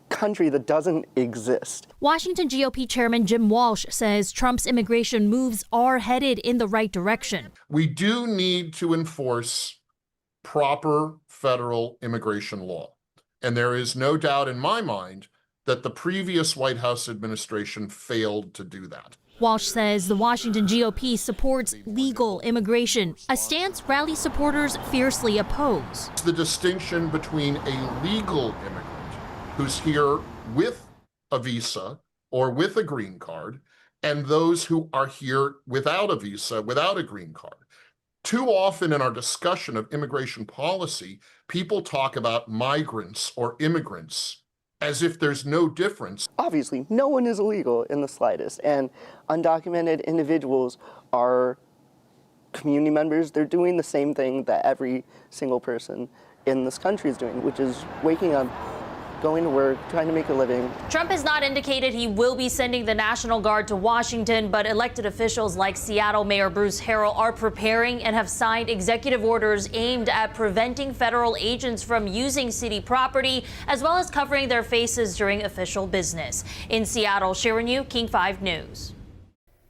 country that doesn't exist. Washington GOP Chairman Jim Walsh says Trump's immigration moves are headed in the right direction. We do need to enforce proper federal immigration law. And there is no doubt in my mind that the previous White House administration failed to do that. Walsh says the Washington GOP supports legal immigration, a stance rally supporters fiercely oppose. It's the distinction between a legal immigrant who's here with a visa or with a green card and those who are here without a visa, without a green card. Too often in our discussion of immigration policy, people talk about migrants or immigrants as if there's no difference. Obviously, no one is illegal in the slightest, and undocumented individuals are community members. They're doing the same thing that every single person in this country is doing, which is waking up, going to work, trying to make a living. Trump has not indicated he will be sending the National Guard to Washington, but elected officials like Seattle Mayor Bruce Harrell are preparing and have signed executive orders aimed at preventing federal agents from using city property, as well as covering their faces during official business. In Seattle, Sharon Yu, King 5 News.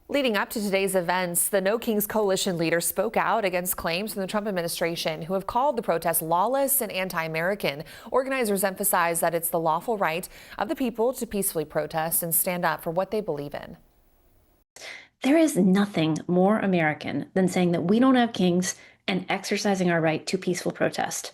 Leading up to today's events, the No Kings Coalition leader spoke out against claims from the Trump administration, who have called the protests lawless and anti-American. Organizers emphasize that it's the lawful right of the people to peacefully protest and stand up for what they believe in. There is nothing more American than saying that we don't have kings and exercising our right to peaceful protest.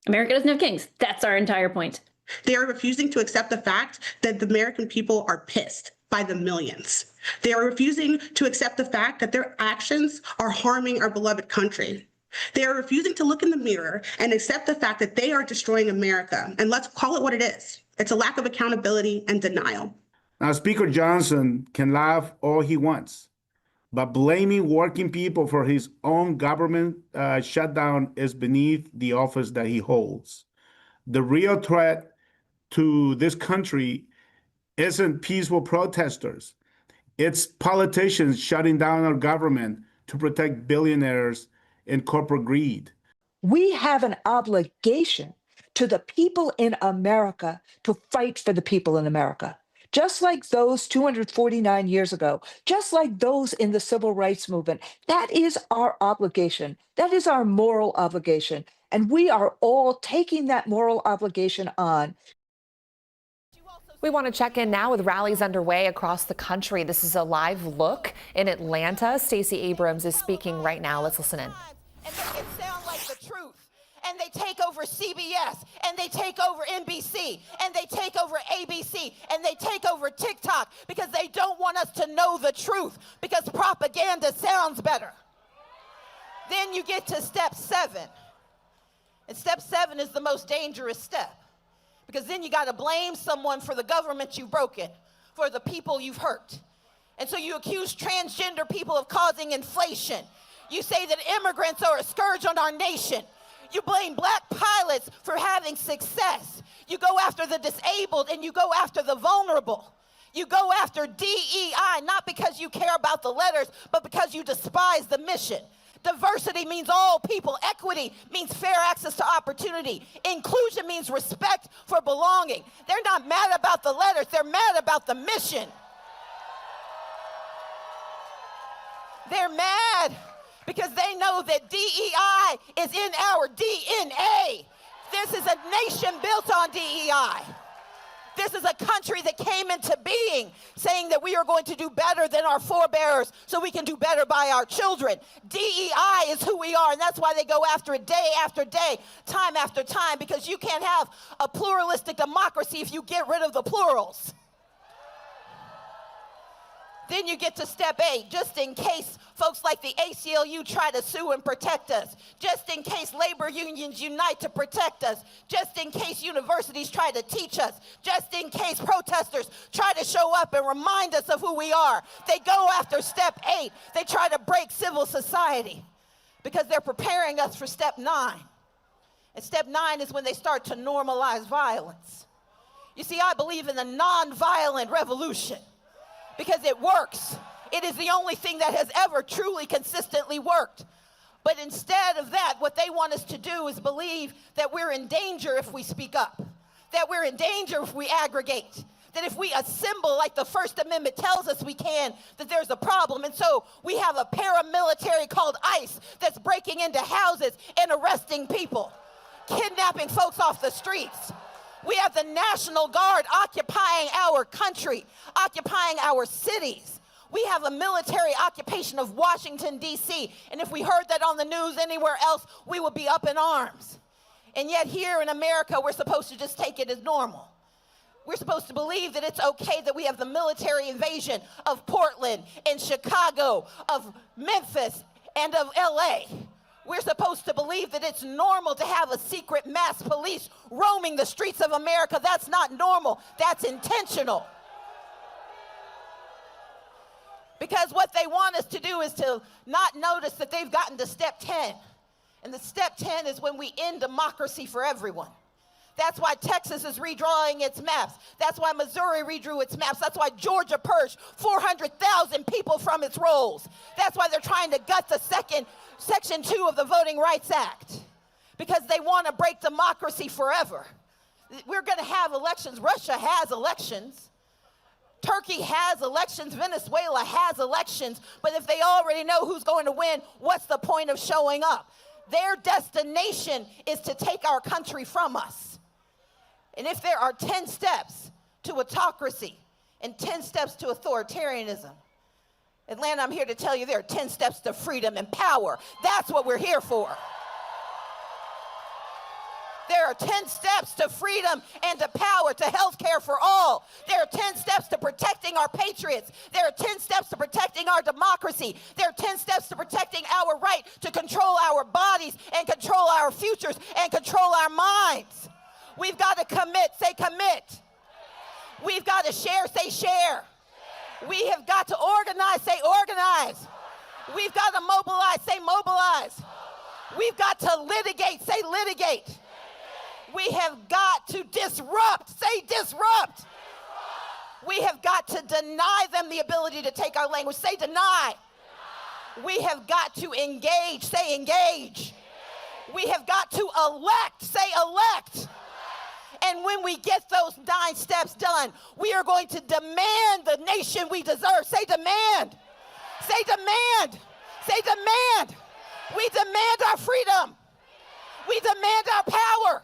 America doesn't have kings. That's our entire point. They are refusing to accept the fact that the American people are pissed by the millions. They are refusing to accept the fact that their actions are harming our beloved country. They are refusing to look in the mirror and accept the fact that they are destroying America. And let's call it what it is. It's a lack of accountability and denial. Now, Speaker Johnson can laugh all he wants, but blaming working people for his own government shutdown is beneath the office that he holds. The real threat to this country isn't peaceful protesters. It's politicians shutting down our government to protect billionaires and corporate greed. We have an obligation to the people in America to fight for the people in America. Just like those 249 years ago, just like those in the civil rights movement. That is our obligation. That is our moral obligation. And we are all taking that moral obligation on. We want to check in now with rallies underway across the country. This is a live look in Atlanta. Stacey Abrams is speaking right now. Let's listen in. And make it sound like the truth. And they take over CBS, and they take over NBC, and they take over ABC, and they take over TikTok because they don't want us to know the truth, because propaganda sounds better. Then you get to step 7. And step 7 is the most dangerous step. Because then you got to blame someone for the government you've broken, for the people you've hurt. And so you accuse transgender people of causing inflation. You say that immigrants are a scourge on our nation. You blame black pilots for having success. You go after the disabled and you go after the vulnerable. You go after DEI, not because you care about the letters, but because you despise the mission. Diversity means all people. Equity means fair access to opportunity. Inclusion means respect for belonging. They're not mad about the letters. They're mad about the mission. They're mad because they know that DEI is in our DNA. This is a nation built on DEI. This is a country that came into being saying that we are going to do better than our forebears so we can do better by our children. DEI is who we are, and that's why they go after it day after day, time after time, because you can't have a pluralistic democracy if you get rid of the plurals. Then you get to step 8, just in case folks like the ACLU try to sue and protect us, just in case labor unions unite to protect us, just in case universities try to teach us, just in case protesters try to show up and remind us of who we are. They go after step 8. They try to break civil society because they're preparing us for step 9. And step 9 is when they start to normalize violence. You see, I believe in the nonviolent revolution, because it works. It is the only thing that has ever truly consistently worked. But instead of that, what they want us to do is believe that we're in danger if we speak up, that we're in danger if we aggregate, that if we assemble like the First Amendment tells us we can, that there's a problem. And so we have a paramilitary called ICE that's breaking into houses and arresting people, kidnapping folks off the streets. We have the National Guard occupying our country, occupying our cities. We have a military occupation of Washington, D.C., and if we heard that on the news anywhere else, we would be up in arms. And yet here in America, we're supposed to just take it as normal. We're supposed to believe that it's okay that we have the military invasion of Portland and Chicago, of Memphis, and of L.A. We're supposed to believe that it's normal to have a secret mass police roaming the streets of America. That's not normal. That's intentional. Because what they want us to do is to not notice that they've gotten to step 10. And the step 10 is when we end democracy for everyone. That's why Texas is redrawing its maps. That's why Missouri redrew its maps. That's why Georgia purged 400,000 people from its rolls. That's why they're trying to gut the Section 2 of the Voting Rights Act, because they want to break democracy forever. We're going to have elections. Russia has elections. Turkey has elections. Venezuela has elections. But if they already know who's going to win, what's the point of showing up? Their destination is to take our country from us. And if there are 10 steps to autocracy and 10 steps to authoritarianism, Atlanta, I'm here to tell you there are 10 steps to freedom and power. That's what we're here for. There are 10 steps to freedom and to power, to health care for all. There are 10 steps to protecting our patriots. There are 10 steps to protecting our democracy. There are 10 steps to protecting our right to control our bodies and control our futures and control our minds. We've got to commit, say commit. We've got to share, say share. We have got to organize, say organize. We've got to mobilize, say mobilize. We've got to litigate, say litigate. We have got to disrupt, say disrupt. We have got to deny them the ability to take our language, say deny. We have got to engage, say engage. We have got to elect, say elect. And when we get those 9 steps done, we are going to demand the nation we deserve. Say demand. Say demand. Say demand. We demand our freedom. We demand our power.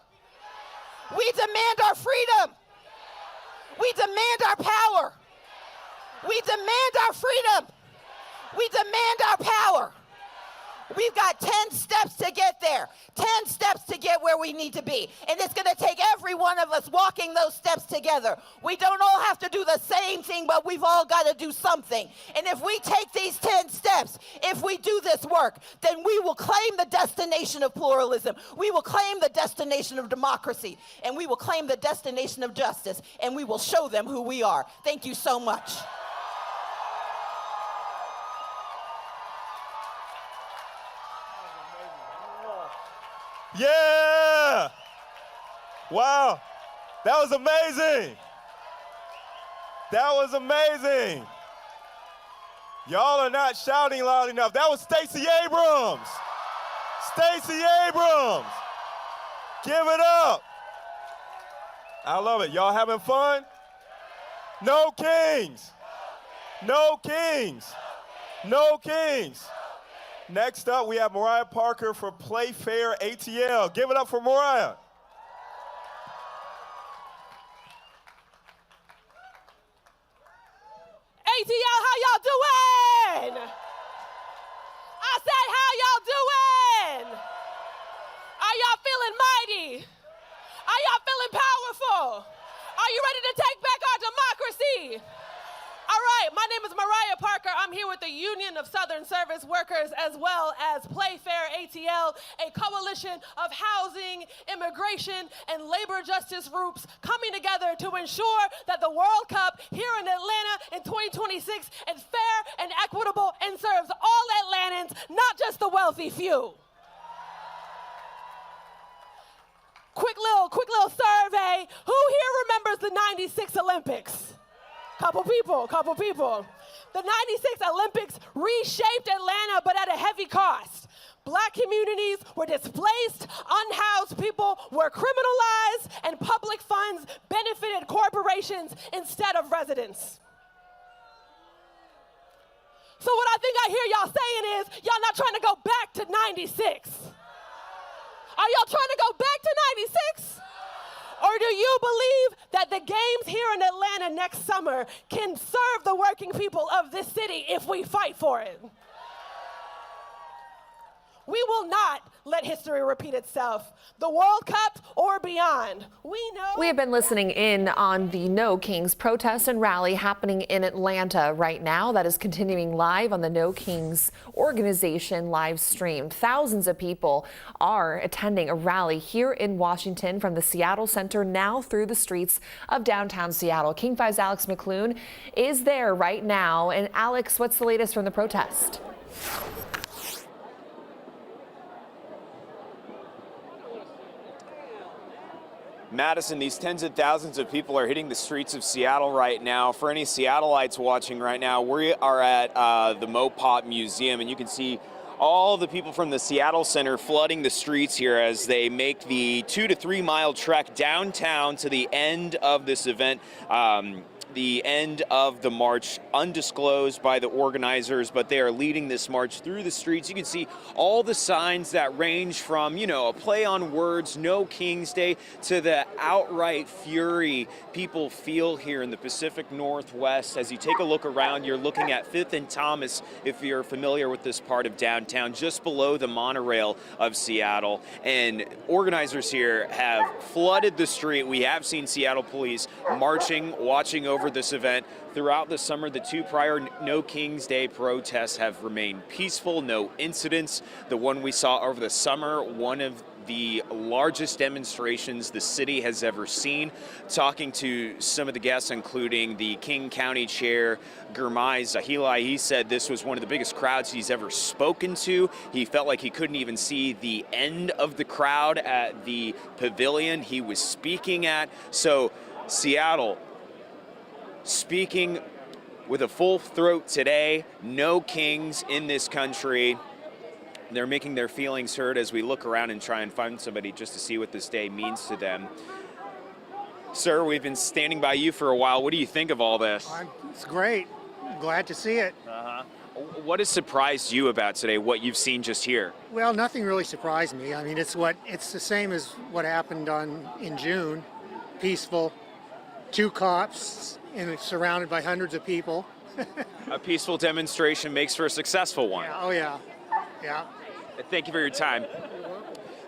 We demand our freedom. We demand our power. We demand our freedom. We demand our power. We've got 10 steps to get there, 10 steps to get where we need to be. And it's going to take every one of us walking those steps together. We don't all have to do the same thing, but we've all got to do something. And if we take these 10 steps, if we do this work, then we will claim the destination of pluralism. We will claim the destination of democracy. And we will claim the destination of justice. And we will show them who we are. Thank you so much. Yeah! Wow, that was amazing. That was amazing. Y'all are not shouting loud enough. That was Stacey Abrams. Stacey Abrams. Give it up. I love it. Y'all having fun? No kings. No kings. No kings. Next up, we have Mariah Parker for Playfair ATL. Give it up for Mariah. ATL, how y'all doing? I said, how y'all doing? Are y'all feeling mighty? Are y'all feeling powerful? Are you ready to take back our democracy? All right, my name is Mariah Parker. I'm here with the Union of Southern Service Workers as well as Playfair ATL, a coalition of housing, immigration, and labor justice groups coming together to ensure that the World Cup here in Atlanta in 2026 is fair and equitable and serves all Atlantans, not just the wealthy few. Quick little survey. Who here remembers the 96 Olympics? Couple people. The 96 Olympics reshaped Atlanta, but at a heavy cost. Black communities were displaced, unhoused people were criminalized, and public funds benefited corporations instead of residents. So what I think I hear y'all saying is, y'all not trying to go back to 96. Are y'all trying to go back to 96? Or do you believe that the games here in Atlanta next summer can serve the working people of this city if we fight for it? We will not let history repeat itself. The World Cup or beyond. We have been listening in on the No Kings protest and rally happening in Atlanta right now. That is continuing live on the No Kings organization live stream. Thousands of people are attending a rally here in Washington from the Seattle Center now through the streets of downtown Seattle. King 5's Alex McClune is there right now. And Alex, what's the latest from the protest? Madison, these tens of thousands of people are hitting the streets of Seattle right now. For any Seattleites watching right now, we are at the Mopop Museum, and you can see all the people from the Seattle Center flooding the streets here as they make the 2 to 3 mile trek downtown to the end of this event. The end of the march, undisclosed by the organizers, but they are leading this march through the streets. You can see all the signs that range from, you know, a play on words, No King's Day, to the outright fury people feel here in the Pacific Northwest. As you take a look around, you're looking at 5th and Thomas, if you're familiar with this part of downtown, just below the monorail of Seattle. And organizers here have flooded the street. We have seen Seattle police marching, watching over this event. Throughout the summer, the 2 prior No King's Day protests have remained peaceful, no incidents. The one we saw over the summer, one of the largest demonstrations the city has ever seen. Talking to some of the guests, including the King County Chair, Gurmai Zahilai, he said this was one of the biggest crowds he's ever spoken to. He felt like he couldn't even see the end of the crowd at the pavilion he was speaking at. So Seattle, speaking with a full throat today. No kings in this country. They're making their feelings heard as we look around and try and find somebody just to see what this day means to them. Sir, we've been standing by you for a while. What do you think of all this? It's great. Glad to see it. What has surprised you about today, what you've seen just here? Well, nothing really surprised me. I mean, it's the same as what happened in June. Peaceful, 2 cops, and surrounded by hundreds of people. A peaceful demonstration makes for a successful one. Yeah, oh yeah, yeah. Thank you for your time.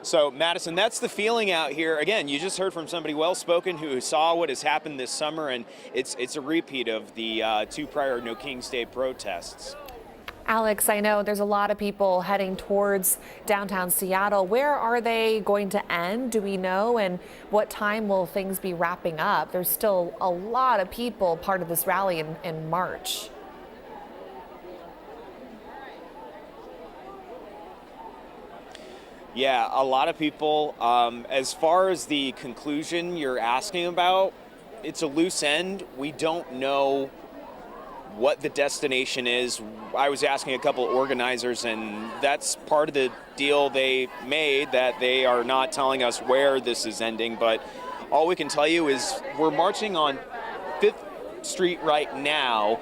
So Madison, that's the feeling out here. Again, you just heard from somebody well-spoken who saw what has happened this summer, and it's a repeat of the 2 prior No King's Day protests. Alex, I know there's a lot of people heading towards downtown Seattle. Where are they going to end? Do we know? And what time will things be wrapping up? There's still a lot of people part of this rally in March. Yeah, a lot of people. As far as the conclusion you're asking about, it's a loose end. We don't know what the destination is. I was asking a couple of organizers, and that's part of the deal they made, that they are not telling us where this is ending, but all we can tell you is we're marching on 5th Street right now.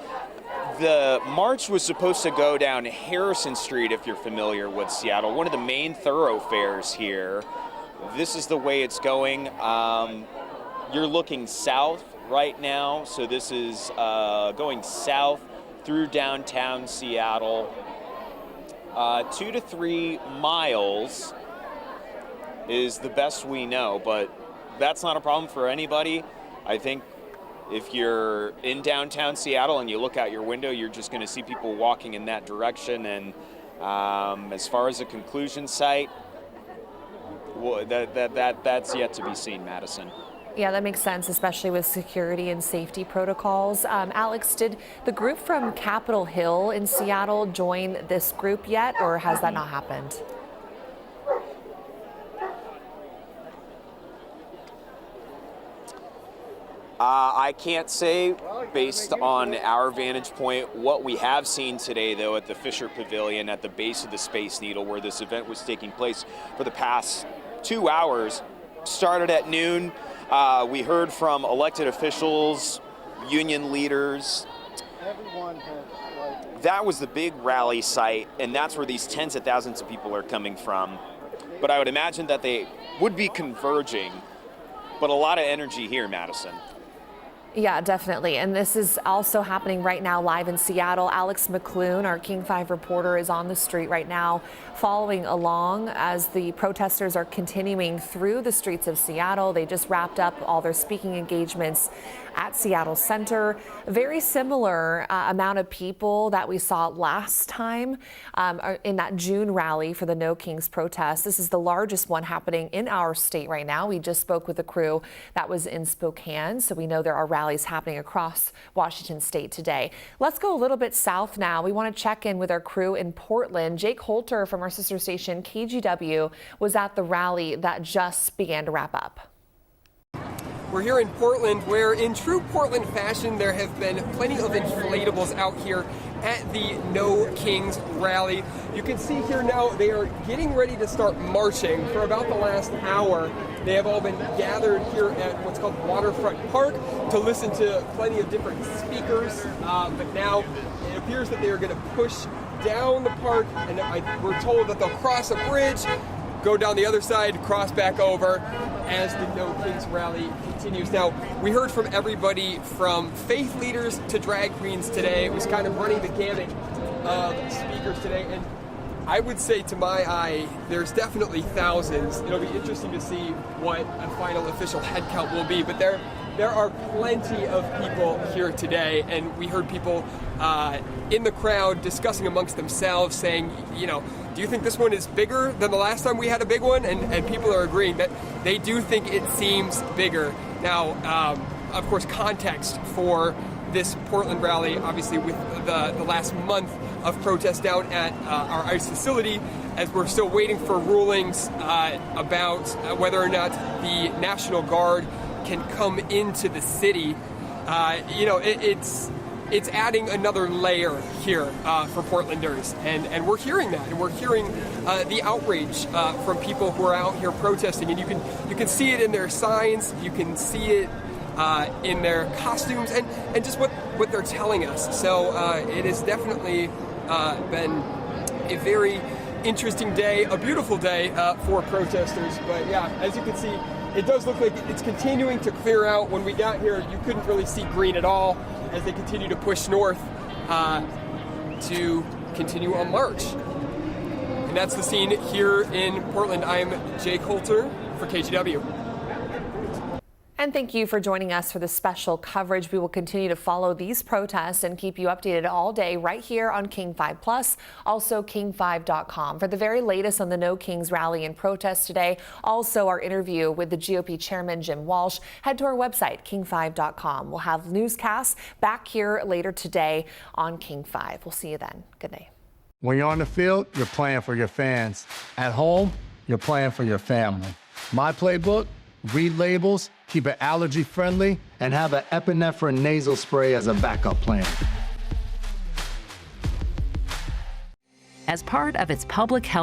The march was supposed to go down Harrison Street, if you're familiar with Seattle, one of the main thoroughfares here. This is the way it's going. You're looking south right now, so this is going south through downtown Seattle. 2 to 3 miles is the best we know, but that's not a problem for anybody. I think if you're in downtown Seattle and you look out your window, you're just going to see people walking in that direction. And as far as a conclusion site, well, that's yet to be seen, Madison. Yeah, that makes sense, especially with security and safety protocols. Alex, did the group from Capitol Hill in Seattle join this group yet, or has that not happened? I can't say based on our vantage point. What we have seen today, though, at the Fisher Pavilion at the base of the Space Needle, where this event was taking place for the past 2 hours, started at noon. We heard from elected officials, union leaders. That was the big rally site, and that's where these tens of thousands of people are coming from. But I would imagine that they would be converging, but a lot of energy here, Madison. Yeah, definitely. And this is also happening right now live in Seattle. Alex McClune, our King 5 reporter, is on the street right now following along as the protesters are continuing through the streets of Seattle. They just wrapped up all their speaking engagements at Seattle Center. Very similar amount of people that we saw last time in that June rally for the No Kings protest. This is the largest one happening in our state right now. We just spoke with a crew that was in Spokane, so we know there are rallies happening across Washington state today. Let's go a little bit south now. We want to check in with our crew in Portland. Jake Holter from our sister station KGW was at the rally that just began to wrap up. We're here in Portland, where in true Portland fashion, there have been plenty of inflatables out here at the No Kings rally. You can see here now they are getting ready to start marching. For about the last hour, they have all been gathered here at what's called Waterfront Park to listen to plenty of different speakers. But now it appears that they are going to push down the park, and we're told that they'll cross a bridge, go down the other side, cross back over as the No Kings rally continues. Now, we heard from everybody from faith leaders to drag queens today. It was kind of running the gamut of speakers today, and I would say to my eye, there's definitely thousands. It'll be interesting to see what a final official head count will be, but there are plenty of people here today, and we heard people in the crowd discussing amongst themselves, saying, you know, do you think this one is bigger than the last time we had a big one? And people are agreeing that they do think it seems bigger. Now, of course, context for this Portland rally, obviously with the last month of protests down at our ICE facility, as we're still waiting for rulings about whether or not the National Guard can come into the city. You know, it's adding another layer here for Portlanders, and we're hearing that, and we're hearing the outrage from people who are out here protesting, and you can see it in their signs, you can see it in their costumes, and just what they're telling us. So it has definitely been a very interesting day, a beautiful day for protesters. But yeah, as you can see, it does look like it's continuing to clear out. When we got here, you couldn't really see green at all as they continue to push north to continue a march. And that's the scene here in Portland. I'm Jake Holter for KGW. And thank you for joining us for this special coverage. We will continue to follow these protests and keep you updated all day right here on King 5 Plus, also king5.com. For the very latest on the No Kings rally and protest today, also our interview with the GOP chairman, Jim Walsh, head to our website, king5.com. We'll have newscasts back here later today on King 5. We'll see you then. Good night. When you're on the field, you're playing for your fans. At home, you're playing for your family. My playbook: read labels, keep it allergy friendly, and have an epinephrine nasal spray as a backup plan. As part of its public health